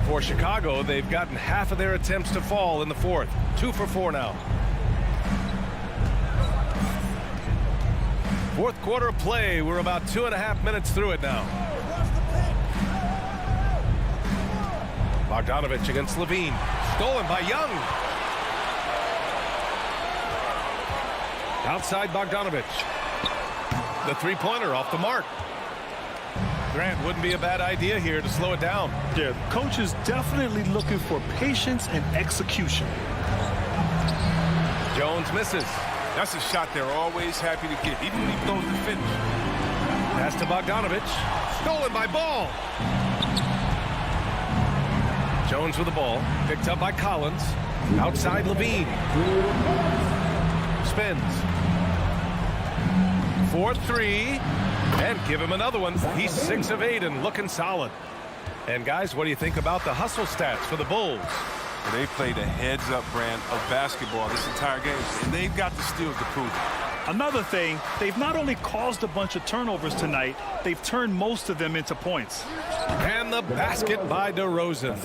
For Chicago, they've gotten half of their attempts to fall in the 4th. 2 for 4 now. 4th quarter of play. We're about 2.5 minutes through it now. Bogdanovich against Levine. Stolen by Young. Outside Bogdanovich. The three-pointer off the mark. Grant, wouldn't be a bad idea here to slow it down. Yeah, the coach is definitely looking for patience and execution. Jones misses. That's a shot they're always happy to get, even when he throws the finish. Pass to Bogdanovich. Stolen by Ball. Jones with the ball. Picked up by Collins. Outside Levine. Spins. 4-3. And give him another one. He's 6 of 8 and looking solid. And guys, what do you think about the hustle stats for the Bulls? They played a heads-up brand of basketball this entire game, and they've got the steals to prove it. Another thing, they've not only caused a bunch of turnovers tonight, they've turned most of them into points. And the basket by DeRozan.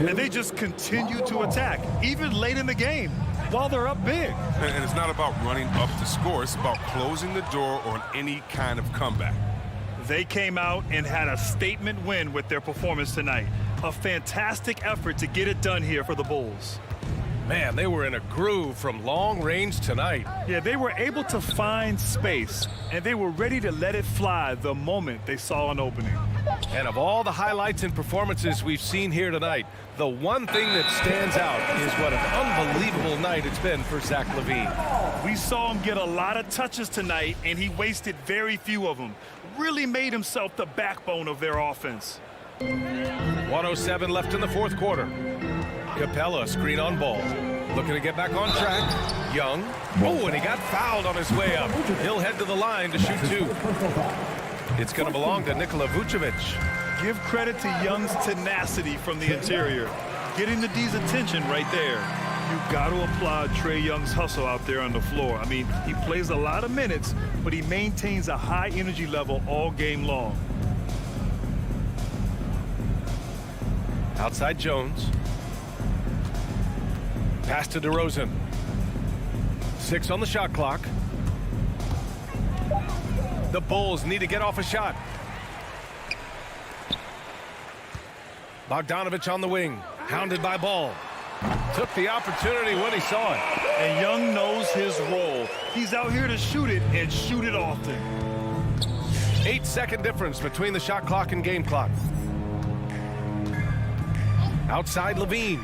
And they just continue to attack, even late in the game, while they're up big. And it's not about running up the score. It's about closing the door on any kind of comeback. They came out and had a statement win with their performance tonight. A fantastic effort to get it done here for the Bulls. Man, they were in a groove from long range tonight. Yeah, they were able to find space, and they were ready to let it fly the moment they saw an opening. And of all the highlights and performances we've seen here tonight, the one thing that stands out is what an unbelievable night it's been for Zach LaVine. We saw him get a lot of touches tonight, and he wasted very few of them. Really made himself the backbone of their offense. 1:07 left in the 4th quarter. Capella screen on Ball. Looking to get back on track. Young. Oh, and he got fouled on his way up. He'll head to the line to shoot 2. It's going to belong to Nikola Vucevic. Give credit to Young's tenacity from the interior. Getting the D's attention right there. You've got to applaud Trae Young's hustle out there on the floor. I mean, he plays a lot of minutes, but he maintains a high energy level all game long. Outside Jones. Pass to DeRozan. 6 on the shot clock. The Bulls need to get off a shot. Bogdanovich on the wing. Hounded by Ball. Took the opportunity when he saw it. And Young knows his role. He's out here to shoot it and shoot it often. 8-second difference between the shot clock and game clock. Outside Levine.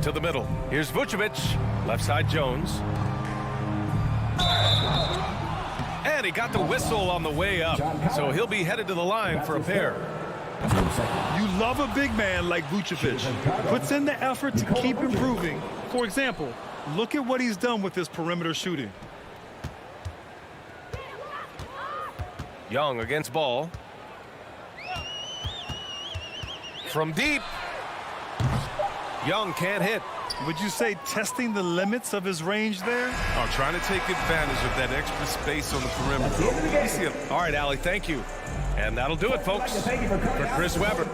To the middle. Here's Vucevic. Left side Jones. And he got the whistle on the way up. So he'll be headed to the line for a pair. You love a big man like Vucevic. Puts in the effort to keep improving. For example, look at what he's done with his perimeter shooting. Young against Ball. From deep. Young can't hit. Would you say testing the limits of his range there? Oh, trying to take advantage of that extra space on the perimeter. You see him. All right, Allie, thank you. And that'll do it, folks, for Chris Webber.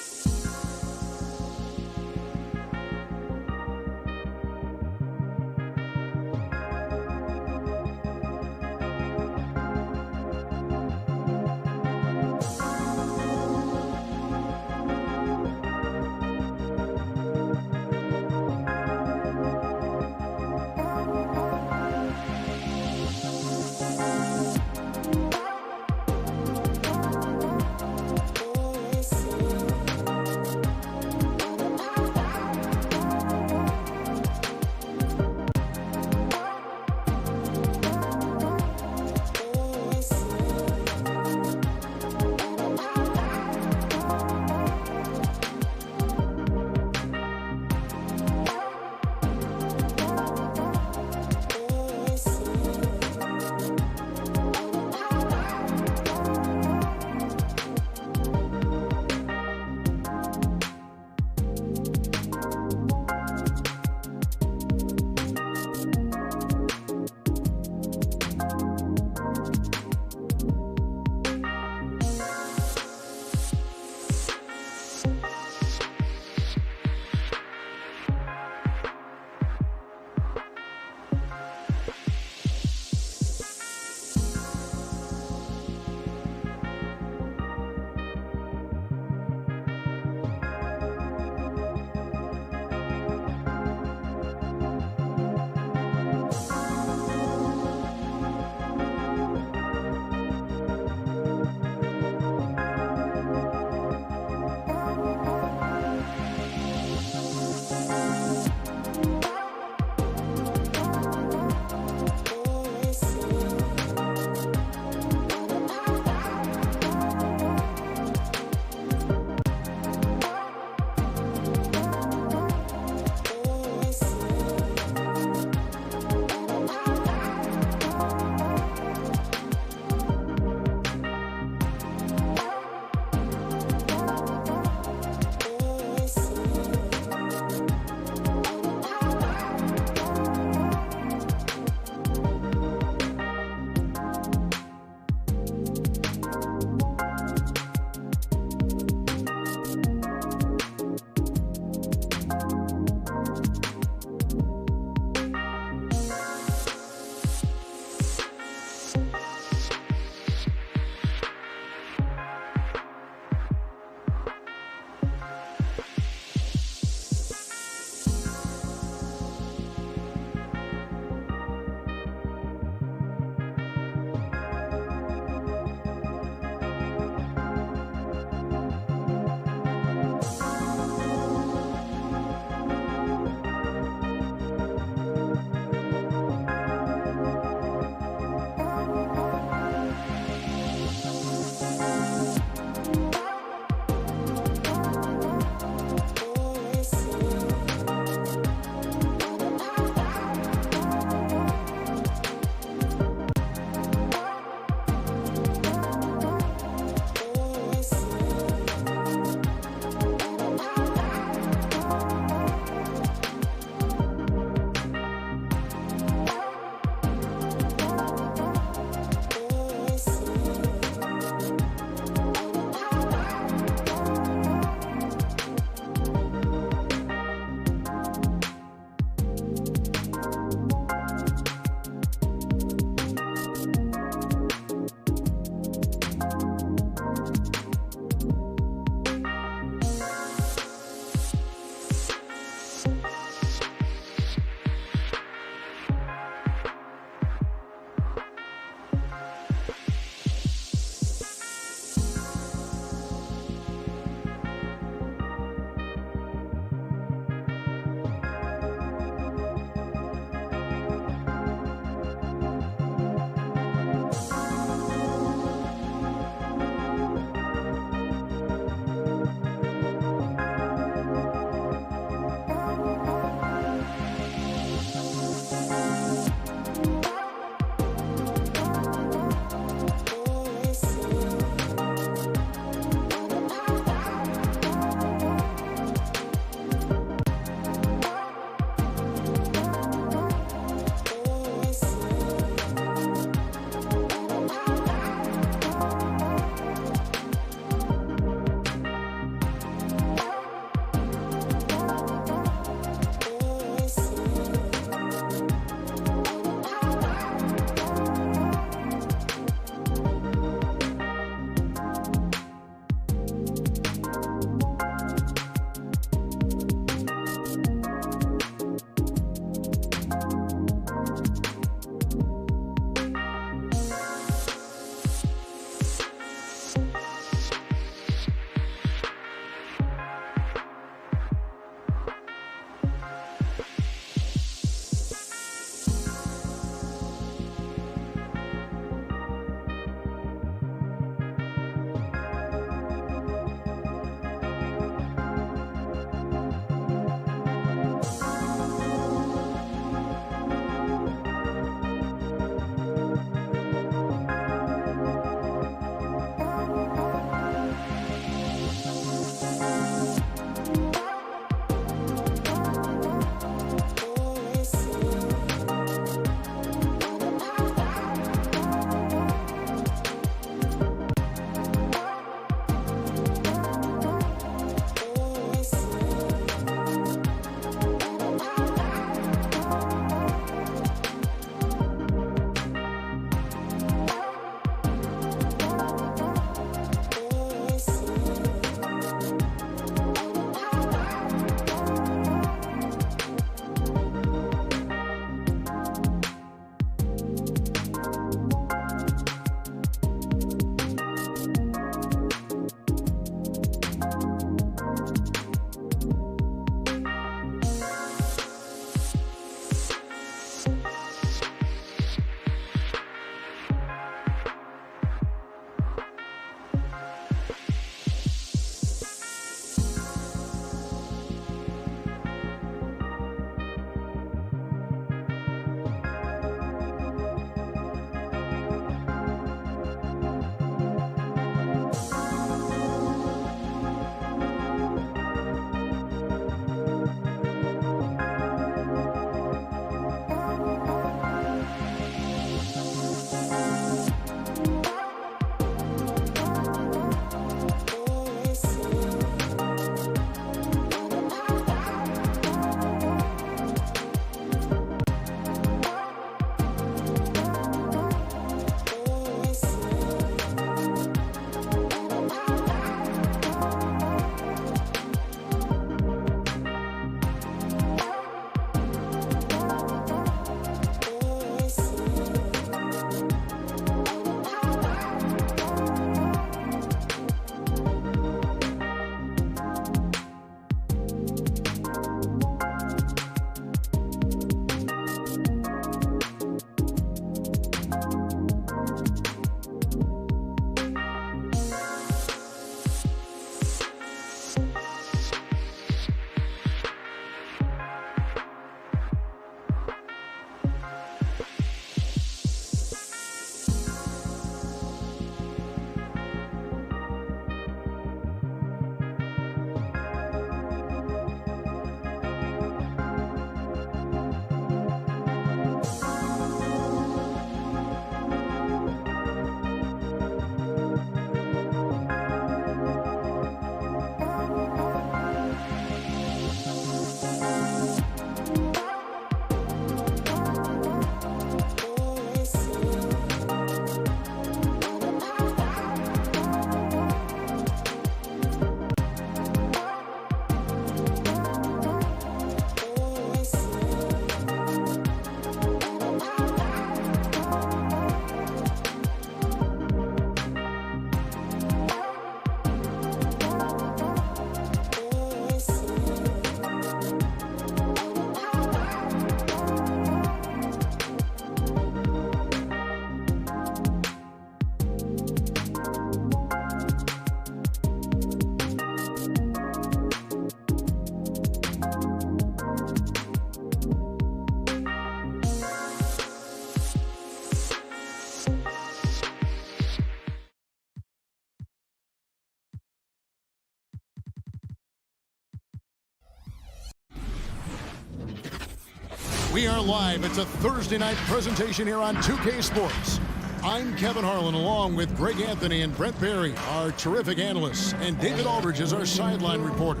We are live. It's a Thursday night presentation here on 2K Sports. I'm Kevin Harlan along with Greg Anthony and Brent Barry, our terrific analysts, and David Aldridge is our sideline reporter.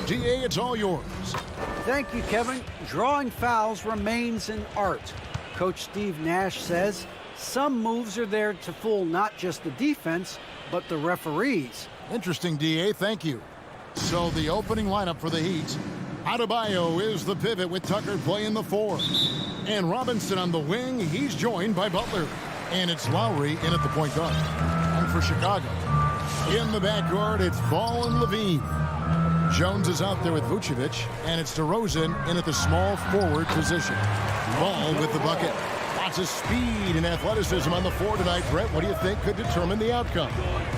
DA, it's all yours. Thank you, Kevin. Drawing fouls remains an art. Coach Steve Nash says some moves are there to fool not just the defense, but the referees. Interesting, DA. Thank you. So the opening lineup for the Heat. Adebayo is the pivot with Tucker playing the 4. And Robinson on the wing. He's joined by Butler. And it's Lowry in at the point guard. And for Chicago, in the backcourt, it's Ball and Levine. Jones is out there with Vucevic. And it's DeRozan in at the small forward position. Ball with the bucket. Lots of speed and athleticism on the floor tonight. Brett, what do you think could determine the outcome?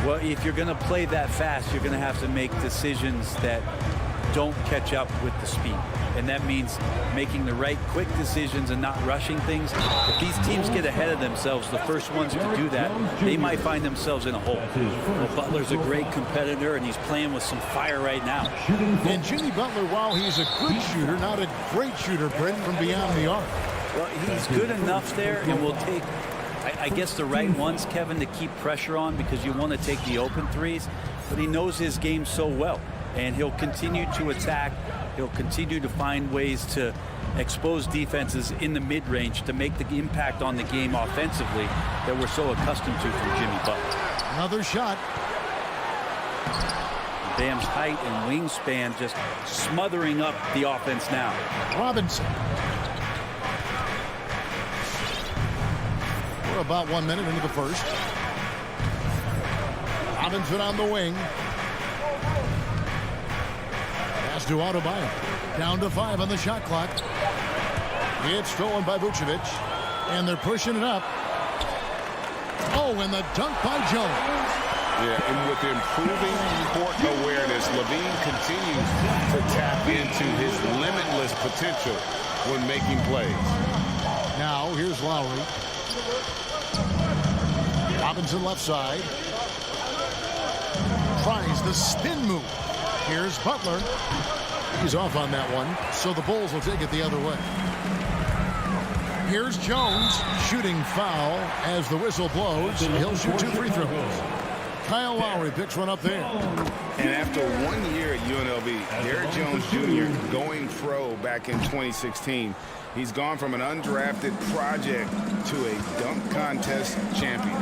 Well, if you're going to play that fast, you're going to have to make decisions that don't catch up with the speed. And that means making the right quick decisions and not rushing things. If these teams get ahead of themselves, the first ones to do that, they might find themselves in a hole. Well, Butler's a great competitor, and he's playing with some fire right now. And Jimmy Butler, while he's a good shooter, not a great shooter, Brent, from beyond the arc. Well, he's good enough there, and will take, I guess, the right ones, Kevin, to keep pressure on, because you want to take the open threes. But he knows his game so well. And he'll continue to attack. He'll continue to find ways to expose defenses in the mid-range to make the impact on the game offensively that we're so accustomed to from Jimmy Butler. Another shot. Bam's height and wingspan just smothering up the offense now. Robinson. We're about 1 minute into the first. Robinson on the wing. To Adebayo. Down to 5 on the shot clock. It's stolen by Vucevic. And they're pushing it up. Oh, and the dunk by Jones. Yeah, and with improving court awareness, Levine continues to tap into his limitless potential when making plays. Now, here's Lowry. Robinson left side. Tries the spin move. Here's Butler. He's off on that one, so the Bulls will take it the other way. Here's Jones, shooting foul as the whistle blows. He'll shoot 2 free throws. Kyle Lowry picks one up there. And after 1 year at UNLV, Derrick Jones Jr. going pro back in 2016, he's gone from an undrafted project to a dunk contest champion.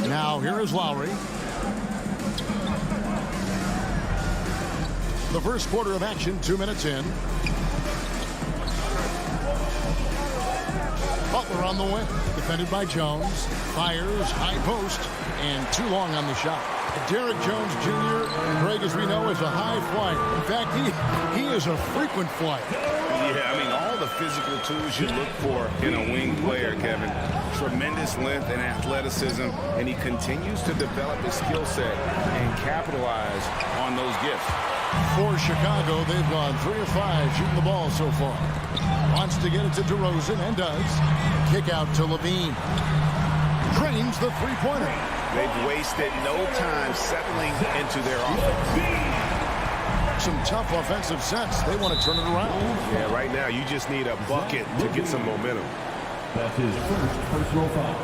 Now here is Lowry. The first quarter of action, 2 minutes in. Butler on the wing, defended by Jones. Fires, high post, and too long on the shot. Derrick Jones Jr., Greg, as we know, is a high flyer. In fact, he is a frequent flyer. Yeah, I mean, all the physical tools you look for in a wing player, Kevin. Tremendous length and athleticism, and he continues to develop his skill set and capitalize on those gifts. For Chicago, they've gone 3 of 5 shooting the ball so far. Wants to get it to DeRozan and does. Kick out to Levine. Drains the three-pointer. They've wasted no time settling into their offense. Some tough offensive sets. They want to turn it around. Yeah, right now you just need a bucket to get some momentum. That's his first personal foul.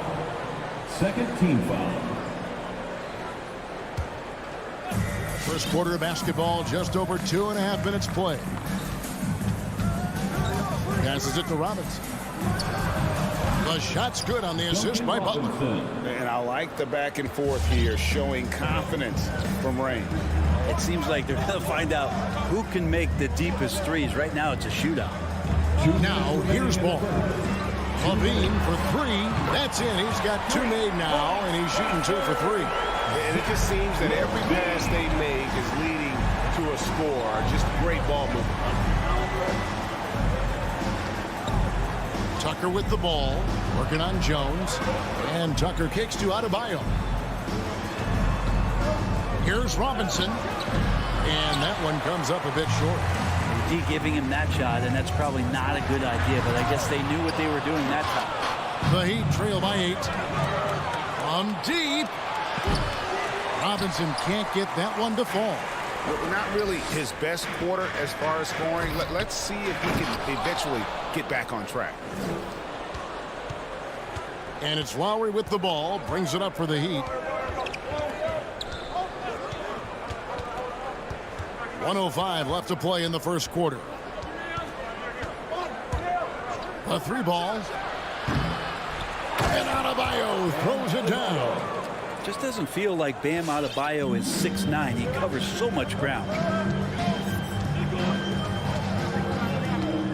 Second team foul. First quarter of basketball, just over 2.5 minutes play. Passes it to Robinson. The shot's good on the assist by Butler. And I like the back and forth here, showing confidence from Rain. It seems like they're going to find out who can make the deepest threes. Right now, it's a shootout. Now, here's Ball. Levine for 3. That's in. He's got 2 made now, and he's shooting 2 for 3. And it just seems that every pass they make is leading to a score. Just great ball movement. Tucker with the ball, working on Jones, and Tucker kicks to Adebayo. Here's Robinson, and that one comes up a bit short. D giving him that shot, and that's probably not a good idea, but I guess they knew what they were doing that time. The Heat trail by 8. On deep. Robinson can't get that one to fall. Not really his best quarter as far as scoring. Let's see if he can eventually get back on track. And it's Lowry with the ball, brings it up for the Heat. 1:05 left to play in the first quarter. A 3-ball. And Adebayo throws it down. Just doesn't feel like Bam Adebayo is 6'9". He covers so much ground.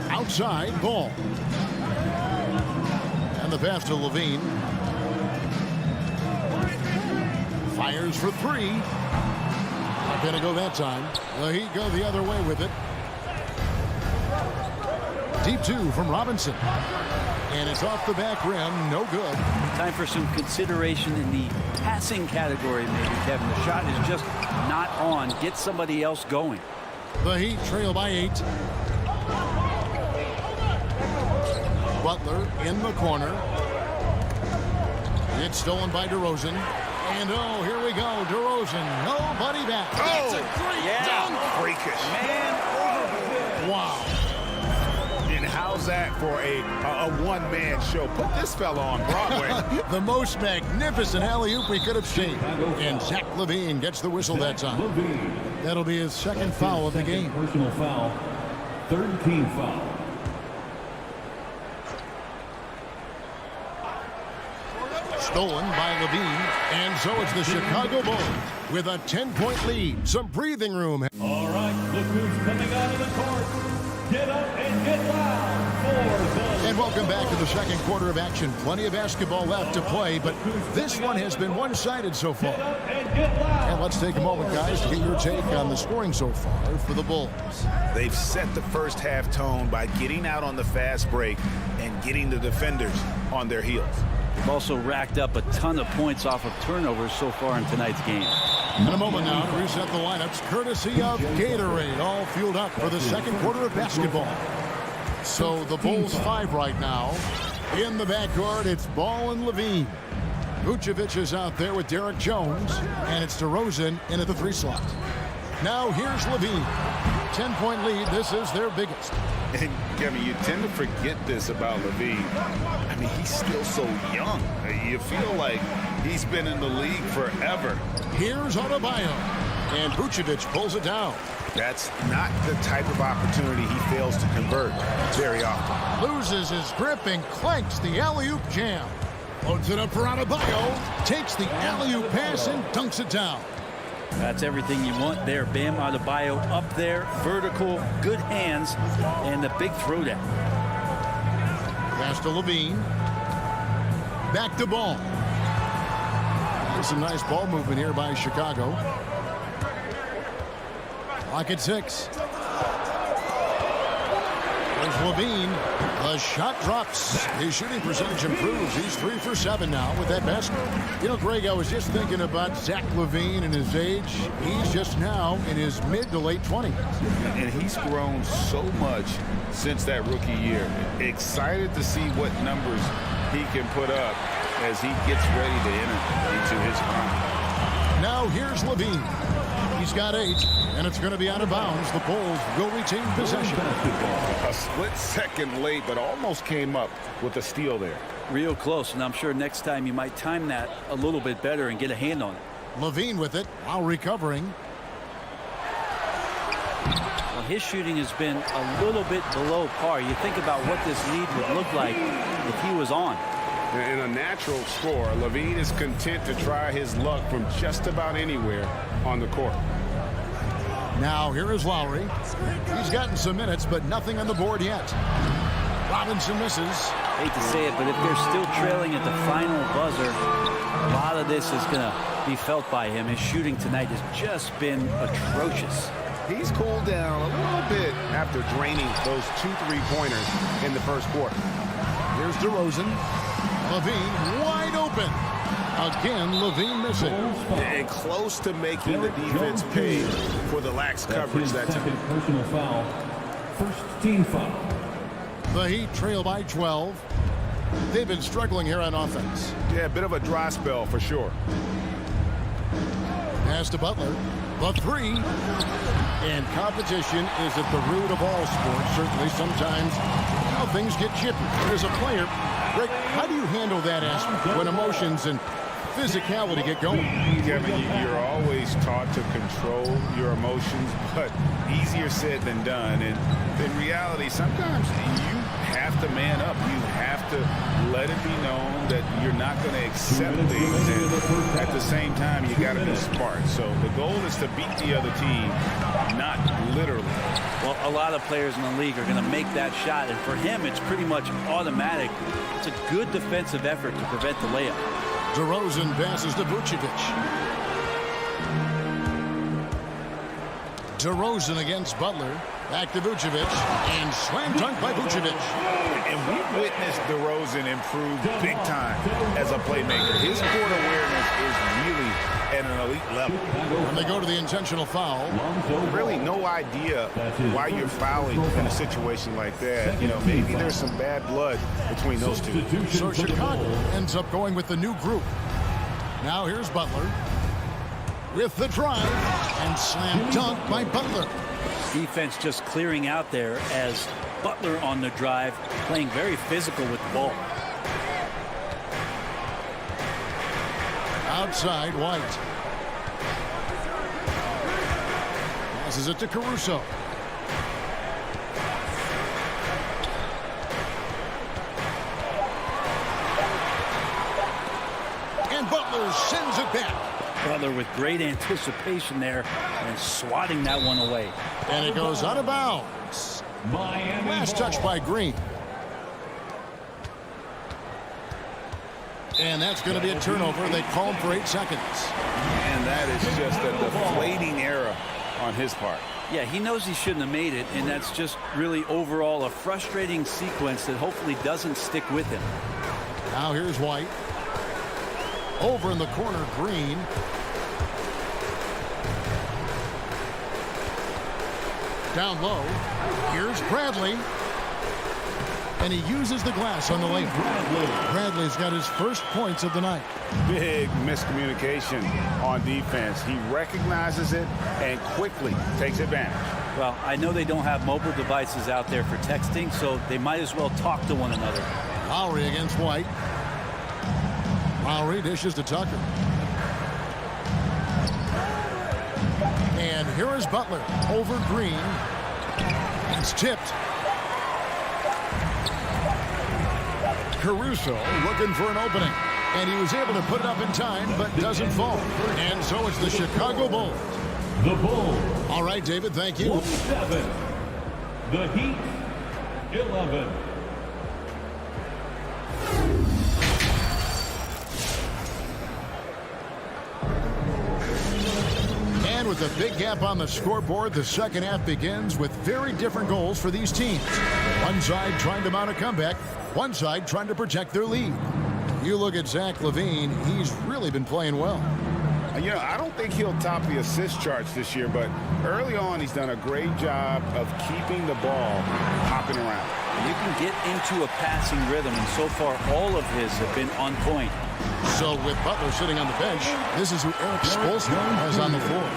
Outside ball. And the pass to Levine. Fires for 3. Not going to go that time. The Heat go the other way with it. Deep 2 from Robinson. And it's off the back rim. No good. Time for some consideration in the passing category, maybe, Kevin. The shot is just not on. Get somebody else going. The Heat trail by 8. Butler in the corner. It's stolen by DeRozan. And oh, here we go. DeRozan. Nobody back. Oh, that's a great dunk. Freakish. Man overboard. Wow. And how's that for a one-man show? Put this fella on Broadway. The most magnificent alley-oop we could have seen. And Zach LaVine gets the whistle that time. That'll be his second foul of the game. Personal foul. Third team foul. Stolen by Levine. And so it's the Chicago Bulls with a 10-point lead. Some breathing room. All right, look who's coming out of the court. Get up and get loud for the... And welcome back to the second quarter of action. Plenty of basketball left to play, but this one has been one-sided so far. And let's take a moment, guys, to get your take on the scoring so far for the Bulls. They've set the first half tone by getting out on the fast break and getting the defenders on their heels. They've also racked up a ton of points off of turnovers so far in tonight's game. In a moment now to reset the lineups, courtesy of Gatorade, all fueled up for the second quarter of basketball. So the Bulls 5 right now. In the backcourt, it's Ball and Levine. Vucevic is out there with Derek Jones, and it's DeRozan in at the 3 slot. Now here's Levine. 10-point lead. This is their biggest. And Kevin, you tend to forget this about Levine. I mean, he's still so young. You feel like he's been in the league forever. Here's Adebayo. And Vucevic pulls it down. That's not the type of opportunity he fails to convert very often. Loses his grip and clanks the alley-oop jam. Loads it up for Adebayo. Takes the alley-oop pass and dunks it down. That's everything you want there. Bam Adebayo up there, vertical, good hands, and the big throwdown. Pass to Levine. Back to Ball. There's some nice ball movement here by Chicago. Clock at 6. There's Levine. The shot drops. His shooting percentage improves. He's 3 for 7 now with that basket. You know, Greg, I was just thinking about Zach LaVine and his age. He's just now in his mid to late 20s. And he's grown so much since that rookie year. Excited to see what numbers he can put up as he gets ready to enter into his prime. Now here's Levine. He's got 8, and it's going to be out of bounds. The Bulls will retain possession. A split second late, but almost came up with a steal there. Real close, and I'm sure next time you might time that a little bit better and get a hand on it. Levine with it while recovering. Well, his shooting has been a little bit below par. You think about what this lead would look like if he was on. In a natural score, Levine is content to try his luck from just about anywhere on the court. Now here is Lowry. He's gotten some minutes, but nothing on the board yet. Robinson misses. Hate to say it, but if they're still trailing at the final buzzer, a lot of this is going to be felt by him. His shooting tonight has just been atrocious. He's cooled down a little bit after draining those 2 3-pointers in the first quarter. Here's DeRozan. Levine wide open. Again, Levine missing. And close to making the defense pay for the lax coverage that time. Personal foul. First team foul. The Heat trail by 12. They've been struggling here on offense. Yeah, a bit of a dry spell for sure. Pass to Butler. The three. And competition is at the root of all sports. Certainly sometimes things get chippy. As a player, Rick, how do you handle that aspect when emotions and physicality get going? Kevin, you're always taught to control your emotions, but easier said than done. And in reality, sometimes you have to man up. You have to let it be known that you're not going to accept things. And at the same time, you got to be smart. So the goal is to beat the other team, not literally. Well, a lot of players in the league are going to make that shot, and for him, it's pretty much automatic. It's a good defensive effort to prevent the layup. DeRozan passes to Vucevic. DeRozan against Butler. Back to Vucevic. And slam dunk by Vucevic. And we've witnessed DeRozan improve big time as a playmaker. His court awareness is really at an elite level. When they go to the intentional foul. Really no idea why you're fouling in a situation like that. You know, maybe there's some bad blood between those two. So Chicago ends up going with the new group. Now here's Butler with the drive and slam dunk by Butler. Defense just clearing out there as Butler on the drive, playing very physical with the ball. Outside, White. Passes it to Caruso. And Butler sends it back. Butler with great anticipation there and swatting that one away. And it goes out of bounds. Last touch by Green. And that's going to be a turnover. They call him for 8 seconds. And that is just a deflating error on his part. Yeah, he knows he shouldn't have made it, and that's just really overall a frustrating sequence that hopefully doesn't stick with him. Now here's White. Over in the corner, Green. Down low. Here's Bradley. And he uses the glass on the lane. Bradley's got his first points of the night. Big miscommunication on defense. He recognizes it and quickly takes advantage. Well, I know they don't have mobile devices out there for texting, so they might as well talk to one another. Lowry against White. Lowry dishes to Tucker. And here is Butler over Green. It's tipped. Caruso looking for an opening. And he was able to put it up in time, but doesn't fall. And so it's the Chicago Bulls. The Bulls. All right, David, thank you. 7. The Heat, 11. And with a big gap on the scoreboard, the second half begins with very different goals for these teams. One side trying to mount a comeback, one side trying to protect their lead. You look at Zach LaVine, he's really been playing well. You know, I don't think he'll top the assist charts this year, but early on he's done a great job of keeping the ball hopping around. You can get into a passing rhythm, and so far all of his have been on point. So with Butler sitting on the bench, this is who Eric Spoelstra has on the floor.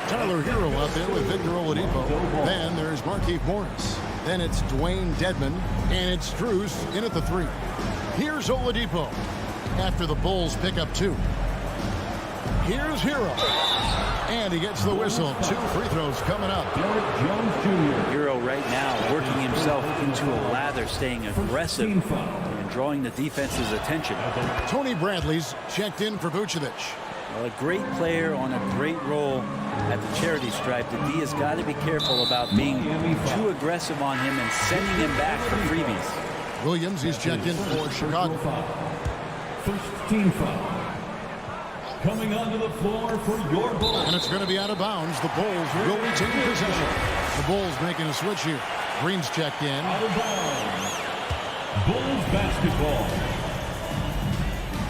Tyler Hero out there with Victor Oladipo. Then there's Markieff Morris. Then it's Dwayne Dedmon, and it's Strus in at the 3. Here's Oladipo after the Bulls pick up 2. Here's Hero. And he gets the whistle. 2 free throws coming up. Hero right now working himself into a lather, staying aggressive and drawing the defense's attention. Tony Bradley's checked in for Vucevic. Well, a great player on a great role at the charity stripe. The D has got to be careful about being too aggressive on him and sending him back for freebies. Williams, he's checked in for Chicago. First team foul. Coming onto the floor for your Bulls. And it's going to be out of bounds. The Bulls will retain possession. The Bulls making a switch here. Green's checked in. Out of bounds. Bulls basketball.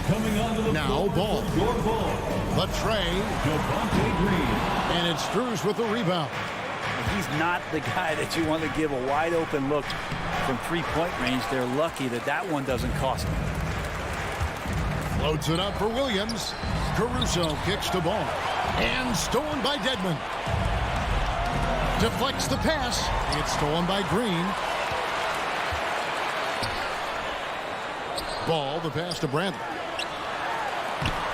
Coming onto the now floor ball. for your Bulls. The tray. Javonte Green. And it's Strus with the rebound. He's not the guy that you want to give a wide open look from three-point range. They're lucky that that one doesn't cost them. Loads it up for Williams. Caruso kicks the ball. And stolen by Dedmon. Deflects the pass. It's stolen by Green. Ball, the pass to Bradley.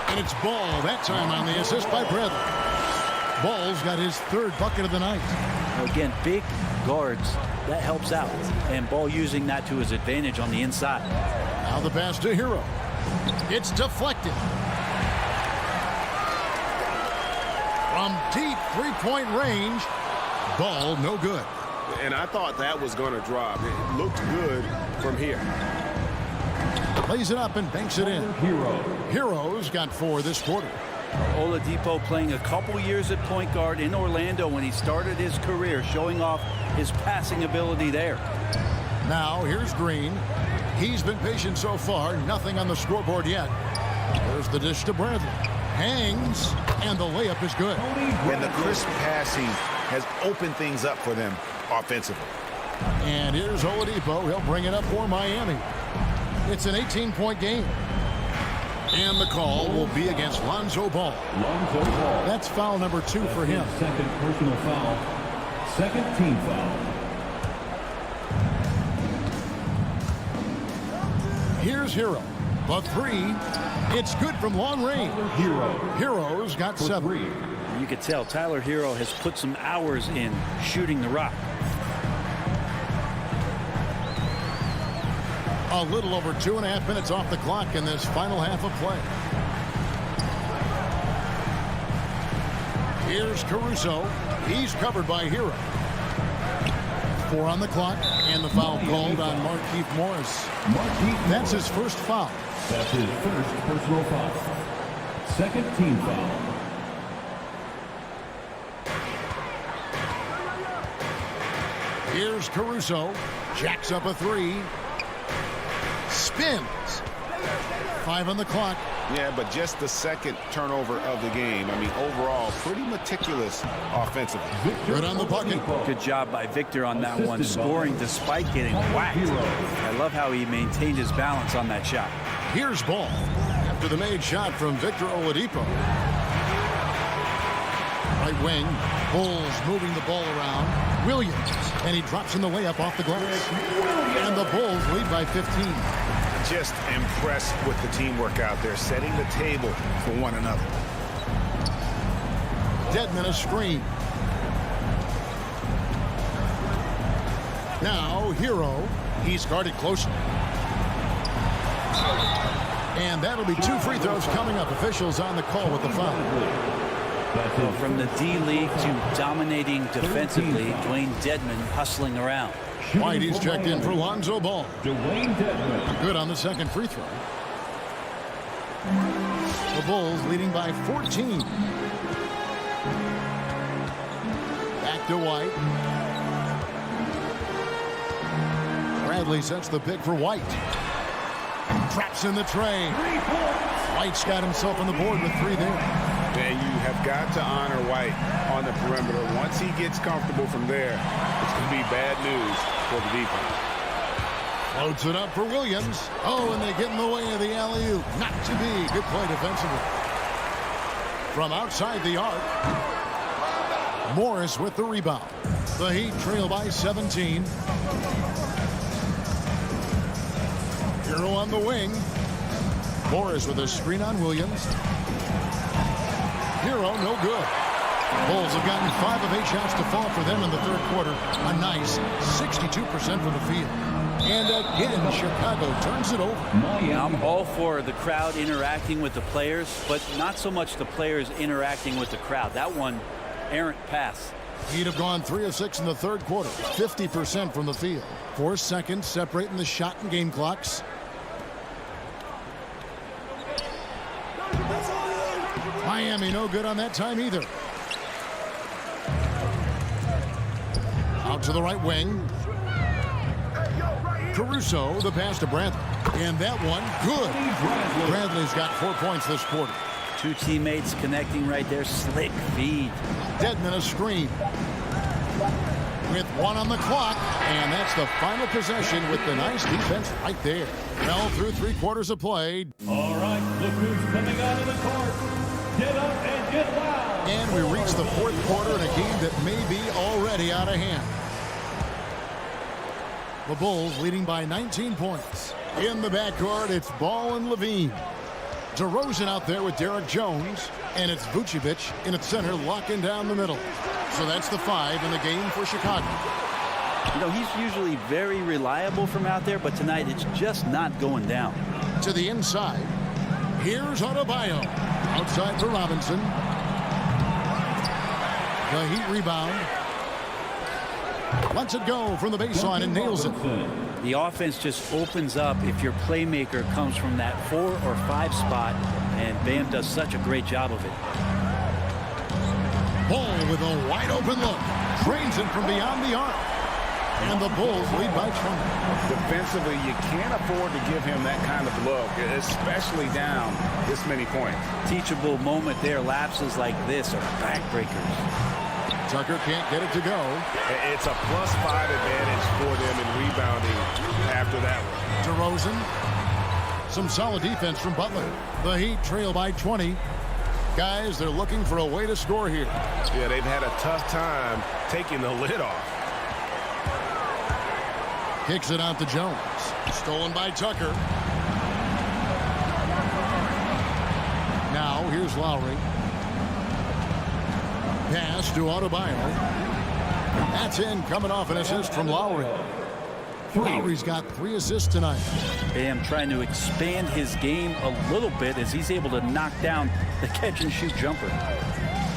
And it's Ball that time on the assist by Bradley. Ball's got his third bucket of the night. Again, big guards, that helps out. And Ball using that to his advantage on the inside. Now the pass to Hero. It's deflected. From deep three-point range, Ball no good. And I thought that was going to drop. It looked good from here. Plays it up and banks it in. Hero's got 4 this quarter. Oladipo playing a couple years at point guard in Orlando when he started his career, showing off his passing ability there. Now here's Green. He's been patient so far. Nothing on the scoreboard yet. There's the dish to Bradley. Hangs, and the layup is good. And the crisp passing has opened things up for them offensively. And here's Oladipo. He'll bring it up for Miami. It's an 18-point game. And the call will be against Lonzo Ball. That's foul number 2 for him. Second personal foul. Second team foul. Here's Hero. The 3. It's good from long range. Hero's got 7. You could tell Tyler Hero has put some hours in shooting the rock. A little over 2.5 minutes off the clock in this final half of play. Here's Caruso. He's covered by Hero. 4 on the clock, and the foul called on Markieff Morris. That's his first foul. That's his first personal foul. Second team foul. Here's Caruso. Jacks up a 3. Spins. 5 on the clock. Yeah, but just the second turnover of the game. I mean, overall, pretty meticulous offensively. Good on the bucket. Good job by Victor on that one, scoring despite getting whacked. I love how he maintained his balance on that shot. Here's Ball. After the made shot from Victor Oladipo. Right wing. Bulls moving the ball around. Williams. And he drops in the layup off the glass. And the Bulls lead by 15. Just impressed with the teamwork out there, setting the table for one another. Dedmon a screen. Now Hero. He's guarded closely. And that'll be 2 free throws coming up. Officials on the call with the foul. Well, from the D-League to dominating defensively, Dwayne Dedmon hustling around. Whitey's checked in for Lonzo Ball. Good on the second free throw. The Bulls leading by 14. Back to White. Bradley sets the pick for White. Traps in the tray. White's got himself on the board with 3 there. And you have got to honor White on the perimeter. Once he gets comfortable from there, it's going to be bad news for the defense. Floats it up for Williams. Oh, and they get in the way of the alley-oop. Not to be. Good play defensively. From outside the arc, Morris with the rebound. The Heat trail by 17. Hero on the wing. Morris with a screen on Williams. Hero, no good. Bulls have gotten 5 of 8 shots to fall for them in the third quarter. A nice 62% from the field. And again, Chicago turns it over. I'm all for the crowd interacting with the players, but not so much the players interacting with the crowd. That one, errant pass. Heat have gone 3 of 6 in the third quarter. 50% from the field. 4 seconds separating the shot and game clocks. Miami no good on that time either. Out to the right wing. Caruso, the pass to Bradley. And that one, good. Bradley's got 4 points this quarter. 2 teammates connecting right there. Slick feed. Dedmon a screen. With 1 on the clock. And that's the final possession with the nice defense right there. Well, through 3 quarters of play. All right, look who's coming out of the court. Get up and get loud. the fourth quarter in a game that may be already out of hand. The Bulls leading by 19 points. In the backcourt, it's Ball and Levine. DeRozan out there with Derek Jones, and it's Vucevic in its center locking down the middle. So that's the 5 in the game for Chicago. You know, he's usually very reliable from out there, but tonight it's just not going down. To the inside, here's Adebayo. Outside for Robinson. The Heat rebound. Lets it go from the baseline and nails it. The offense just opens up if your playmaker comes from that 4 or 5 spot, and Bam does such a great job of it. Ball with a wide open look. Drains it from beyond the arc. And the Bulls lead by 20. Defensively, you can't afford to give him that kind of look, especially down this many points. Teachable moment there. Lapses like this are backbreakers. Tucker can't get it to go. It's a +5 advantage for them in rebounding after that one. DeRozan. Some solid defense from Butler. The Heat trail by 20. Guys, they're looking for a way to score here. Yeah, they've had a tough time taking the lid off. Kicks it out to Jones. Stolen by Tucker. Now, here's Lowry. Pass to Adebayo. That's in, coming off an assist from Lowry. Lowry's got 3 assists tonight. Bam trying to expand his game a little bit as he's able to knock down the catch-and-shoot jumper.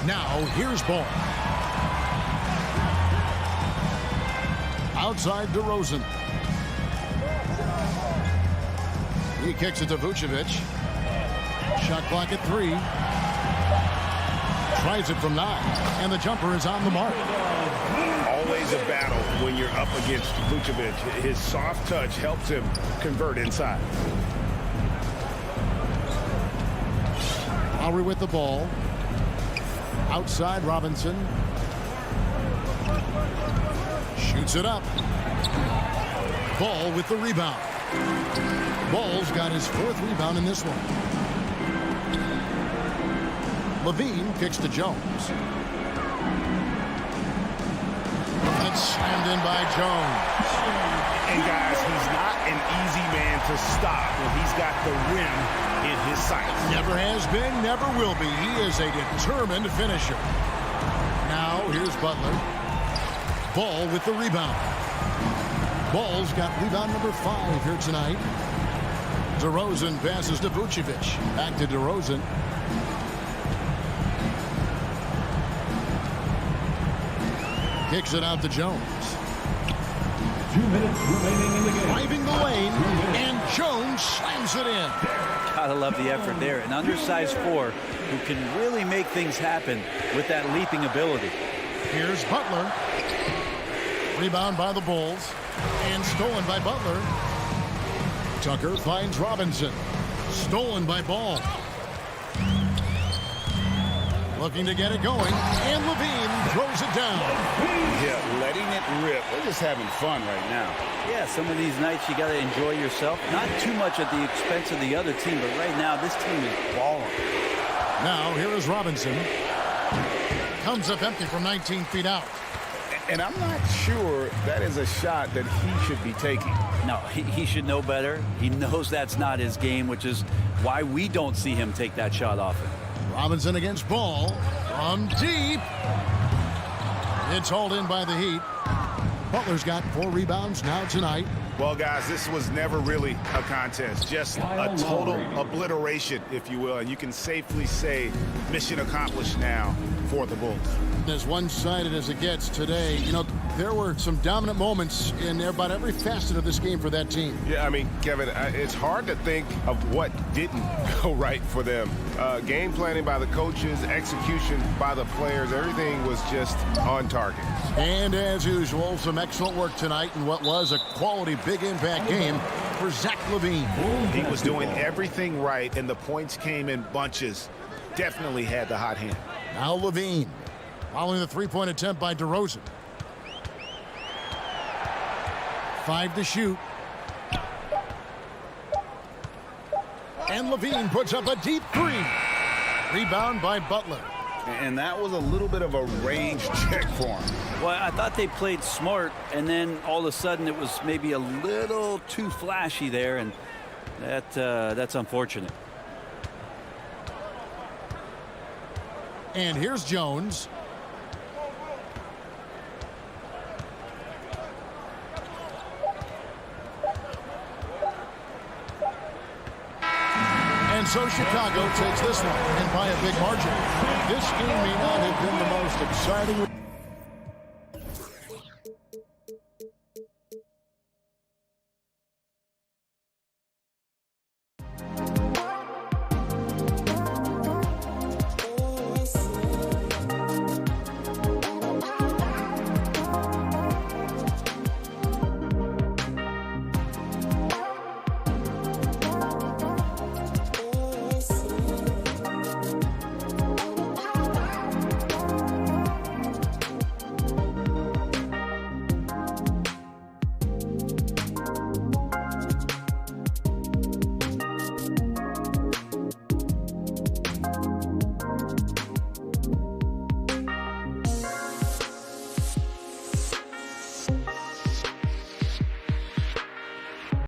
Now, here's Ball. Outside DeRozan. He kicks it to Vucevic. Shot clock at 3. Tries it from 9. And the jumper is on the mark. Always a battle when you're up against Vucevic. His soft touch helps him convert inside. Lowry with the ball. Outside Robinson. Shoots it up. Ball with the rebound. Ball's got his 4th rebound in this one. Levine kicks to Jones. And it's slammed in by Jones. And guys, he's not an easy man to stop when he's got the rim in his sights. Never has been, never will be. He is a determined finisher. Now, here's Butler. Ball with the rebound. Ball's got rebound number 5 here tonight. DeRozan passes to Vucevic. Back to DeRozan. Kicks it out to Jones. 2 minutes remaining in the game. Driving the lane, and Jones slams it in. Gotta love the effort there. An undersized 4 who can really make things happen with that leaping ability. Here's Butler. Rebound by the Bulls. And stolen by Butler. Tucker finds Robinson. Stolen by Ball. Looking to get it going. And Levine throws it down. Yeah, letting it rip. We're just having fun right now. Yeah, some of these nights you got to enjoy yourself. Not too much at the expense of the other team, but right now this team is balling. Now here is Robinson. Comes up empty from 19 feet out. And I'm not sure that is a shot that he should be taking. No, he should know better. He knows that's not his game, which is why we don't see him take that shot often. Robinson against Ball. From deep. It's hauled in by the Heat. Butler's got 4 rebounds now tonight. Well, guys, this was never really a contest. Just a total obliteration, if you will. And you can safely say mission accomplished now for the Bulls. As one-sided as it gets today, you know, there were some dominant moments in about every facet of this game for that team. Yeah, I mean, Kevin, it's hard to think of what didn't go right for them. Game planning by the coaches, execution by the players, everything was just on target. And as usual, some excellent work tonight in what was a quality big impact game for Zach LaVine. He was doing everything right, and the points came in bunches. Definitely had the hot hand. Now LaVine, following the three-point attempt by DeRozan. 5 to shoot. And LaVine puts up a deep 3. Rebound by Butler. And that was a little bit of a range check for him. Well, I thought they played smart, and then all of a sudden it was maybe a little too flashy there, and that's unfortunate. And here's Jones. And so Chicago takes this one, and by a big margin. This game may not have been the most exciting.